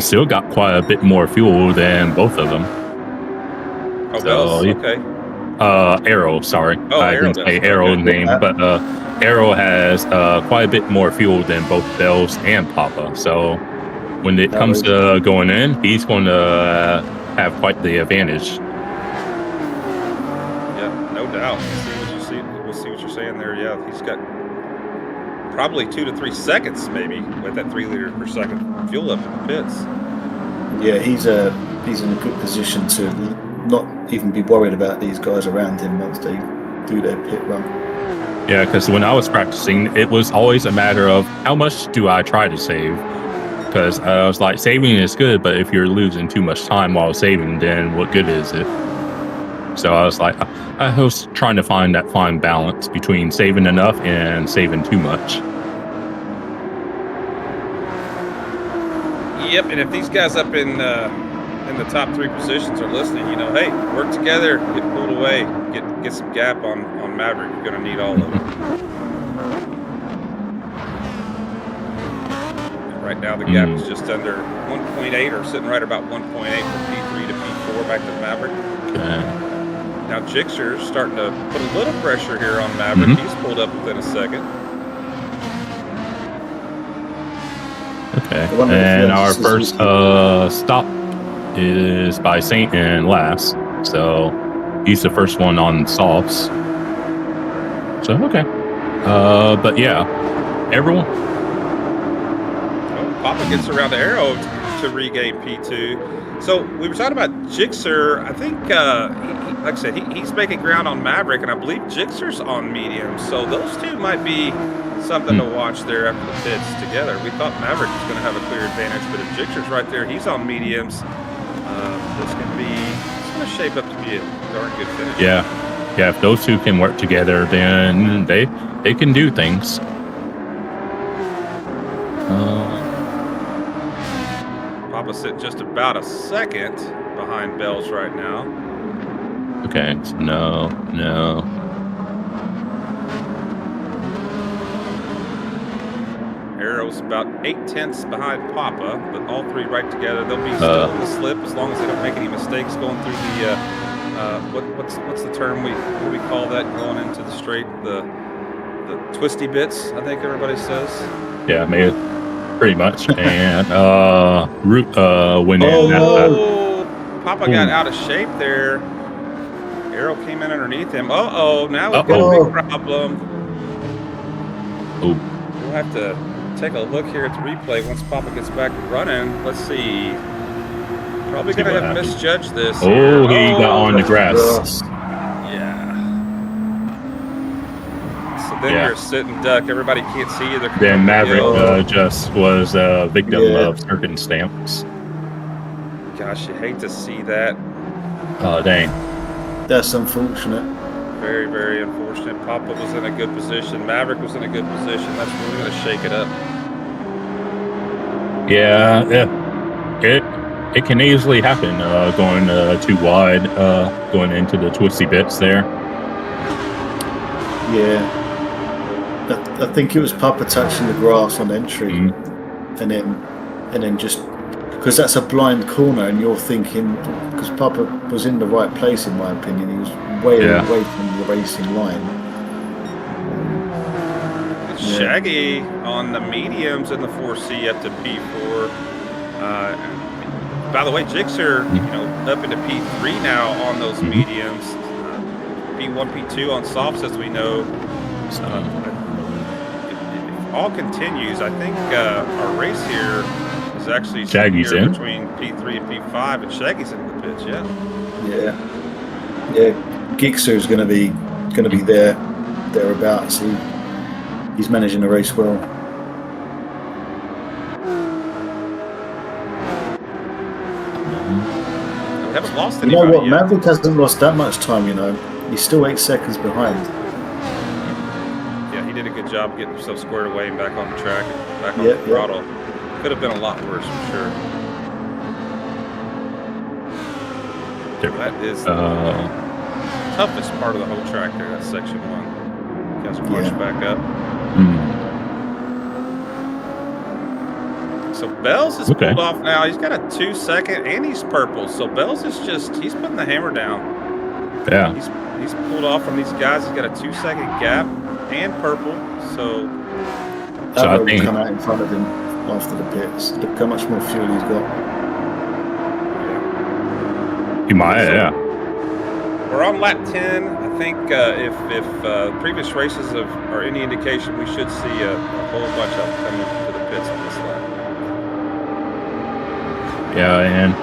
still got quite a bit more fuel than both of them. Oh, so, Bells? Okay. Arrow, sorry. I Arrow didn't say Arrow name, but Arrow has quite a bit more fuel than both Bells and Papa. So when it comes to going in, he's going to have quite the advantage. Yeah, no doubt. We'll see what you're saying there. Yeah, he's got probably 2 to 3 seconds maybe with that 3 liter per second fuel up in the pits. Yeah, he's in a good position to not even be worried about these guys around him once they do their pit run. Yeah, because when I was practicing, it was always a matter of how much do I try to save? Because I was like, saving is good, but if you're losing too much time while saving, then what good is it? So I was like, I was trying to find that fine balance between saving enough and saving too much. Yep, and if these guys up in the top 3 positions are listening, you know, hey, work together, get pulled away, get some gap on Maverick. You're going to need all of it. Right now, the gap is just under 1.8, or sitting right about 1.8 from P3 to P4 back to Maverick. Okay. Now, Jixer's starting to put a little pressure here on Maverick. He's pulled up within a second. Okay. And our first stop is by Saint and last. So he's the first one on softs. So, okay. But yeah, everyone. Papa gets around the arrow to regain P2. So we were talking about Jixer. I think, like I said, he's making ground on Maverick, and I believe Jixer's on medium. So those two might be something to watch there after the pits together. We thought Maverick was going to have a clear advantage, but if Jixer's right there, he's on mediums. It's going to shape up to be a darn good finish. Yeah, if those two can work together, then they can do things. Papa's sitting just about a second behind Bells right now. Okay, so no. Arrow's about 8/10 behind Papa, but all 3 right together. They'll be still in the slip as long as they don't make any mistakes going through the what's the term we call that going into the straight, the twisty bits, I think everybody says. Yeah, maybe pretty much. And root went in. Papa got out of shape there. Arrow came in underneath him. Now we've got a big problem. Oh. We'll have to take a look here at the replay once Papa gets back running. Let's see. Probably going to have misjudged this. Oh, he got on the grass. Yeah. So then you're a sitting duck. Everybody can't see you. Then Maverick just was a victim of circumstance. Gosh, you hate to see that. Oh, dang. That's unfortunate. Very, very unfortunate. Papa was in a good position. Maverick was in a good position. That's really going to shake it up. Yeah. It can easily happen going too wide, going into the twisty bits there. Yeah. I think it was Papa touching the grass on entry, and then just because that's a blind corner, and you're thinking, because Papa was in the right place in my opinion, he was way away from the racing line. Shaggy on the mediums in the 4C up to P4. By the way, Jixer, up into P3 now on those mediums. P1, P2 on softs, as we know. If all continues, I think our race here is actually Shaggy's in between P3 and P5, and Shaggy's in the pits. Yeah. Gixer's going to be thereabouts. He's managing the race well. We haven't lost anybody. You know what? Yet. Maverick hasn't lost that much time. He's still 8 seconds behind. Yeah, he did a good job getting himself squared away and back on the track, back on the throttle. Could have been a lot worse for sure. That is the toughest part of the whole track there. That's section 1. You guys are marching back up. So Bells is pulled off now. He's got a 2-second, and he's purple. So Bells is he's putting the hammer down. Yeah. He's pulled off from these guys. He's got a 2-second gap and purple. So I think come out in front of him after the pits. Look how much more fuel he's got. He might, We're on lap 10. I think if previous races are any indication, we should see a whole bunch of them coming to the pits on this lap. Yeah, and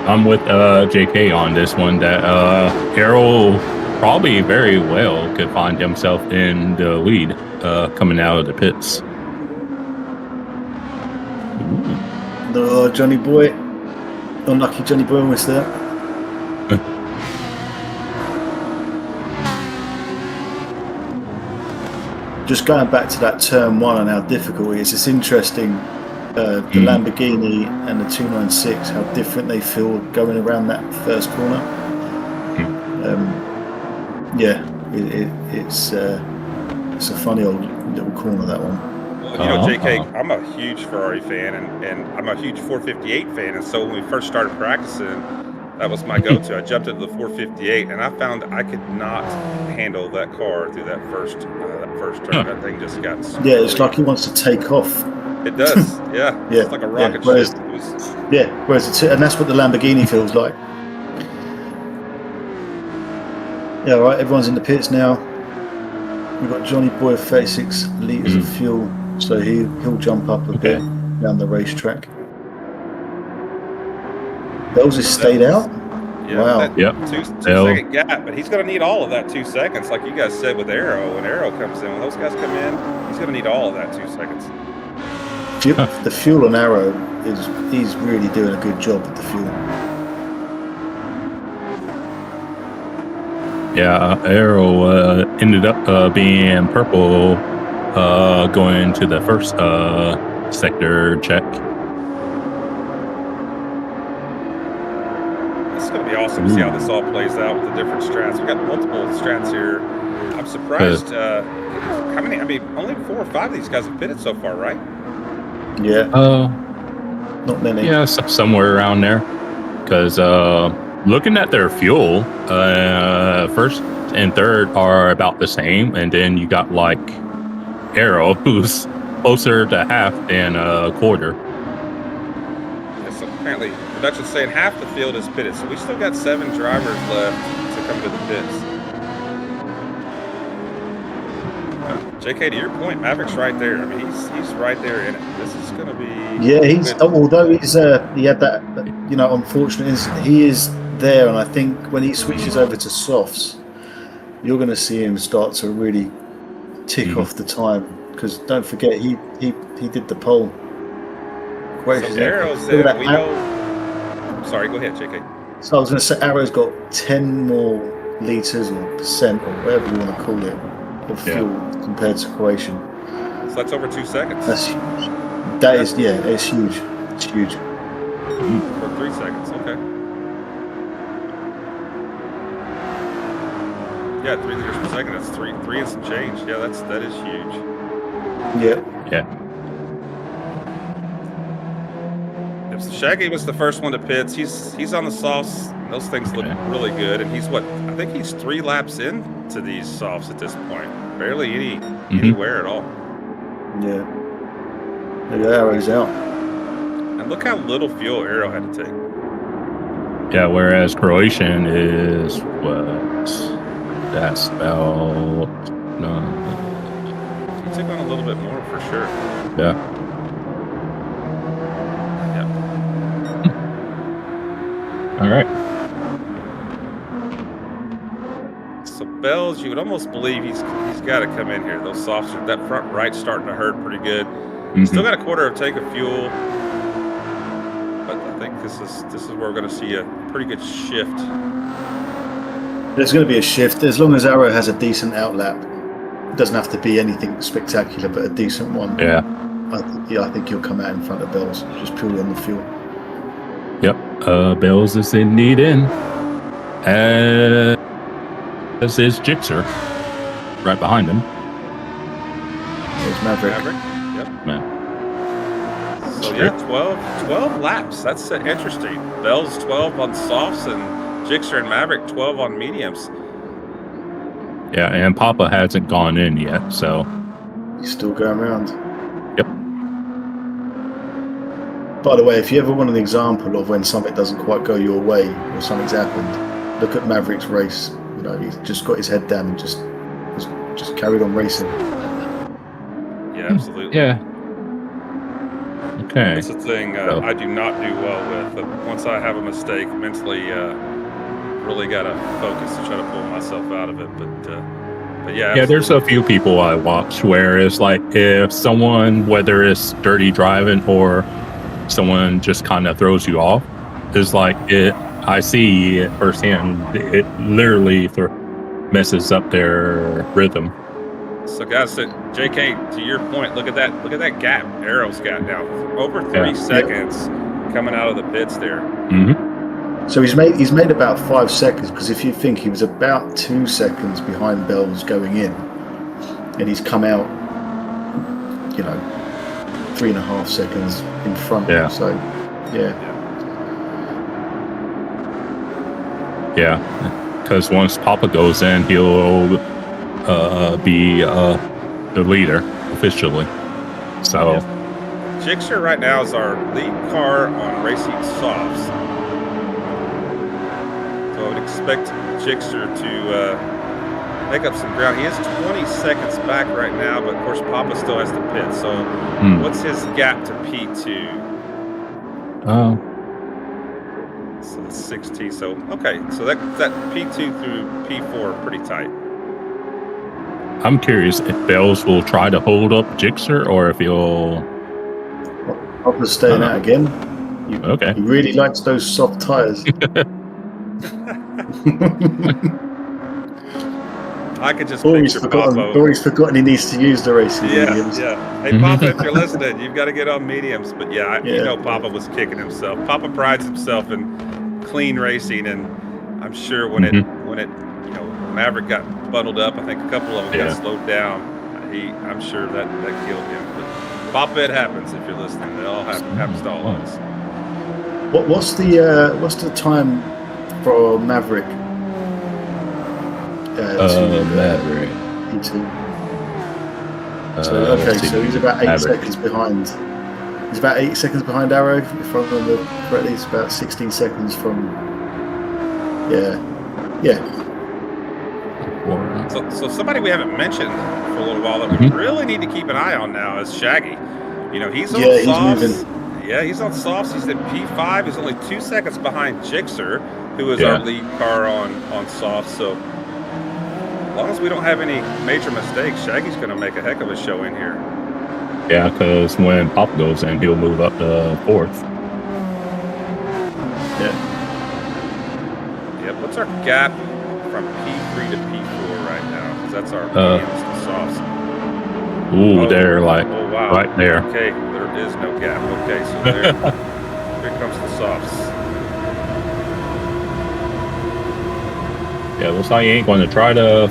I'm with JK on this one that Arrow probably very well could find himself in the lead coming out of the pits. No, Johnny Boy. Unlucky Johnny Boy was there. just going back to that turn 1 and how difficult it is, it's interesting. The Lamborghini and the 296, how different they feel going around that first corner. It's a funny old little corner, that one. Well, JK, I'm a huge Ferrari fan, and I'm a huge 458 fan, and so when we first started practicing, that was my go-to. I jumped into the 458, and I found I could not handle that car through that first turn. That thing just got yeah, it's like he wants to take off. It does, yeah. It's like a rocket ship. And that's what the Lamborghini feels like. Yeah, all right, everyone's in the pits now. We've got Johnny Boy 36 litres of fuel, so he'll jump up a bit down the racetrack. Bells has stayed out? Yeah, wow. Two second gap, but he's going to need all of that 2 seconds, like you guys said with Arrow. When Arrow comes in, when those guys come in, he's going to need all of that 2 seconds. The fuel on Arrow he's really doing a good job with the fuel. Yeah, Arrow ended up being purple going to the first sector check. It's going to be awesome to see how this all plays out with the different strats. We've got multiple strats here. I'm surprised how many, only 4 or 5 of these guys have pitted so far, right? Yeah. Not many. Yeah, somewhere around there. Because looking at their fuel, first and third are about the same, and then you got like Arrow, who's closer to half than a quarter. Yeah, so apparently, production's saying half the field is pitted, so we still got 7 drivers left to come to the pits. JK, to your point, Maverick's right there. I mean, he's right there in it. This is going to be. Yeah, although he had that, unfortunate incident, he is there, and I think when he switches over to softs, you're going to see him start to really tick off the time, because don't forget he did the pole. So Arrow's in. We know. Sorry, go ahead, JK. So I was going to say Arrow's got 10 more litres or percent or whatever you want to call it of fuel compared to Croatian. So that's over 2 seconds. That's huge. It's huge. It's huge. For 3 seconds, okay. Yeah, 3 liters per second. That's three and some change. Yeah, that is huge. Yeah. So Shaggy was the first one to pits. He's on the softs. Those things look really good, and he's I think he's 3 laps into these softs at this point. Barely any wear at all. Yeah. The Arrow's out. And look how little fuel Arrow had to take. Yeah, whereas Croatian is that's about He took on a little bit more for sure. Yeah. All right. So Bells, you would almost believe he's got to come in here. Those softs, that front right's starting to hurt pretty good. Still got a quarter of tank of fuel, but I think this is where we're going to see a pretty good shift. There's going to be a shift as long as Arrow has a decent outlap. It doesn't have to be anything spectacular, but a decent one. Yeah. I think he'll come out in front of Bells just purely on the fuel. Yep. Bells is indeed in. As is Gixxer right behind him. There's Maverick. Yep. Man. So yeah, 12 laps. That's interesting. Bells 12 on softs, and Gixxer and Maverick 12 on mediums. Yeah, and Papa hasn't gone in yet, so He's still going around. Yep. By the way, if you ever want an example of when something doesn't quite go your way or something's happened, look at Maverick's race. He's just got his head down and just carried on racing. Yeah, absolutely. Yeah. Okay. That's the thing I do not do well with. But once I have a mistake, mentally, really got to focus to try to pull myself out of it. But yeah. Yeah, there's a few people I watch where it's like if someone, whether it's dirty driving or someone just kind of throws you off, it's like I see it firsthand. It literally messes up their rhythm. So guys, so JK, to your point, look at that gap Arrow's got now. Over 3 seconds coming out of the pits there. Mm-hmm. So he's made about 5 seconds, because if you think he was about 2 seconds behind Bells going in, and he's come out, 3.5 seconds in front. Yeah. So, yeah. Yeah, because once Papa goes in, he'll be the leader officially. So Jixer right now is our lead car on racing softs. So I would expect Jixer to make up some ground. He is 20 seconds back right now, but of course Papa still has to pit. So what's his gap to P2? So that's 16. So okay, so that P2 through P4 are pretty tight. I'm curious if Bells will try to hold up Jixer or if he'll. Papa's staying out again. Okay. He really likes those soft tires. I could just Or he's picture Papa. forgotten he needs to use the racing mediums. Yeah. Hey, Papa, if you're listening, you've got to get on mediums. But you know Papa was kicking himself. Papa prides himself in clean racing, and I'm sure when it Maverick got bundled up, I think a couple of them got slowed down. I'm sure that killed him. But Papa, it happens if you're listening. It all happens to all of us. What's the time for Maverick? Maverick. So he's about 8 seconds behind. He's about 8 seconds behind Arrow, if I remember correctly. It's about 16 seconds from. Yeah. So somebody we haven't mentioned for a little while that we really need to keep an eye on now is Shaggy. He's on softs. He's moving. Yeah, he's on softs. He's at P5. He's only 2 seconds behind Jixer, who is our lead car on softs. So as long as we don't have any major mistakes, Shaggy's going to make a heck of a show in here. Yeah, because when Pop goes in, he'll move up to 4th. Yeah. What's our gap from P3 to P4 right now? Because that's our mediums to softs. They're right there. Okay, there is no gap. Okay, so here comes the softs. Yeah, looks like he ain't going to try to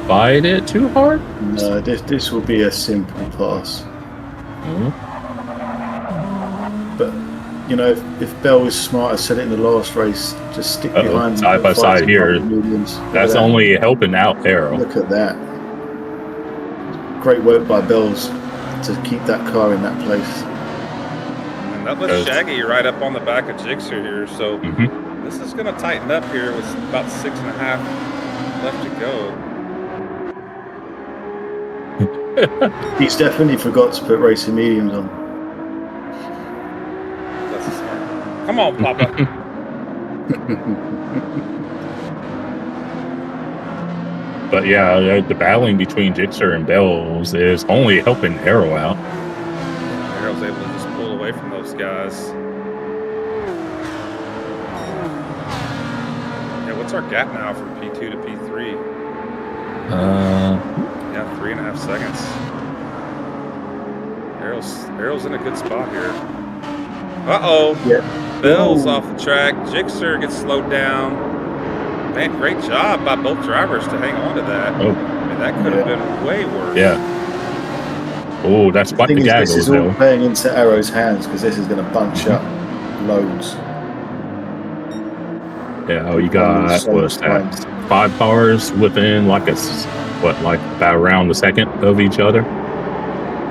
fight it too hard. No, this will be a simple pass. But if Bell was smart, I said it in the last race, just stick behind side by side here. That's only helping out Arrow. Look at that. Great work by Bells to keep that car in that place. And that was Shaggy right up on the back of Jixer here. So this is going to tighten up here with about 6.5 left to go. He's definitely forgot to put racing mediums on. That's smart. Come on, Papa. But yeah, the battling between Jixer and Bells is only helping Arrow out. Arrow's able to just pull away from those guys. Yeah, what's our gap now from P2 to P3? 3.5 seconds. Arrow's in a good spot here. Bell's off the track. Jixer gets slowed down. Man, great job by both drivers to hang on to that. That could have been way worse. Yeah. That's quite the gaggle. This is all playing into Arrow's hands, because this is going to bunch up loads. Yeah, you got, what's that? 5 cars within about around a second of each other.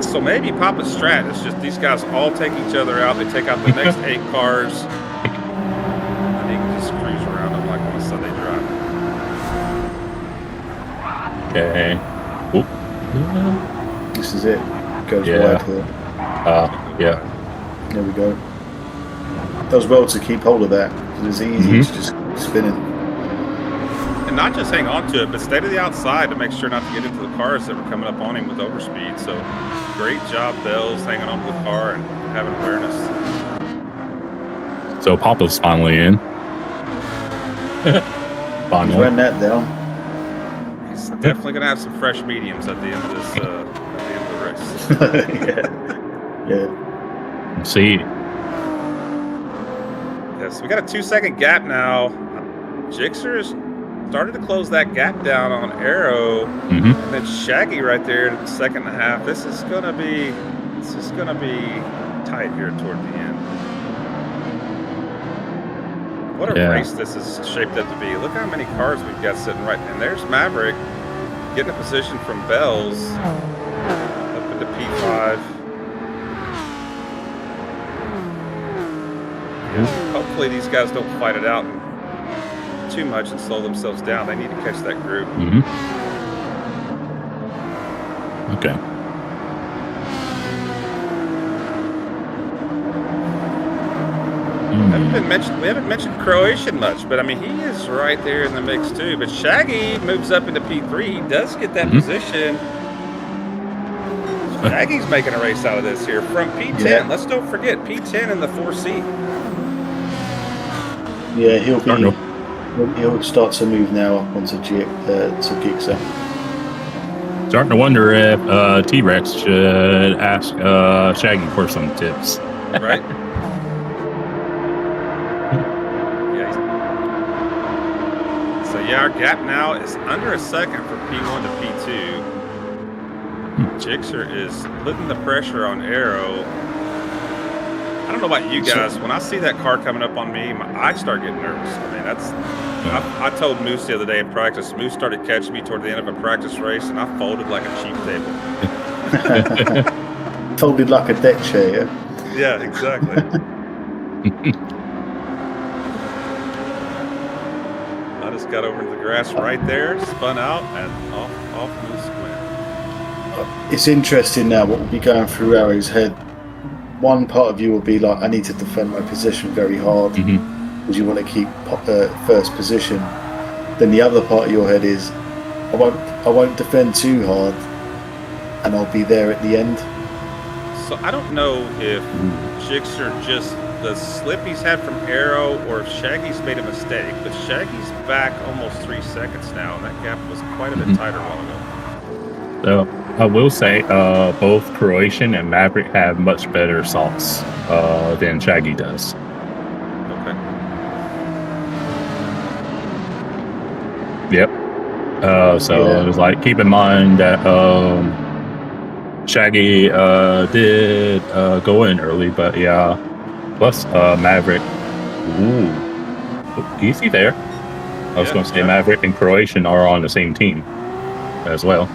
So maybe Papa's strat is just these guys all take each other out. They take out the next 8 cars. And he can just cruise around them like on a Sunday drive. Okay. This is it. Goes wide here. There we go. Does well to keep hold of that. It's easy to just keep spinning. And not just hang on to it, but stay to the outside to make sure not to get into the cars that were coming up on him with overspeed. So great job, Bells, hanging on to the car and having awareness. So Papa's finally in. He's run that down. Definitely gonna have some fresh mediums at the end of this. At the end of the race. Yeah. See, Yes, we got a 2-second gap now. Jixer's started to close that gap down on Arrow, and then Shaggy right there in the second and a half. This is gonna be tight here toward the end. What a race this is shaped up to be. Look how many cars we've got sitting right, and there's Maverick getting a position from Bells up into P5. Hopefully these guys don't fight it out too much and slow themselves down. They need to catch that group. Okay. We haven't mentioned Croatian much, but I mean, he is right there in the mix too. But Shaggy moves up into P3. He does get that position. Shaggy's making a race out of this here from P10. Yeah. Let's don't forget P10 in the 4C. Yeah, he'll start to move now up onto Gixxer. Starting to wonder if T-Rex should ask Shaggy for some tips. Right? So yeah, our gap now is under a second for P1 to P2. Jixer is putting the pressure on Arrow. I don't know about you guys. When I see that car coming up on me, I start getting nervous. I mean, I told Moose the other day in practice. Moose started catching me toward the end of a practice race, and I folded like a cheap table. Folded like a deck chair. Yeah, exactly. I just got over to the grass right there, spun out, and off Moose went. It's interesting now what will be going through Arrow's head. One part of you will be like, I need to defend my position very hard because you want to keep first position. Then the other part of your head is, I won't defend too hard, and I'll be there at the end. So I don't know if Jixer just the slip he's had from Arrow or if Shaggy's made a mistake, but Shaggy's back almost 3 seconds now, and that gap was quite a bit tighter a while ago. So I will say both Croatian and Maverick have much better salts than Shaggy does. Okay. Yep. It was like, keep in mind that Shaggy did go in early, but yeah. Plus Maverick. Ooh. Easy there. I was going to say Maverick and Croatian are on the same team as well.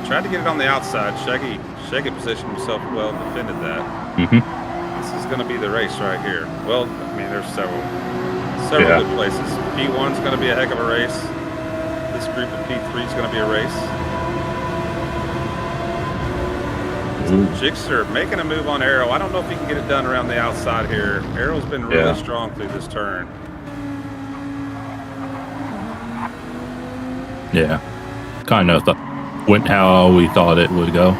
Tried to get it on the outside. Shaggy positioned himself well and defended that. This is going to be the race right here. Well, I mean, there's several good places. P1's going to be a heck of a race. This group of P3 is going to be a race. Jixer making a move on Arrow. I don't know if he can get it done around the outside here. Arrow's been really strong through this turn. Yeah. Kind of went how we thought it would go.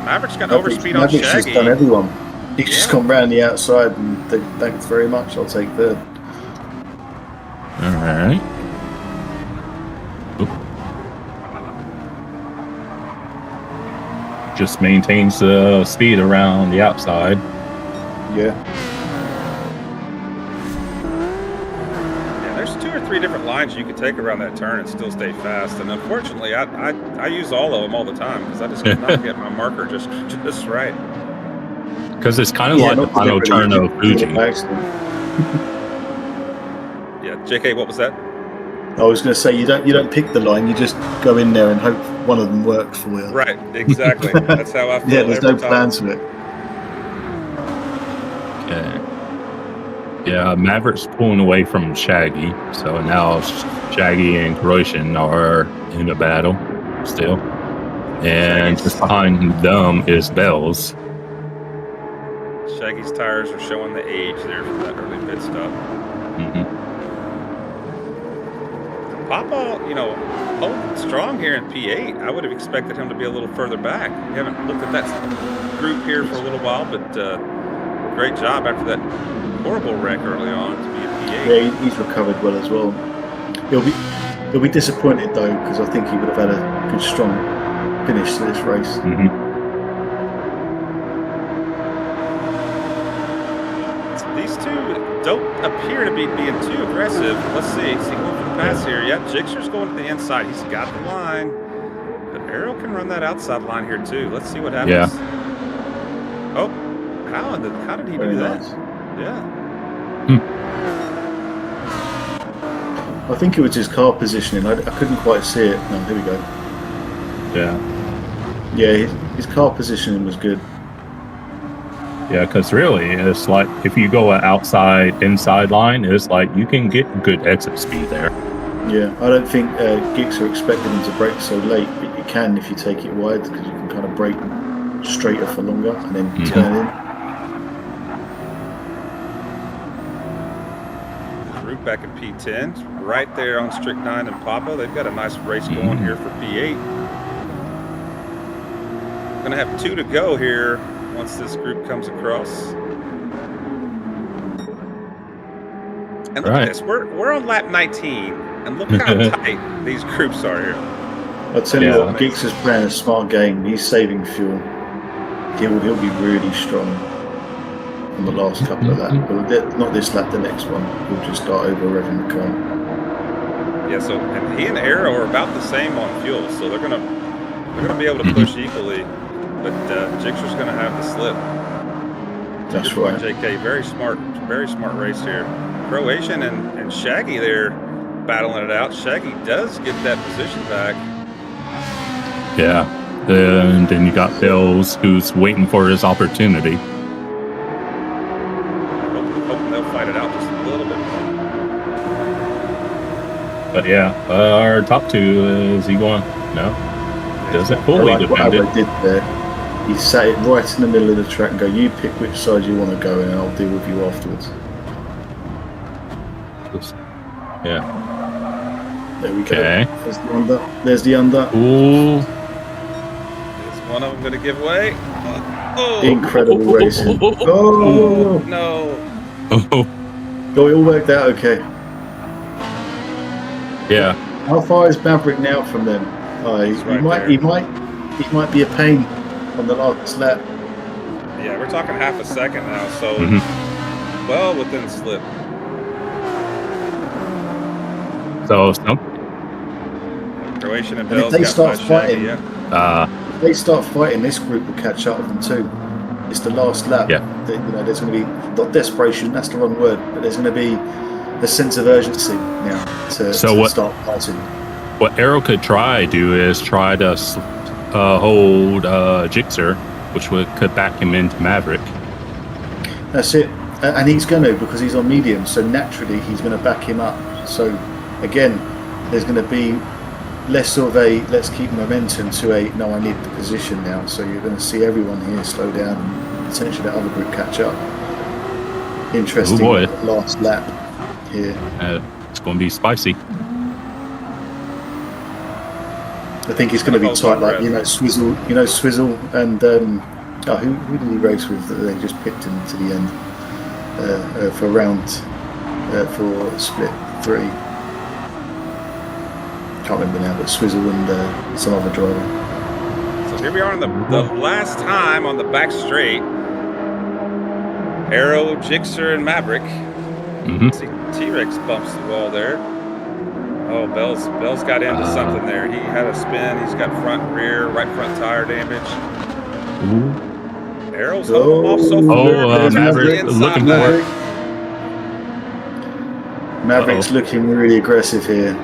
Maverick's got overspeed on Shaggy. Just done everyone. He's just gone round the outside and thanks very much. I'll take third. All right. Oop. Just maintains the speed around the outside. Yeah. There's 2 or 3 different lines you could take around that turn and still stay fast. And unfortunately, I use all of them all the time because I just could not get my marker just right. Because it's kind of like the final turn of Fuji. Yeah, JK, what was that? I was going to say you don't pick the line, you just go in there and hope one of them works for you. Right, exactly. That's how I feel. Yeah, there's no plan to it. Okay. Yeah, Maverick's pulling away from Shaggy, so now Shaggy and Croatian are in a battle still. And just behind them is Bells. Shaggy's tires are showing the age there from that early pit stop. Papa, holding strong here in P8. I would have expected him to be a little further back. We haven't looked at that group here for a little while, but great job after that horrible wreck early on to be in P8. Yeah, he's recovered well as well. He'll He'll be disappointed though, because I think he would have had a good, strong finish to this race. These two don't appear to be being too aggressive. Let's see. Is he going for the pass here? Yep, Jigsawer's going to the inside. He's got the line. But Arrow can run that outside line here too. Let's see what happens. Yeah. Oh, how did he do that? Yeah. I think it was his car positioning. I couldn't quite see it. No, here we go. Yeah. Yeah, his car positioning was good. Yeah, because really, it's like if you go an inside line, it's like you can get good exit speed there. Yeah, I don't think Geeks are expecting him to brake so late, but you can if you take it wide, because you can kind of brake straighter for longer and then turn in. Group back in P10, right there on Strychnine and Papa. They've got a nice race going here for P8. Gonna have 2 to go here once this group comes across. And look at this, we're on lap 19, and look how tight these groups are here. I'll tell you what, Geeks is playing a smart game. He's saving fuel. He'll be really strong on the last couple of laps. But not this lap, the next one. He'll just start over revving the car. Yeah, so and he and Arrow are about the same on fuel, so they're gonna be able to push equally. But Jigsawer's gonna have the slip. That's right. JK, very smart race here. Croatian and Shaggy there battling it out. Shaggy does get that position back. Yeah. And then you got Bills, who's waiting for his opportunity. Hoping they'll fight it out just a little bit more. But yeah, our top 2, is he going? No. Doesn't fully defend it. What I did there, he sat it right in the middle of the track and go, you pick which side you want to go and I'll deal with you afterwards. Yeah. There we go. Okay. There's the under. There's the under. Ooh. Is one of them going to give way? Oh. Incredible racing. Oh, no. Oh, it all worked out okay. Yeah. How far is Maverick now from them? He might be a pain on the last lap. Yeah, we're talking half a second now, so well within slip. So, Croatian and And Bell's if they got start Shaggy, fighting, yeah. if they start fighting, this group will catch up with them too. It's the last lap. Yeah. There's going to be not desperation. That's the wrong word, but there's going to be a sense of urgency now to start fighting. What Arrow could do is try to hold Jigsaw, which could back him into Maverick. That's it. And he's going to, because he's on medium, so naturally he's going to back him up. So again, there's going to be less of a let's keep momentum to a no, I need the position now. So you're going to see everyone here slow down and potentially that other group catch up. Interesting last lap here. It's going to be spicy. I think it's going to be tight, like Swizzle, and who did he race with that they just picked him to the end for round for split 3. Can't remember now, but Swizzle and some other driver. So here we are on the last time on the back straight. Arrow, Jigsaw, and Maverick. See, T-Rex bumps the wall there. Oh, Bell's got into something there. He had a spin. He's got front and rear, right front tire damage. Arrow's holding him off so far. Maverick looking for it. Maverick's looking really aggressive here.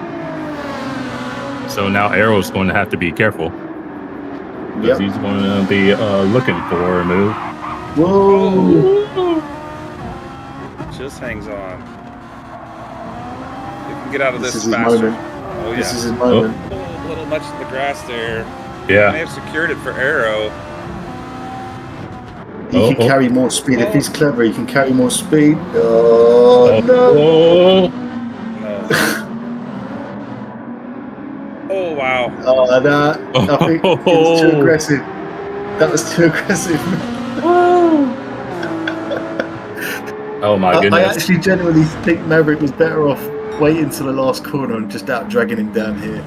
So now Arrow's going to have to be careful. Because he's going to be looking for a move. Whoa! Just hangs on. He can get out of this is his faster. moment. Oh, yeah. This is his moment. A little much in the grass there. Yeah. May have secured it for Arrow. He can carry more speed. If he's clever, he can carry more speed. Oh, no. Oh, wow. Oh, that. I think it was too aggressive. That was too aggressive. Oh, my goodness. I actually genuinely think Maverick was better off waiting till the last corner and just out dragging him down here.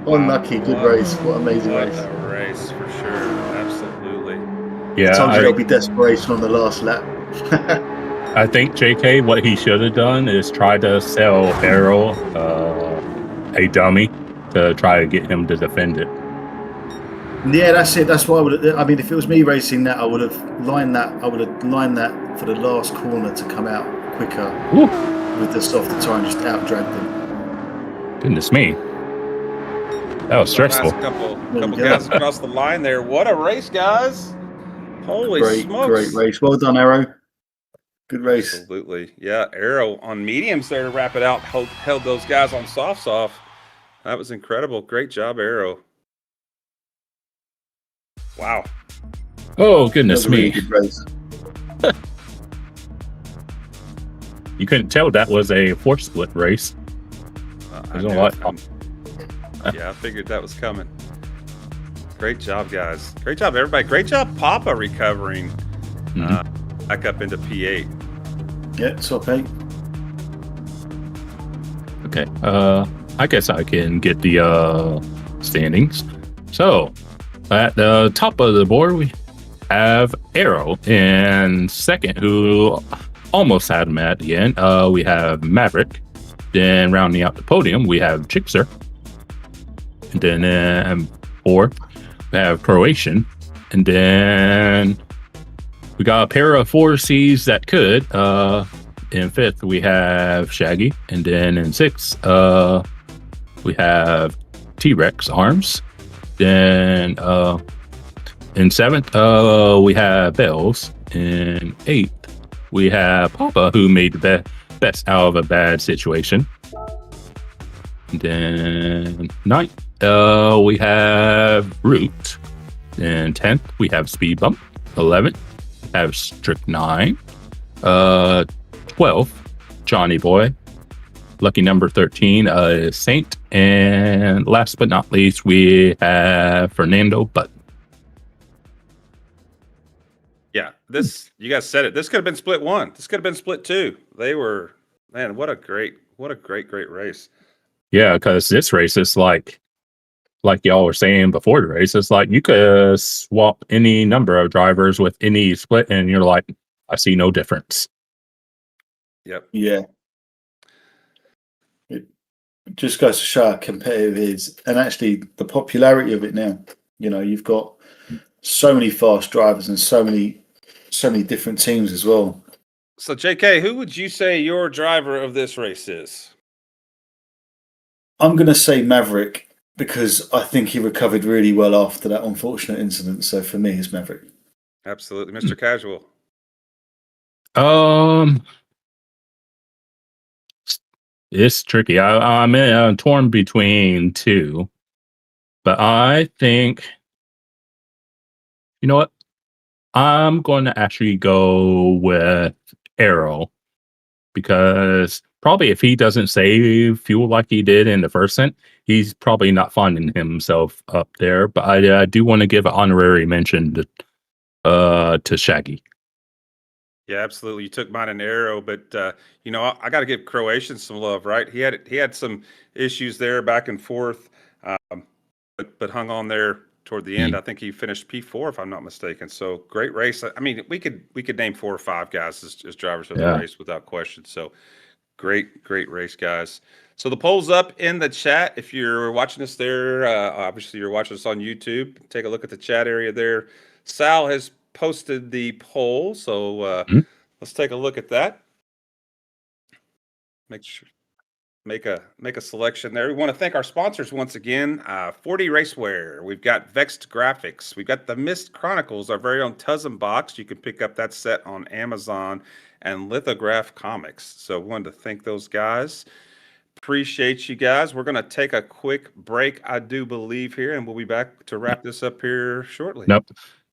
Unlucky, good race. What amazing race. What a race for sure. Absolutely. I told you Yeah, there'll be desperation on the last lap. I think JK, what he should have done is try to sell Arrow a dummy to try to get him to defend it. Yeah, that's it. That's why I would. I mean, if it was me racing that, I would have lined that. I would have lined that for the last corner to come out quicker with the softer tire and just out drag them. Goodness me, that was stressful. Nice couple guys across the line there. What a race, guys! Holy smokes! Great race. Well done, Arrow. Good race. Absolutely. Yeah, Arrow on mediums there to wrap it out. Held those guys on softs off. That was incredible. Great job, Arrow. Wow. Oh, goodness me. Really good race. You couldn't tell that was a 4-split race. There's a lot. Yeah, I figured that was coming. Great job, guys. Great job, everybody. Great job, Papa, recovering back up into P8. Yeah, top 8. Okay. I guess I can get the standings. So, at the top of the board, we have Arrow in second, who almost had him at the end. We have Maverick. Then rounding out the podium, we have Chixer. And then fourth, we have Croatian. And then we got a pair of 4Cs that could. In fifth, we have Shaggy. And then in sixth, we have T-Rex Arms. Then in seventh, we have Bells. In eighth, we have Papa, who made the best out of a bad situation. And then ninth, we have Root. And 10th, we have Speed Bump. 11th, we have Strychnine. 12th, Johnny Boy. Lucky number 13 is Saint. And last but not least, we have Fernando Button. Yeah, you guys said it. This could have been split 1. This could have been split 2. They were, man, what a great race. Yeah, because this race is like y'all were saying before the race, it's like you could swap any number of drivers with any split, and you're like, I see no difference. Yep. Yeah. It just goes to show how competitive it is, and actually the popularity of it now. You know, you've got so many fast drivers and so many different teams as well. So, JK, who would you say your driver of this race is? I'm going to say Maverick because I think he recovered really well after that unfortunate incident. So for me, it's Maverick. Absolutely. Mr. Casual. It's tricky. I'm torn between two, but I think, you know what? I'm going to actually go with Arrow, because probably if he doesn't save fuel like he did in the first stint, he's probably not finding himself up there. But I do want to give an honorary mention to Shaggy. Yeah, absolutely. You took mine in Arrow, but you know, I got to give Croatian some love, right? He had some issues there back and forth, but hung on there toward the end. I think he finished P4 if I'm not mistaken. So great race. I mean, we could name 4 or 5 guys as drivers of the race without question. So great race, guys. So the poll's up in the chat. If you're watching us there, obviously you're watching us on YouTube. Take a look at the chat area there. Sal has posted the poll, so let's take a look at that. Make a selection there. We want to thank our sponsors once again. 40 Racewear. We've got Vexed Graphics. We've got the Mist Chronicles, our very own Tuzzum box. You can pick up that set on Amazon, and Lithograph Comics. So we wanted to thank those guys. Appreciate you guys. We're going to take a quick break, I do believe, here, and we'll be back to wrap this up here shortly. Nope.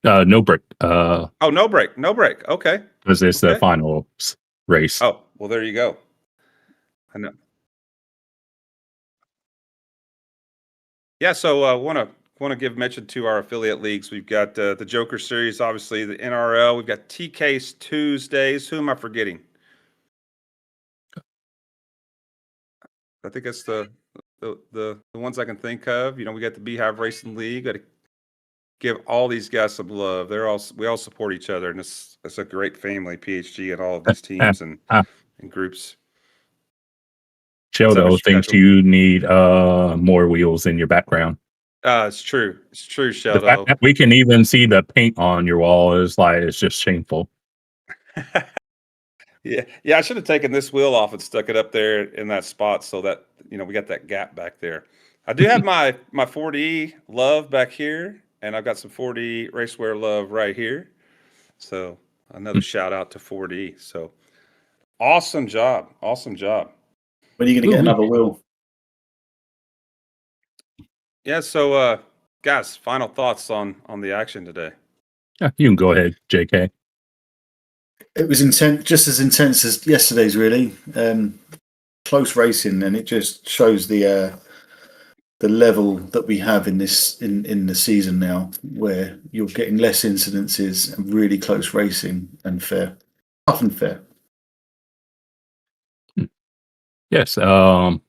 No break. Oh, no break. No break. Okay. Because it's the final race. Oh, well, there you go. I know. Yeah, so want to give mention to our affiliate leagues. We've got the Joker Series, obviously, the NRL. We've got TK's Tuesdays. Who am I forgetting? I think that's the ones I can think of. You know, we got the Beehive Racing League. Got to give all these guys some love. We all support each other, and it's a great family. PHG and all of these teams and groups. Sheldon thinks you need more wheels in your background. It's true. It's true, Sheldon. We can even see the paint on your wall. It's just shameful. Yeah. I should have taken this wheel off and stuck it up there in that spot so that, you know, we got that gap back there. I do have my 4D love back here, and I've got some 4D Racewear love right here. So another shout out to 4D. So awesome job. Awesome job. When are you going to get another wheel? Yeah. So, guys, final thoughts on the action today. Yeah, you can go ahead, JK. It was intense, just as intense as yesterday's. Really close racing, and it just shows the level that we have in this in the season now, where you're getting less incidences and really close racing and fair, tough and fair. Yes, and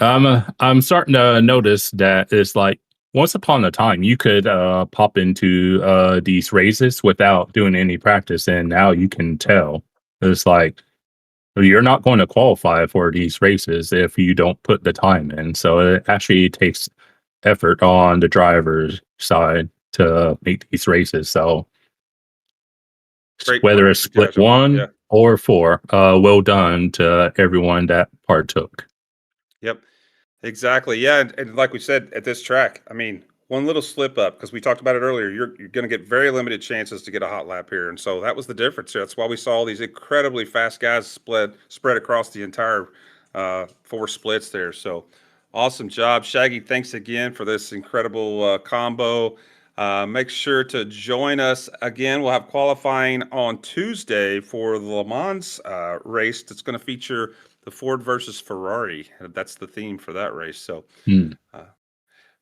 I'm starting to notice that it's like once upon a time you could pop into these races without doing any practice, and now you can tell it's like you're not going to qualify for these races if you don't put the time in. So it actually takes effort on the driver's side to make these races. So whether it's split 1 or 4, well done to everyone that partook. Yep, exactly. Yeah, and like we said at this track, I mean, one little slip up, because we talked about it earlier, you're going to get very limited chances to get a hot lap here, and so that was the difference. That's why we saw all these incredibly fast guys spread across the entire 4 splits there. So awesome job, Shaggy. Thanks again for this incredible combo. Make sure to join us again. We'll have qualifying on Tuesday for the Le Mans race that's going to feature the Ford versus Ferrari. That's the theme for that race. So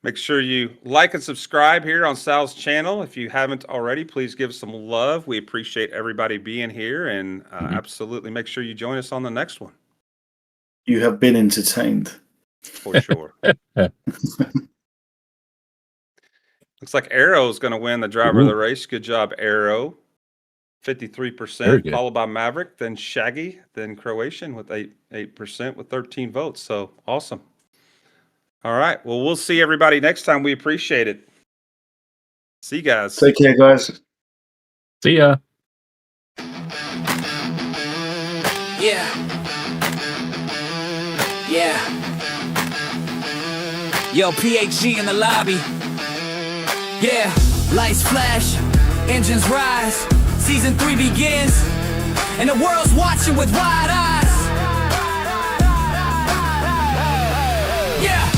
make sure you like and subscribe here on Sal's channel. If you haven't already, please give some love. We appreciate everybody being here, and absolutely make sure you join us on the next one. You have been entertained. For sure. Looks like Arrow is going to win the driver of the race. Good job, Arrow. 53%, followed by Maverick, then Shaggy, then Croatian with 8% with 13 votes. So awesome. All right. Well, we'll see everybody next time. We appreciate it. See you guys. Take care, guys. See ya. Yeah. Yo, PHG in the lobby. Yeah. Lights flash, engines rise. Season 3 begins, and the world's watching with wide eyes. Yeah.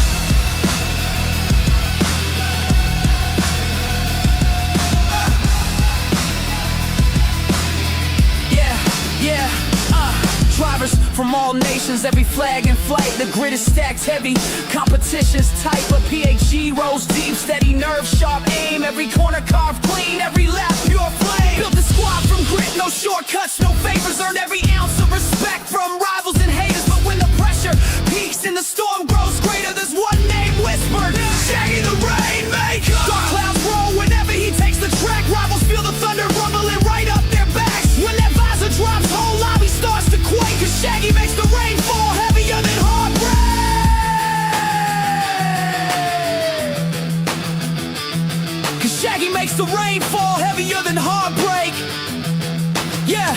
Drivers from all nations, every flag in flight. The grid is stacked heavy, competition's tight, but PHG rolls deep, steady nerve, sharp aim. Every corner carved clean, every lap pure flame. Built a squad from grit, no shortcuts, no favors. Earned every ounce of respect from rivals and haters. But when the pressure peaks and the storm grows greater, there's one name whispered: Shaggy the Rainmaker. Dark clouds roll whenever he takes the track. Rivals feel the thunder rumbling right up their backs. When that visor drops, whole lobby starts to quake. Cause Shaggy makes the rain fall heavier than heartbreak. Cause Shaggy makes the rain fall heavier than heartbreak. Yeah,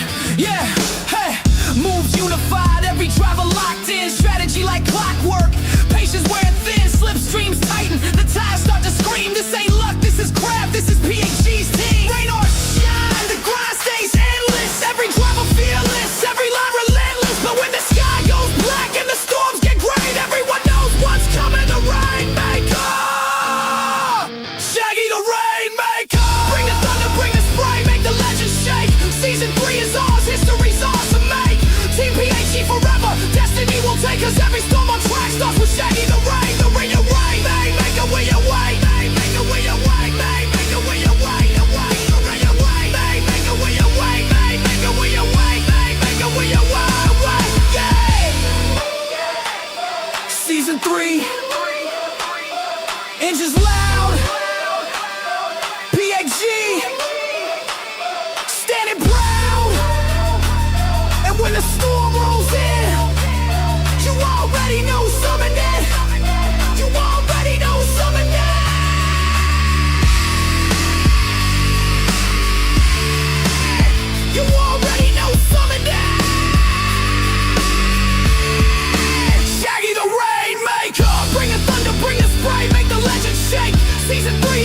hey. Moves unified, every driver locked in. Strategy like clockwork. Patience wearing thin, slipstreams tighten. The tires start to scream. This ain't luck, this is craft, this is PHG's team. Rain or shine, the grind stays endless. Every driver fearless, every line relentless. But when the sky goes black and the storms get great, everyone knows what's coming. The Rainmaker, Shaggy the Rainmaker. Bring the thunder, bring the spray, make the legends shake. Season 3 is ours, history's ours to make. Team PHG forever, destiny will take us. Every storm on track starts with Shaggy the Rain. The ring of rain, Rainmaker, will you wait? Rainmaker, will you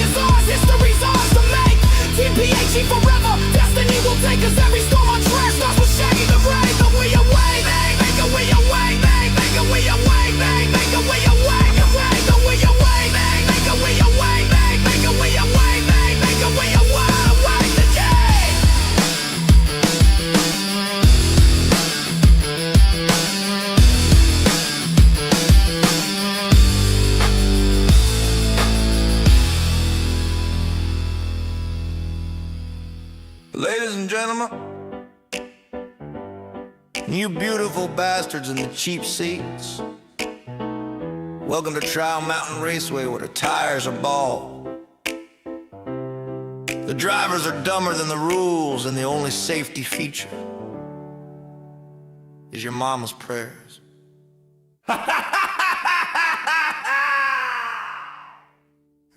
is ours, history's ours to make. Team PHG forever, destiny will take us. Every storm on track starts with Shaggy the Brave. But we away, make it we away, make it we away, make it we away, but we away, make it we away, make it we away, make it we away, the game. Ladies and gentlemen, you beautiful bastards in the cheap seats, welcome to Trial Mountain Raceway, where the tires are bald. The drivers are dumber than the rules, and the only safety feature is your mama's prayers.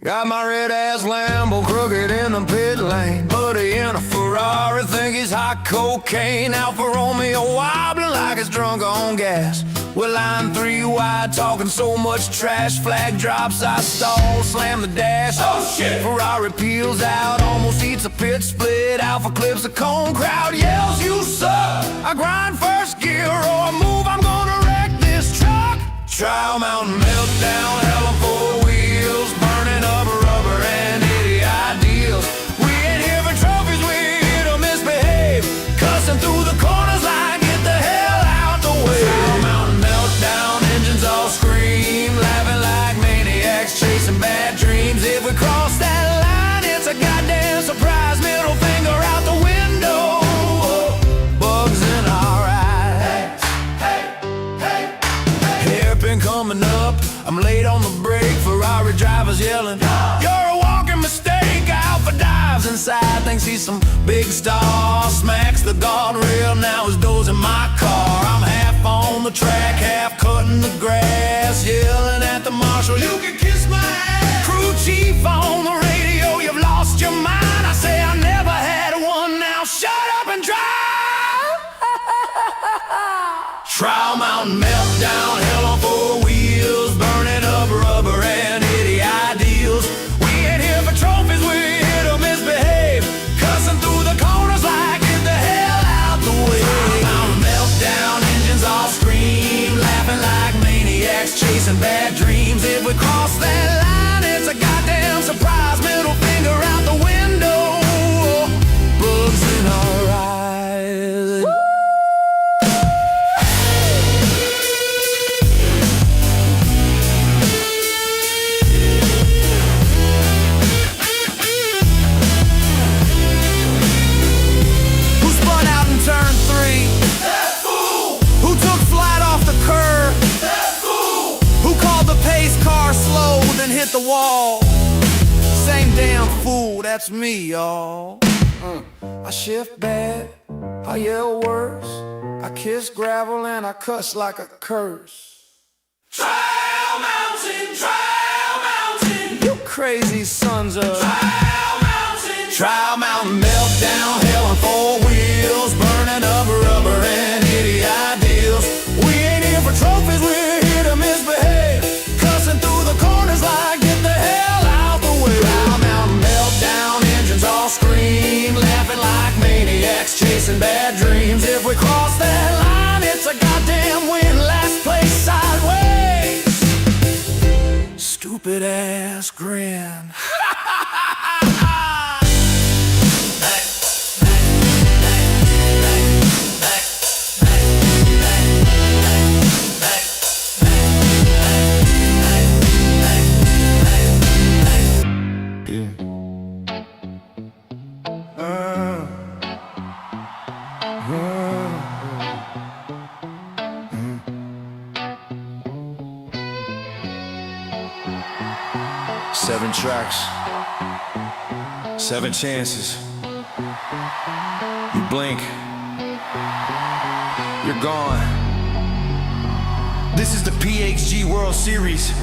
Got my red ass Lambo crooked in the pit lane, buddy in a Ferrari, think he's hot cocaine. Alfa Romeo wobbling like it's drunk on gas. We're line 3 wide, talking so much trash. Flag drops, I stall, slam the dash. Oh shit! Ferrari peels out, almost eats a pit split. Alpha clips a cone, crowd yells, you suck. I grind first gear or I move, I'm gonna wreck this truck. Trial Mountain meltdown, hell on 4 wheels, burning up rubber and idiot ideals. We ain't here for trophies, we're here to misbehave. Cussing through the corners like get the hell out the way. Trial Mountain meltdown, engines all scream, laughing like maniacs, chasing bad dreams. If we cross that line, it's a goddamn surprise. Middle finger out the window, bugs in our eyes. Hairpin coming up, I'm late on the brake. Ferrari drivers yelling, you're a walking mistake. Alpha dives inside, thinks he's some big star. Smacks the guardrail, now his door's in my car. I'm half on the track, half cutting the grass, yelling at the marshal, you can kiss my ass. Crew chief on the radio, you've lost your mind. I say I never had one, now shut up and drive. Trial Mountain meltdown, hell on 4 wheels, burning up rubber and idiot ideals. We ain't here for trophies, we're here to misbehave. Cussing through the corners like get the hell out the way. Trial Mountain meltdown, engines all scream, laughing like maniacs, chasing bad dreams. If we cross that line, it's a goddamn surprise. Middle finger out the window, bugs in our eyes. Who spun out in turn 3? That fool! Who took flight off the curb? That fool! Who called the pace car slow, then hit the wall? Same damn fool, that's me, y'all. I shift bad, I yell worse, I kiss gravel and I cuss like a curse. Trial Mountain, you crazy sons of Trial Mountain meltdown, hell on 4 wheels, burning up rubber and idiot ideals. We ain't here for trophies, we're here to misbehave. Cussing through the corners like get the hell out the way. Trial Mountain meltdown, engines all scream, laughing like maniacs, chasing bad dreams. If we cross that line, it's a goddamn win, last place sideways. Stupid ass grin. Seven tracks, 7 chances. You blink, you're gone. This is the PHG World Series.